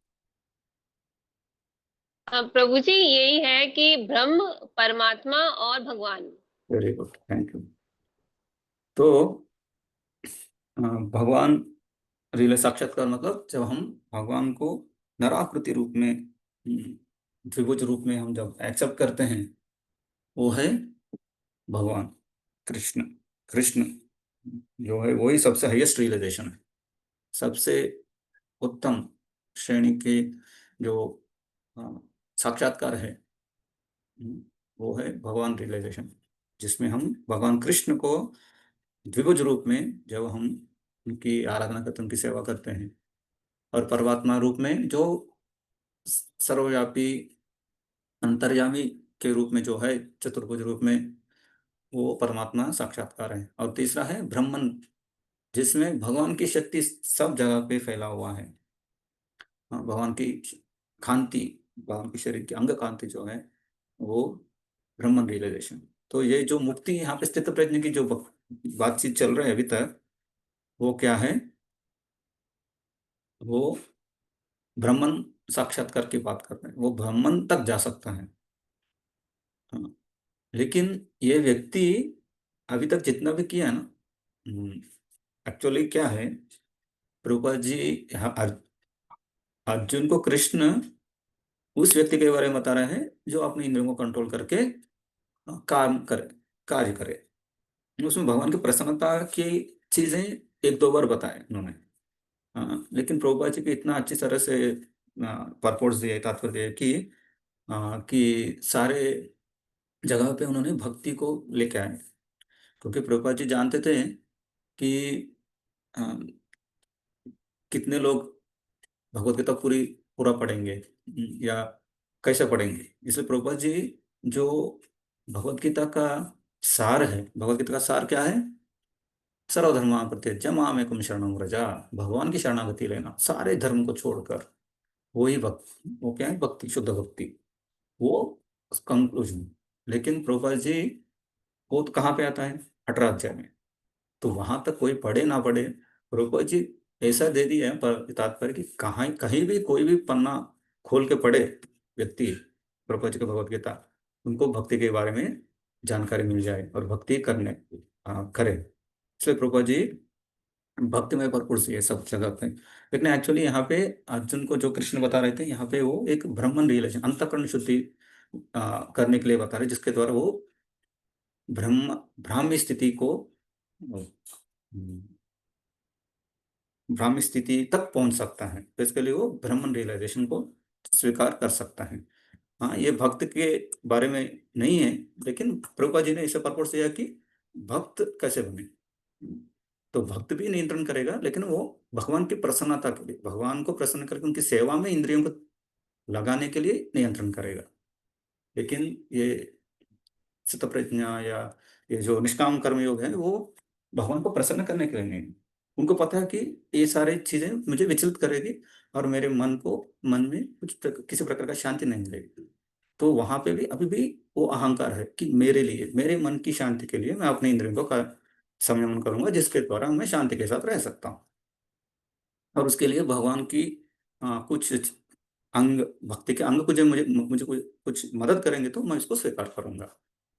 प्रभु जी, यही है कि ब्रह्म, परमात्मा और भगवान। Very good, thank you. तो भगवान रिले साक्षात्कार मतलब जब हम भगवान को नराकृति रूप में, द्विभुज रूप में हम जब एक्सेप्ट करते हैं, वो है भगवान कृष्ण। कृष्ण जो है वही सबसे हाईएस्ट रियलाइजेशन है, सबसे उत्तम श्रेणी के जो साक्षात्कार है, वो है भगवान रियलाइजेशन, जिसमें हम भगवान कृष्ण को द्विभुज रूप में जब हम उनकी आराधना करते हैं, उनकी सेवा करते हैं, और परमात्मा रूप में जो सर्वव्यापी अंतर्यामी के रूप में जो है चतुर्भुज रूप में, वो परमात्मा साक्षात्कार है। और तीसरा है ब्रह्मन, जिसमें भगवान की शक्ति सब जगह पे फैला हुआ है। भगवान की कांति, भगवान की शरीर की अंग कांति जो है वो ब्रह्मन रियलाइजेशन। तो ये जो मुक्ति यहाँ पे स्थित प्रज्ञ की जो बातचीत चल रही है अभी तक, वो क्या है? वो ब्रह्मन साक्षात्कार की बात कर रहे हैं, वो ब्रह्मन तक जा सकता है। हाँ, लेकिन ये व्यक्ति अभी तक जितना भी किया है ना, एक्चुअली क्या है, प्रभुपाद जी यहाँ अर्जुन को कृष्ण उस व्यक्ति के बारे में बता रहे हैं जो अपने इंद्रियों को कंट्रोल करके काम करे, कार्य करे। उसमें भगवान की प्रसन्नता की चीजें 1-2 बार बताए उन्होंने। हाँ, लेकिन प्रभुपाद जी की इतना अच्छी तरह से परपोर्ट्स दिए, तात्पर्य दिए कि सारे जगह पे उन्होंने भक्ति को लेके आए, क्योंकि प्रभुपाद जी जानते थे कि अ, कितने लोग भगवत गीता पूरा पढ़ेंगे या कैसे पढ़ेंगे। इसलिए प्रभुपाद जी जो भगवत गीता का सार है, भगवत गीता का सार क्या है? सर्वधर्मा प्रत्यज्य मामेकम शरणं व्रज। भगवान की शरणागति लेना, सारे धर्म को छोड़कर, वही भक्ति। वो क्या है? भक्ति, शुद्ध भक्ति। वो कंक्लूजन। लेकिन प्रभुपाद जी वो तो कहाँ पे आता है, 18 अध्याय में। तो वहां तक कोई पढ़े ना पढ़े, प्रभुपाद जी ऐसा दे दिया है पर तात्पर्य कि कहाँ कहीं भी कोई भी पन्ना खोल के पढ़े व्यक्ति प्रभुपाद जी की भगवत गीता, उनको भक्ति के बारे में जानकारी मिल जाए और भक्ति करने करे। इसलिए प्रभुपाद जी भक्ति में भरपूर सी है सब जगह पे। लेकिन एक्चुअली यहाँ पे अर्जुन को जो कृष्ण बता रहे थे, यहाँ पे वो एक ब्राह्मण रियलाइजेशन, अंतःकरण शुद्धि करने के लिए बता रहे, जिसके द्वारा वो ब्राह्मी स्थिति को, ब्राह्मी स्थिति तक पहुंच सकता है। तो इसके लिए वो ब्राह्मण रियलाइजेशन को स्वीकार कर सकता है। हाँ, ये भक्त के बारे में नहीं है, लेकिन प्रभुपाद जी ने इसे पर्पस दिया कि भक्त कैसे बने। तो भक्त भी नियंत्रण करेगा, लेकिन वो भगवान की प्रसन्नता के लिए, भगवान को प्रसन्न करके उनकी सेवा में इंद्रियों को लगाने के लिए नियंत्रण करेगा। लेकिन ये चित्त प्रज्ञा या ये जो निष्काम कर्म योग है, वो भगवान को प्रसन्न करने के लिए नहीं। उनको पता है कि ये सारी चीजें मुझे विचलित करेगी और मेरे मन में किसी प्रकार का शांति नहीं मिलेगी। तो वहां पे भी अभी भी वो अहंकार है कि मेरे लिए, मेरे मन की शांति के लिए मैं अपने इंद्रियों को संयमन करूंगा, जिसके द्वारा मैं शांति के साथ रह सकता हूँ। और उसके लिए भगवान की कुछ अंग, भक्ति के अंग को जो मुझे कुछ मदद करेंगे तो मैं इसको स्वीकार करूंगा।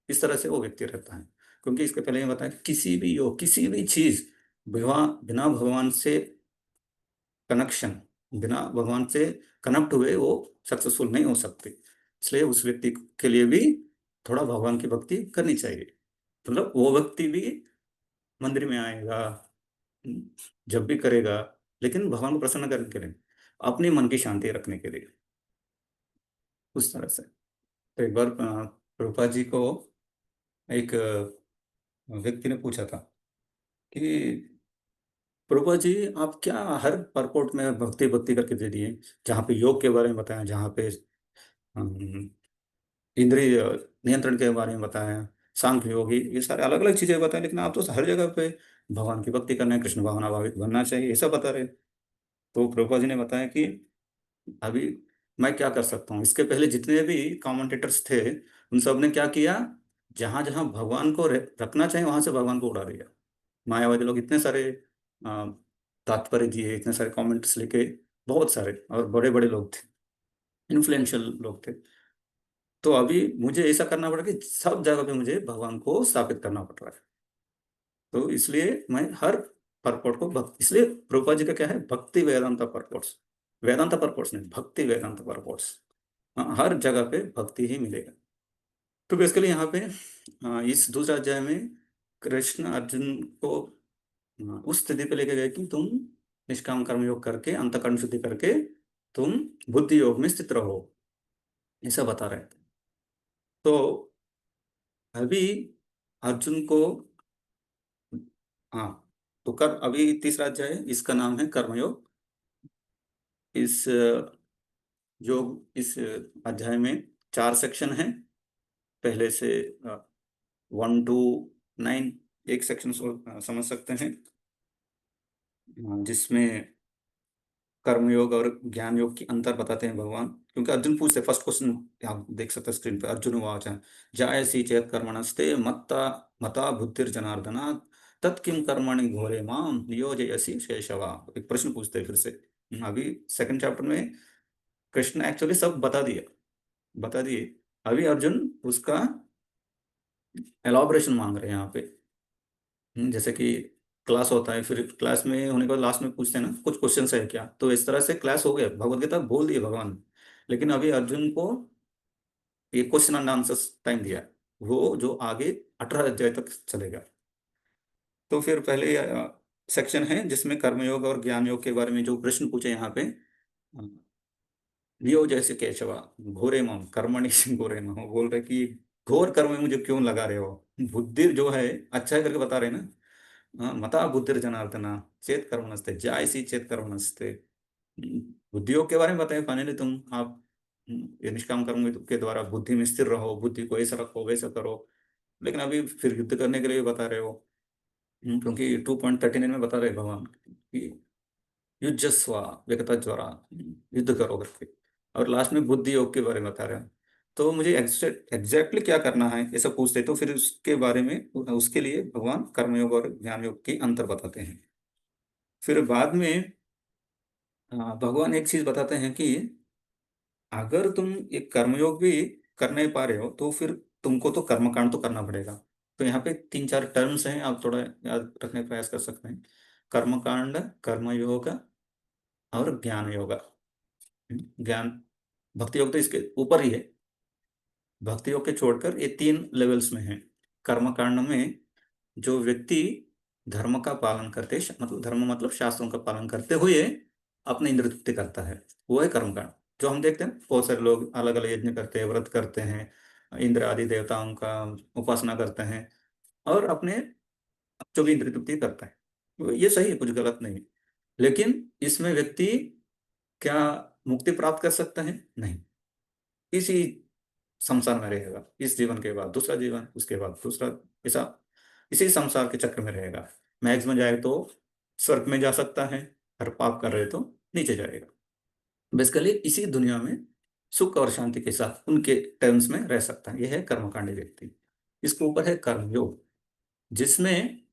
इस तरह से वो व्यक्ति रहता है। क्योंकि इसके पहले ये बताया कि किसी भी योग, किसी भी चीज बिना भगवान से कनेक्शन, बिना भगवान से कनेक्ट हुए वो सक्सेसफुल नहीं हो सकती। इसलिए उस व्यक्ति के लिए भी थोड़ा भगवान की भक्ति करनी चाहिए। मतलब वो व्यक्ति भी मंदिर में आएगा, जब भी करेगा, लेकिन भगवान को प्रसन्न करने के लिए, अपने मन की शांति रखने के लिए, उस तरह से। तो एक बार प्रभुपाद जी को एक व्यक्ति ने पूछा था कि प्रभुपाद जी आप क्या हर परपोर्ट में भक्ति भक्ति करके दे दिए, जहाँ पे योग के बारे में बताया, जहाँ पे अम, इंद्रिय नियंत्रण के बारे में बताया, सांख्य योगी, ये सारे अलग अलग चीजें बताए, लेकिन आप तो हर जगह पे भगवान की भक्ति करना है, कृष्ण भावनाभावित बनना चाहिए, ये सब बता रहे। तो प्रभुपाद जी ने बताया कि अभी मैं क्या कर सकता हूँ। इसके पहले जितने भी कमेंटेटर्स थे, उन सब ने क्या किया, जहां जहां भगवान को रखना चाहिए वहां से भगवान को उड़ा दिया। मायावादी लोग इतने सारे अ, तात्पर्य दिए, इतने सारे कमेंट्स लेके, बहुत सारे, और बड़े बड़े लोग थे, इन्फ्लुएंशियल लोग थे। तो अभी मुझे ऐसा करना पड़ा कि सब जगह पे मुझे भगवान को स्थापित करना पड़ रहा है। तो इसलिए मैं हर परपोर्ट को भक्ति, इसलिए प्रभुपाद जी का क्या है, भक्ति वेदांत परपोर्ट्स, वेदांत परपोर्ट्स नहीं, भक्ति वेदांत परपोर्ट्स। हाँ, हर जगह पे भक्ति ही मिलेगा। तो बेसिकली यहाँ पे इस दूसरा अध्याय में कृष्ण अर्जुन को उस स्थिति पे लेके गए कि तुम निष्काम कर्म योग करके, अंतःकरण शुद्धि करके तुम बुद्धि योग में स्थित रहो, ऐसा बता रहे थे। तो अभी अर्जुन को, हाँ, तो कर अभी तीसरा अध्याय है, इसका नाम है कर्मयोग। इस योग, इस अध्याय में 4 सेक्शन हैं। पहले से 1 to 9 एक सेक्शन समझ सकते हैं, जिसमें कर्मयोग और ज्ञान योग की अंतर बताते हैं भगवान। क्योंकि अर्जुन पूछते, फर्स्ट क्वेश्चन आप देख सकते हैं स्क्रीन पे, अर्जुन उवाच जायसी चेत कर्मणस्ते मत्ता मता बुद्धिर जनार्दना तत्किम कर्मणि घोरे माम नियोजयसी शेषवा। एक प्रश्न पूछते हैं फिर से। अभी सेकंड चैप्टर में कृष्ण एक्चुअली सब बता दिए। अभी अर्जुन उसका एलॉबरेशन मांग रहे हैं यहाँ पे। जैसे कि क्लास होता है, फिर क्लास में होने के बाद लास्ट में पूछते हैं ना कुछ क्वेश्चन है क्या, तो इस तरह से क्लास हो गया, भगवत गीता बोल दिए भगवान ने। लेकिन अभी अर्जुन को ये क्वेश्चन एंड आंसर टाइम दिया है, वो जो आगे 18 अध्याय तक चलेगा। तो फिर पहले सेक्शन है जिसमें कर्मयोग और ज्ञान योग के बारे में जो प्रश्न पूछे यहाँ पे, नियो जैसे केशवा घोरे मम कर्मणि घोरे मम, बोल रहे कि घोर कर्म में मुझे क्यों लगा रहे हो। बुद्धि जो है अच्छा है करके बता रहे हैं ना, मता बुद्धिर जनार्दना चेत कर्म नस्ते जायसी चेत कर्म नस्ते। बुद्धियोग के बारे में बताए, फाइनली तुम आप ये निष्काम कर्म के द्वारा बुद्धि में स्थिर रहो, बुद्धि को ऐसा रखो वैसा करो। लेकिन अभी फिर युद्ध करने के लिए बता रहे हो, क्योंकि 2.39 में बता रहे भगवान कि युद्धस्वा व्यक्ता ज्वरा, युद्ध करो करके। और लास्ट में बुद्धि योग के बारे में बता रहे हैं तो मुझे एग्जैक्टली क्या करना है ये सब पूछते, तो फिर उसके बारे में उसके लिए भगवान कर्मयोग और ज्ञान योग की अंतर बताते हैं। फिर बाद में भगवान एक चीज बताते हैं कि अगर तुम एक कर्मयोग भी कर नहीं पा रहे हो तो फिर तुमको तो कर्मकांड तो करना पड़ेगा। तो यहाँ पे 3-4 टर्म्स हैं, आप थोड़ा याद रखने का प्रयास कर सकते हैं। कर्मकांड, कर्मयोग और ज्ञान योगा। ज्ञान भक्ति योग तो इसके ऊपर ही है। भक्ति योग के छोड़कर ये 3 लेवल्स में है। कर्मकांड में जो व्यक्ति धर्म का पालन करते, मतलब धर्म मतलब शास्त्रों का पालन करते हुए अपने इंद्रिय तृप्ति करता है, वो है कर्मकांड। जो हम देखते हैं बहुत सारे लोग अलग अलग यज्ञ करते हैं, व्रत करते हैं, इंद्र आदि देवताओं का उपासना करते हैं और अपने जो भी इंद्रिय तृप्ति करता है, ये सही है, कुछ गलत नहीं है। लेकिन इसमें व्यक्ति क्या मुक्ति प्राप्त कर सकता है? नहीं। इसी संसार में रहेगा, इस जीवन के बाद दूसरा जीवन, उसके बाद दूसरा, ऐसा इसी संसार के चक्र में रहेगा। मैक्स में जाए तो स्वर्ग में जा सकता है, और पाप कर रहे तो नीचे जाएगा। बेसिकली इसी दुनिया में सुख और शांति के साथ उनके टर्म्स में रह सकता है। यह है कर्मकांडी व्यक्ति। इसके ऊपर है कर्मयोग, जिसमें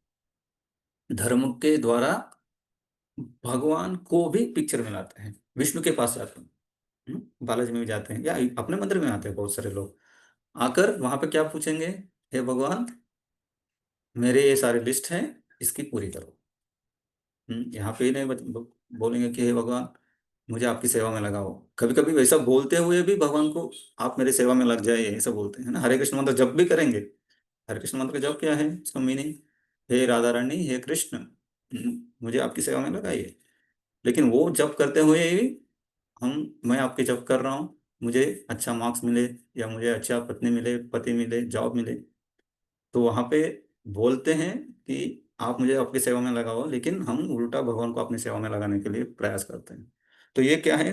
धर्म के द्वारा भगवान को भी पिक्चर में लाते हैं। विष्णु के पास जाते हैं, बालाजी में भी जाते हैं, या अपने मंदिर में आते हैं बहुत सारे लोग। आकर वहां पे क्या पूछेंगे? हे भगवान, मेरे ये सारे लिस्ट हैं, इसकी पूरी करो। यहाँ पे ही नहीं बोलेंगे कि हे भगवान मुझे आपकी सेवा में लगाओ। कभी कभी वैसा बोलते हुए भी भगवान को आप मेरी सेवा में लग जाइए ऐसा बोलते हैं ना। हरे कृष्ण मंत्र जब भी करेंगे, हरे कृष्ण मंत्र का जब क्या है, इसका मीनिंग हे राधा रानी, हे कृष्ण, मुझे आपकी सेवा में लगाइए। लेकिन वो जब करते हुए ही मैं आपके जब कर रहा हूँ, मुझे अच्छा मार्क्स मिले, या मुझे अच्छा पत्नी मिले, पति मिले, जॉब मिले, तो वहां पे बोलते हैं कि आप मुझे आपकी सेवा में लगाओ, लेकिन हम उल्टा भगवान को अपनी सेवा में लगाने के लिए प्रयास करते हैं। तो ये क्या है?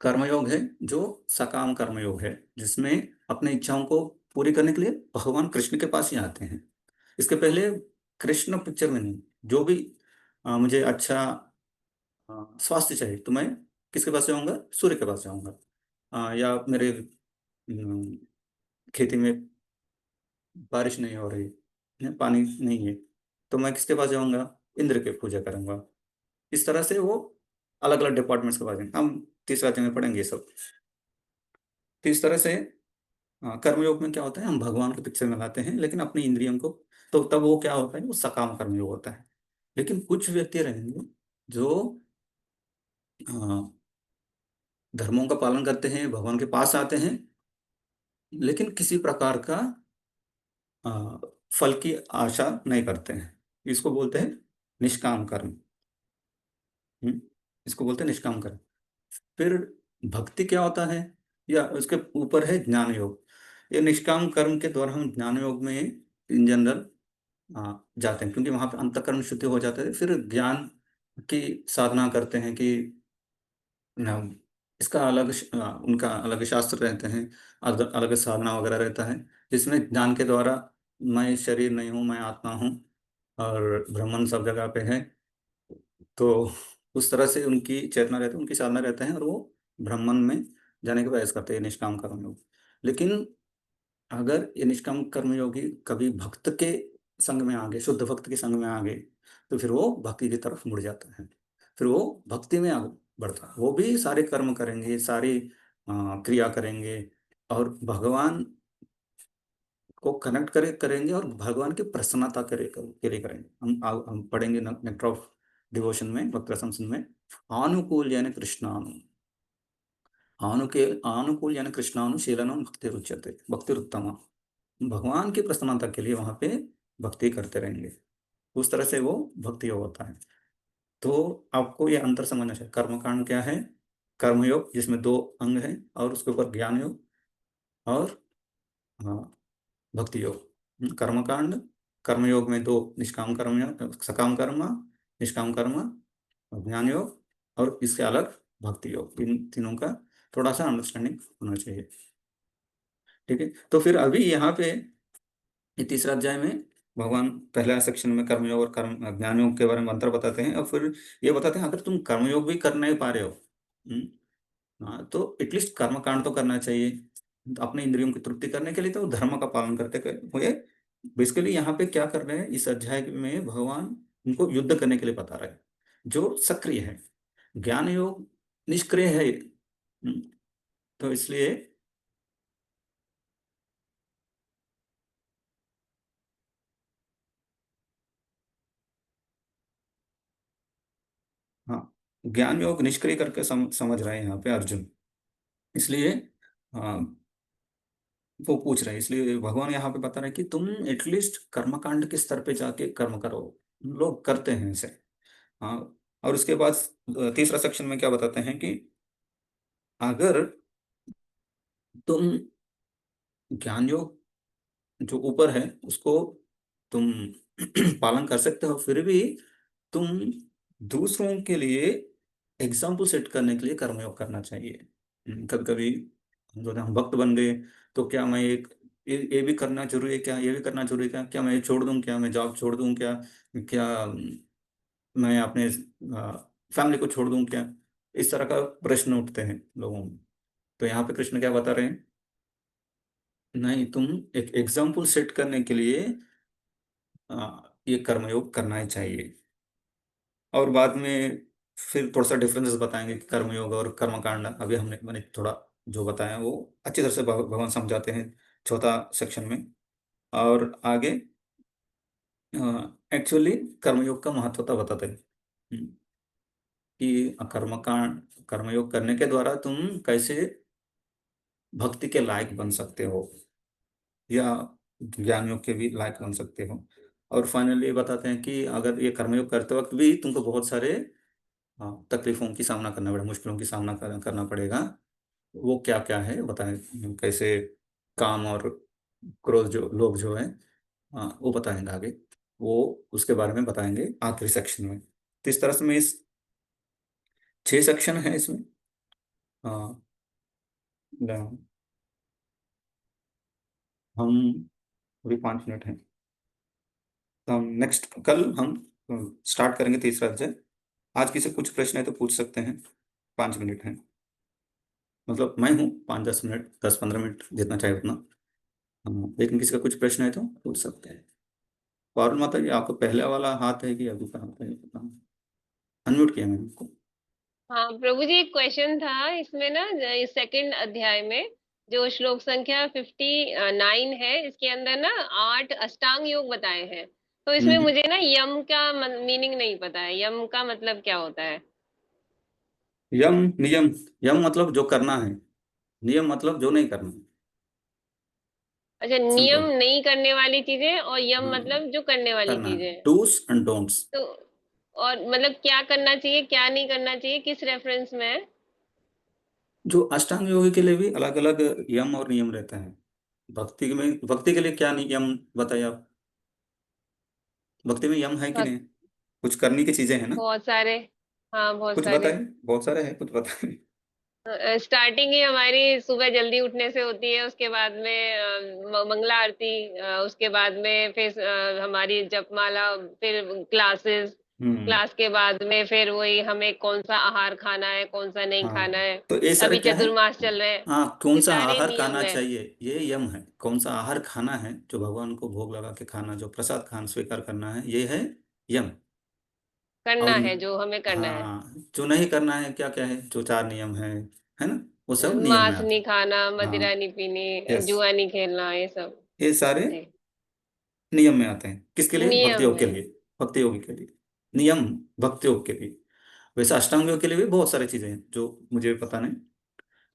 कर्मयोग है, जो सकाम कर्मयोग है, जिसमें अपनी इच्छाओं को पूरी करने के लिए भगवान कृष्ण के पास ही आते हैं। इसके पहले कृष्ण पिक्चर में नहीं। जो भी मुझे अच्छा स्वास्थ्य चाहिए तो मैं किसके पास जाऊंगा? सूर्य के पास जाऊंगा। या मेरे खेती में बारिश नहीं हो रही है, पानी नहीं है, तो मैं किसके पास जाऊंगा? इंद्र की पूजा करूंगा। इस तरह से वो अलग अलग डिपार्टमेंट्स के पास जाएंगे। हम तीसरा अध्याय में पढ़ेंगे ये सब। तो इस तरह से कर्मयोग में क्या होता है? हम भगवान के पिक्चर में लाते हैं, लेकिन अपनी इंद्रियों को, तो तब वो क्या होता है? वो सकाम कर्मयोग होता है। लेकिन कुछ व्यक्ति रहेंगे जो धर्मों का पालन करते हैं, भगवान के पास आते हैं, लेकिन किसी प्रकार का फल की आशा नहीं करते हैं। इसको बोलते हैं निष्काम कर्म। इसको बोलते हैं निष्काम कर्म। फिर भक्ति क्या होता है, या उसके ऊपर है ज्ञान योग। ये निष्काम कर्म के द्वारा हम ज्ञान योग में इन जनरल जाते हैं, क्योंकि वहां पे अंतःकरण शुद्धि हो जाता है। फिर ज्ञान की साधना करते हैं कि इसका अलग उनका अलग शास्त्र रहते हैं, अलग अलग साधना वगैरह रहता है, जिसमें ज्ञान के द्वारा मैं शरीर नहीं हूँ, मैं आत्मा हूँ और ब्रह्मन सब जगह पे है, तो उस तरह से उनकी चेतना रहती है, उनकी साधना रहते हैं, और वो ब्रह्मन में जाने का प्रयास करते हैं, निष्काम कर्मयोग। लेकिन अगर ये निष्काम कर्मयोगी कभी भक्त के संग में आ गए, शुद्ध भक्त के संग में आ गए, तो फिर वो भक्ति की तरफ मुड़ जाता है। फिर वो भक्ति में आगे बढ़ता है। वो भी सारे कर्म करेंगे, सारी क्रिया करेंगे, और भगवान को कनेक्ट करेंगे, और भगवान की प्रसन्नता के लिए करेंगे। हम पढ़ेंगे नेक्टर ऑफ डिवोशन में, भक्त रसम में, आनुकूल यानी कृष्णानु, आनुकूल यानी कृष्णानु शीलनम भक्ति रुच्यते, भक्ति उत्तम। भगवान की प्रसन्नता के लिए वहां पे भक्ति करते रहेंगे। उस तरह से वो भक्ति योग होता है। तो आपको ये अंतर समझना चाहिए। कर्मकांड क्या है? कर्मयोग जिसमें 2 अंग हैं, और उसके ऊपर ज्ञान योग और भक्ति योग। कर्मकांड, कर्मयोग में 2 निष्काम कर्म, सकाम कर्म, निष्काम कर्म, ज्ञान योग, और इसके अलग भक्ति योग। इन तीनों का थोड़ा सा अंडरस्टैंडिंग होना चाहिए। ठीक है। तो फिर अभी यहाँ पे ये तीसरा अध्याय में भगवान पहला सेक्शन में कर्मयोग और कर्म ज्ञान योग के बारे में मंत्र बताते हैं, और फिर ये बताते हैं अगर तुम कर्मयोग भी कर नहीं पा रहे हो, तो एटलीस्ट कर्मकांड तो करना चाहिए। अपने इंद्रियों की तृप्ति करने के लिए, तो धर्म का पालन करते हुए। बेसिकली यहाँ पे क्या कर रहे हैं इस अध्याय में, भगवान उनको युद्ध करने के लिए बता रहे हैं, जो सक्रिय है। ज्ञान योग निष्क्रिय है। तो इसलिए हाँ, ज्ञान योग निष्क्रिय करके समझ रहे हैं यहाँ पे अर्जुन। इसलिए हाँ, वो पूछ रहे हैं, इसलिए भगवान यहाँ पे बता रहे हैं कि तुम एटलीस्ट कर्मकांड के स्तर पे जाके कर्म करो। लोग करते हैं इसे। हाँ। और उसके बाद तीसरा सेक्शन में क्या बताते हैं कि अगर तुम ज्ञान योग जो ऊपर है उसको तुम पालन कर सकते हो, फिर भी तुम दूसरों के लिए एग्जाम्पल सेट करने के लिए कर्मयोग करना चाहिए। कभी कभी जो हम भक्त बन गए, तो क्या मैं एक ये भी करना जरूरी है क्या, ये भी करना जरूरी है क्या, क्या मैं ये छोड़ दूं, क्या मैं जॉब छोड़ दूं, क्या क्या मैं अपने फैमिली को छोड़ दूं क्या, इस तरह का प्रश्न उठते हैं लोगों में। तो यहाँ पे कृष्ण क्या बता रहे हैं, नहीं, तुम एक एग्जाम्पल सेट करने के लिए ये कर्मयोग करना ही चाहिए। और बाद में फिर थोड़ा सा डिफरेंसेस बताएंगे कि कर्मयोग और कर्मकांड। अभी मैंने थोड़ा जो बताया वो अच्छी तरह से भगवान समझाते हैं चौथा सेक्शन में। और आगे एक्चुअली कर्मयोग का महत्वता बताते हैं। कि कर्मकांड कर्मयोग करने के द्वारा तुम कैसे भक्ति के लायक बन सकते हो, या ज्ञान योग के भी लायक बन सकते हो। और फाइनली बताते हैं कि अगर ये कर्मयोग करते वक्त भी तुमको बहुत सारे तकलीफों की सामना करना पड़ेगा, मुश्किलों की सामना करना पड़ेगा। वो क्या क्या है बताएं, कैसे काम और क्रोध जो लोग जो है, वो बताएंगे आगे। वो उसके बारे में बताएंगे आखिरी सेक्शन में। तो इस तरह से में इस 6 सेक्शन है इसमें। हाँ, हम अभी 5 मिनट हैं, तो हम नेक्स्ट कल हम स्टार्ट करेंगे तीसरा अध्याय। आज किसी कुछ प्रश्न है तो पूछ सकते हैं, 5 मिनट हैं। मतलब मैं हूँ 5-10 मिनट, 10-15 मिनट जितना चाहे उतना। हाँ, लेकिन किसी का कुछ प्रश्न है तो पूछ सकते हैं। और माता जी, आपका पहले वाला हाथ है कि अभी का हाथ है, अनम्यूट किया मैंने आपको। हाँ प्रभु जी, एक क्वेश्चन था इसमें ना, इस सेकंड अध्याय में जो श्लोक संख्या 59 है, इसके अंदर ना 8 अष्टांग योग बताए हैं। तो इसमें हम्म। मुझे ना यम का मीनिंग नहीं पता है। यम का मतलब क्या होता है? यम नियम, यम मतलब जो करना है, नियम मतलब जो नहीं करना है। अच्छा, नियम सिंपल। नहीं करने वाली चीजें, और यम हाँ, मतलब जो करने वाली करना है, चीजें। Do's and don'ts. तो और मतलब क्या करना चाहिए क्या नहीं करना चाहिए, किस रेफरेंस में है? जो अष्टांग योगी के लिए भी अलग अलग यम और नियम रहते हैं। भक्ति के लिए क्या नियम बताइए आप। भक्ति में यम है कि नहीं, कुछ करने की चीजें हैं ना। बहुत सारे। हाँ, बहुत कुछ सारे। बताइए, बहुत सारे हैं, कुछ बताइए। स्टार्टिंग ही हमारी सुबह जल्दी उठने से होती है, उसके बाद में मंगला आरती, उसके बाद में फिर हमारी जपमाला, फिर क्लासेस, हम्म। क्लास के बाद में फिर वही हमें कौन सा आहार खाना है कौन सा नहीं खाना हाँ, है। तो ये सारे अभी क्या है। चतुर्मास चल रहे हैं। हाँ, कौन ये सा सारे आहार नियम खाना है। चाहिए, ये यम है। कौन सा आहार खाना है, जो भगवान को भोग लगा के खाना, जो प्रसाद खान स्वीकार करना है, ये है यम। करना और है जो हमें करना है। हाँ, जो नहीं करना है क्या क्या है, जो 4 नियम है ना, वो सब नियम में मांस आते नहीं हैं। खाना, मदिरा हाँ, नहीं पीनी, यस, जुआ नहीं खेलना, ये सब। ये सारे जी। नियम में आते हैं। किसके लिए, भक्ति नियम योग के है। लिए। भक्ति योगी के लिए नियम, भक्ति योग के लिए। वैसे अष्टांग योग के लिए भी बहुत सारी चीजें हैं जो मुझे पता नहीं,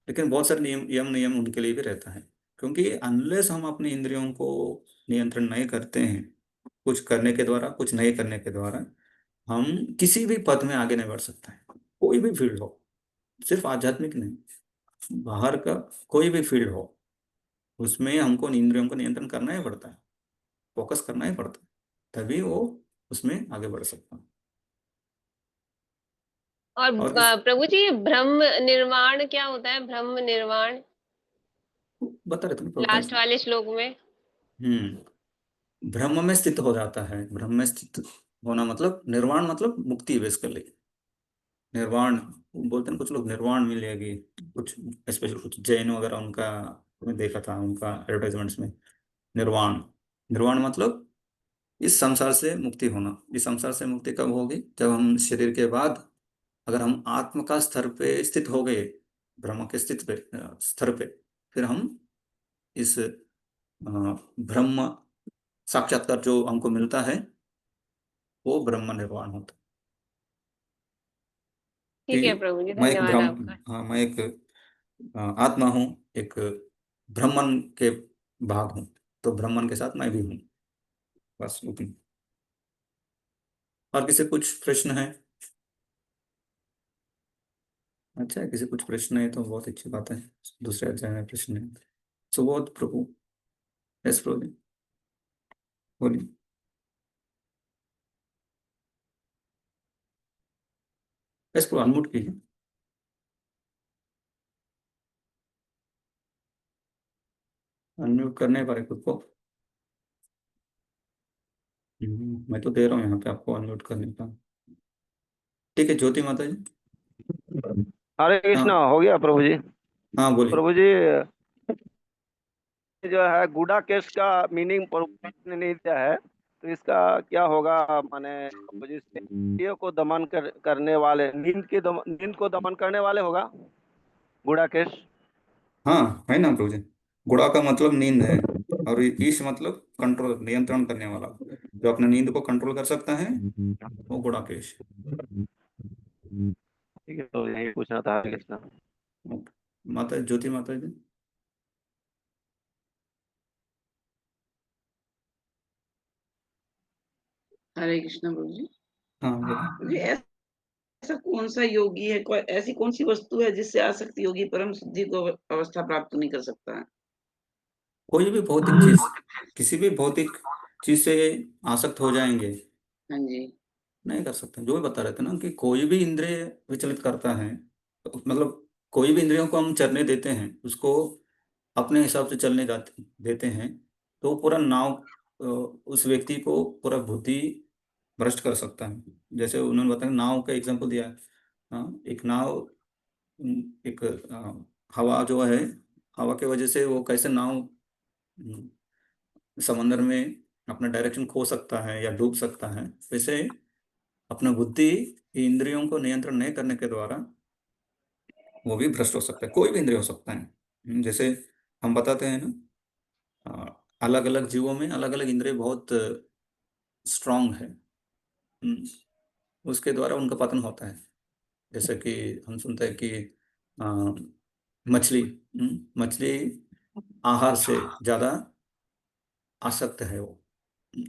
लेकिन बहुत सारे नियम उनके लिए भी रहता है। क्योंकि अनलेस हम अपनी इंद्रियों को नियंत्रण नहीं करते हैं, कुछ करने के द्वारा, कुछ नहीं करने के द्वारा, हम किसी भी पद में आगे नहीं बढ़ सकते हैं। कोई भी फील्ड हो, सिर्फ आध्यात्मिक नहीं, बाहर का कोई भी फील्ड हो, उसमें हमको इंद्रियों को नियंत्रण करना ही पड़ता है, फोकस करना ही पड़ता है, तभी वो उसमें आगे बढ़ सकता है। और और किस प्रभु जी, ब्रह्म निर्वाण क्या होता है? ब्रह्म निर्वाण बता रहे थे ना प्रभुपाद लास्ट जी। वाले श्लोक में। ब्रह्म में स्थित हो जाता है। ब्रह्म में स्थित होना मतलब निर्वाण, मतलब मुक्ति बेसिकली। निर्वाण बोलते हैं कुछ लोग, निर्वाण मिल जाएगी, कुछ स्पेशल कुछ जैन वगैरह उनका मैं देखा था उनका एडवर्टाइजमेंट्स में। निर्वाण, निर्वाण मतलब इस संसार से मुक्ति होना। इस संसार से मुक्ति कब होगी? जब हम शरीर के बाद अगर हम आत्म का स्तर पे स्थित हो गए, ब्रह्म के स्थित पे स्तर पे, फिर हम इस ब्रह्म साक्षात्कार जो हमको मिलता है वो ब्रह्म निर्वाण होता है। ठीक है कि प्रभु जी, मैं एक धन्यवाद आपका। ब्रह्म, हाँ मैं एक आत्मा हूँ, एक ब्रह्मन के भाग हूँ, तो ब्रह्मन के साथ मैं भी हूँ। बस उतनी। और किसी कुछ प्रश्न है? अच्छा है, किसी कुछ प्रश्न है तो बहुत अच्छी बात है। दूसरे अध्याय में प्रश्न है। सुबोध प्रभु। यस प्रभु जी, बोलिए। यस प्रभु, अनम्यूट कीजिए। अनम्यूट करने पर खुद को। मैं तो दे रहा हूँ यहाँ पे आपको अनम्यूट करने का। ठीक है, ज्योति माता जी। हरे कृष्णा, हाँ हो गया प्रभु जी। हाँ, बोलिए। प्रभु जी, जो है गुड़ा केस का मीनिंग प्रभु ने नहीं दिया है, तो इसका क्या होगा? माने प्रभु जी, इंद्रियों को दमन करने वाले, नींद को दमन करने वाले होगा गुड़ा केस। हाँ है ना प्रभु जी, गुड़ा का मतलब नींद है, और ईश मतलब कंट्रोल, नियंत्रण करने वाला। जो अपने नींद को कंट्रोल कर सकता है वो गुड़ाकेश। ठीक है, तो यही पूछना था। हरे कृष्णा। ओके। माता ज्योति माता जी। हरे कृष्णा प्रभु जी। हाँ बोलिए। प्रभु जी, ऐसा कौन सा योगी है, कोई ऐसी कौन सी वस्तु है जिससे आसक्त योगी परम सिद्धि को अवस्था प्राप्त नहीं कर सकता है? कोई भी भौतिक चीज, किसी भी भौतिक चीज से आसक्त हो जाएंगे, हाँ जी। नहीं कर सकते। जो भी बता रहे थे ना कि कोई भी इंद्रिय विचलित करता है, तो मतलब कोई भी इंद्रियों को हम चलने देते हैं, उसको अपने हिसाब से चलने देते हैं, तो पूरा नाव उस व्यक्ति को पूरा बुद्धि भ्रष्ट कर सकता है। जैसे उन्होंने बताया, नाव का एग्जांपल दिया है। हाँ, एक नाव, एक हवा जो है, हवा की वजह से वो कैसे नाव समंदर में अपना डायरेक्शन खो सकता है या डूब सकता है, वैसे अपना बुद्धि इंद्रियों को नियंत्रण नहीं करने के द्वारा वो भी भ्रष्ट हो सकता है। कोई भी इंद्रिय हो सकता है। जैसे हम बताते हैं ना, अलग अलग जीवों में अलग अलग इंद्रिय बहुत स्ट्रांग है। उसके द्वारा उनका पतन होता है। जैसे कि हम सुनते हैं कि अ, मछली, मछली आहार से ज्यादा आसक्त है, वो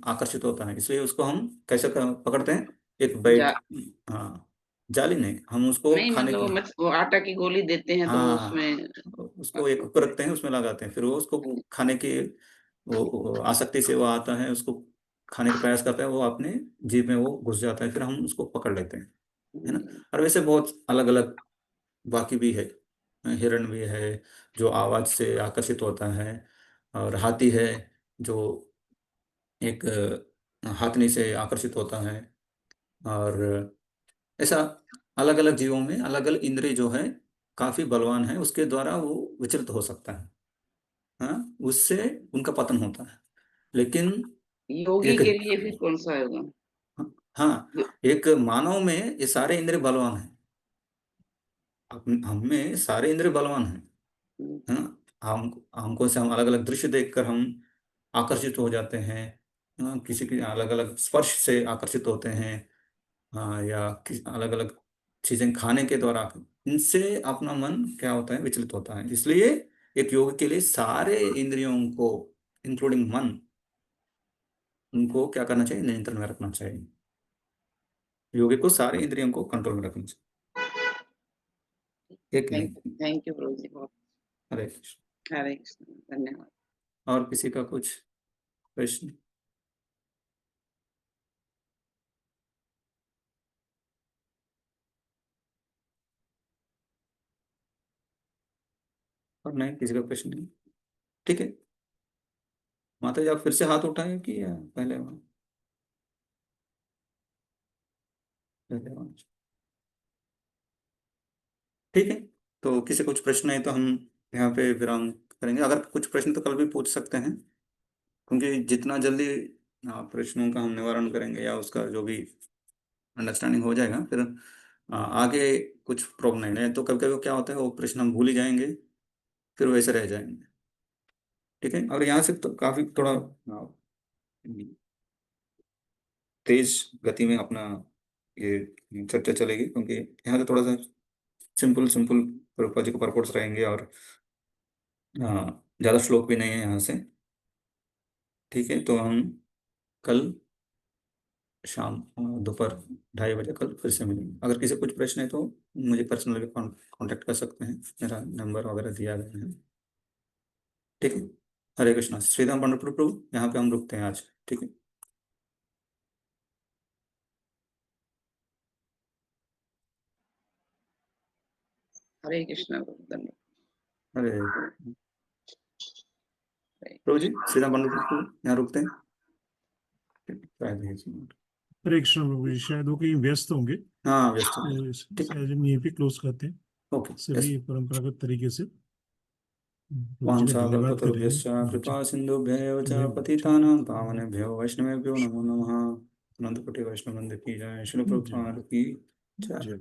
आकर्षित होता है, इसलिए उसको हम कैसे पकड़ते हैं? एक जा बैट, हाँ, जाली नहीं, हम उसको नहीं, खाने मतलब की, वो आटा की गोली देते हैं तो वो हाँ, उसमें। उसको एक हुक रखते हैं, उसमें लगाते हैं, फिर वो उसको खाने की वो आसक्ति से वो आता है, उसको खाने का प्रयास करता है, वो अपने जीभ में वो घुस जाता है, फिर हम उसको पकड़ लेते हैं, है ना। और वैसे बहुत अलग अलग बाकी भी है। हिरण भी है जो आवाज से आकर्षित होता है, और हाथी है जो एक हाथनी से आकर्षित होता है। और ऐसा अलग अलग जीवों में अलग अलग इंद्रिय जो है काफी बलवान है, उसके द्वारा वो विचलित हो सकता है। हाँ, उससे उनका पतन होता है। लेकिन योगी एक, के लिए फिर कौन सा होगा? हाँ, एक मानव में ये सारे इंद्रिय बलवान हैं। हम में सारे इंद्रिय बलवान हैं, है ना। हम हमको से हम अलग अलग दृश्य देखकर हम आकर्षित हो जाते हैं। हाँ, किसी की अलग अलग स्पर्श से आकर्षित होते हैं। हाँ, या अलग अलग चीजें खाने के द्वारा इनसे अपना मन क्या होता है? विचलित होता है। इसलिए एक योग के लिए सारे इंद्रियों को, इंक्लूडिंग मन, उनको क्या करना चाहिए? नियंत्रण में रखना चाहिए। योगी को सारे इंद्रियों को कंट्रोल में रखना चाहिए, एक नहीं। थैंक यू प्रभु जी, बहुत। हरे कृष्ण। हरे कृष्ण, धन्यवाद। और किसी का कुछ प्रश्न? और नहीं, किसी का प्रश्न नहीं? ठीक है, माता जी आप फिर से हाथ उठाए कि या पहले वहाँ? पहले वहाँ। ठीक है, तो किसी कुछ प्रश्न है तो हम यहाँ पे विराम करेंगे। अगर कुछ प्रश्न तो कल भी पूछ सकते हैं, क्योंकि जितना जल्दी प्रश्नों का हम निवारण करेंगे या उसका जो भी अंडरस्टैंडिंग हो जाएगा, फिर आगे कुछ प्रॉब्लम नहीं है। तो कभी कभी क्या होता है, वो प्रश्न हम भूल ही जाएंगे, फिर वैसे रह जाएंगे। ठीक है, और यहाँ से तो काफी थोड़ा तेज गति में अपना ये चर्चा चलेगी, क्योंकि यहाँ से थोड़ा सा सिंपल सिंपल प्रभुपाद जी के परपोर्ट्स रहेंगे, और ज़्यादा श्लोक भी नहीं है यहाँ से। ठीक है, तो हम कल शाम दोपहर 2:30 बजे कल फिर से मिलेंगे। अगर किसी कुछ प्रश्न है तो मुझे पर्सनली कांटेक्ट कर सकते हैं, मेरा नंबर वगैरह दिया गया है। ठीक है, हरे कृष्णा, श्रीराम पंडित प्रभु, यहाँ पे हम रुकते हैं आज। ठीक है। हरे कृष्णा धन्यवाद। अरे प्रभु जी, श्रीराम पंडित प्रभु, यहाँ रुकते हैं। हरे कृष्ण प्रभु जी, शायद वो कहीं व्यस्त होंगे, हाँ व्यस्त तो होंगे। ठीक है, शायद हम यहीं पे क्लोज करते हैं ओके। सभी परंपरागत तरीके से। प्रभु जी ने वांछा धन्यवाद करेंगे। कल्पतरुभ्यश्च कृपा सिन्धुभ्यैव च धन्यवाद। पतितानां पावनेभ्यो वैष्णवेभ्यो नमो नमः। अनंत कोटि वैष्णव वंदे की जय। श्रील प्रभुपाद की जय। जय।